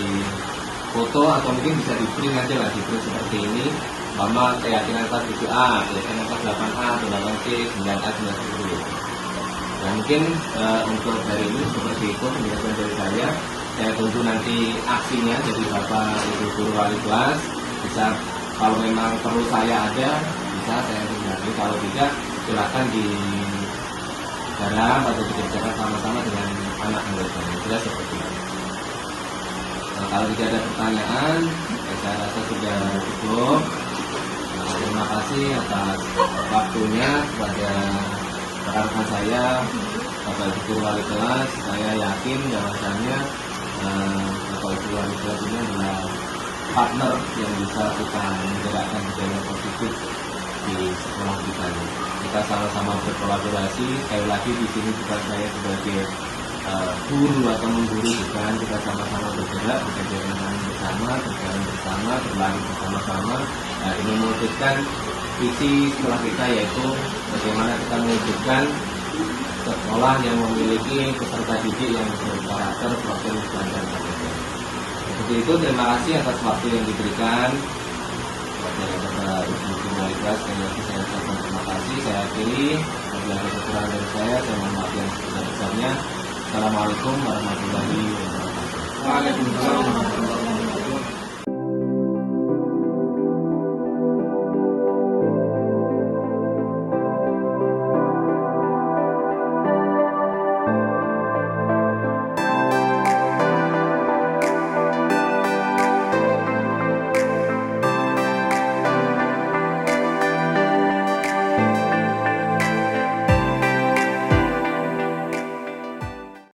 foto atau mungkin bisa di print aja lah, di print seperti ini. Mama keyakinan kelas 7A, keyakinan kelas 8A, 8C, 9A, 9C. Dan mungkin untuk hari ini seperti itu penjelasan dari saya. Saya tunggu nanti aksinya dari Bapak Ibu guru wali kelas. Bisa kalau memang perlu saya ada, bisa saya tinggali. Kalau tidak, silakan di dalam atau dikerjakan sama-sama dengan anak anggota. Jelas seperti itu. Nah, kalau tidak ada pertanyaan, saya rasa sudah cukup. Terima kasih atas waktunya kepada rekan-rekan saya, Bapak Ibu guru wali kelas. Saya yakin bahwasannya Bapak Ibu wali kelas ini adalah partner yang bisa kita menggerakkan budaya positif di sekolah kita. Kita sama-sama berkolaborasi. Sekali lagi di sini bukan saya sebagai guru atau mengguru, bukan, kita sama-sama bergerak, bekerja bersama, berjalan bersama, berlari bersama-sama. Nah, ini mewujudkan visi sekolah kita, yaitu bagaimana kita mewujudkan sekolah yang memiliki peserta didik yang berkarakter, profil, dan sebagainya. Seperti itu, terima kasih atas waktu yang diberikan kepada Bapak Ibu guru wali kelas. Sekali lagi saya ucapkan terima kasih. Saya akhiri, apabila ada kekurangan dari saya mohon maaf yang sebesar-besarnya. Assalamualaikum warahmatullahi wabarakatuh. Waalaikumsalam.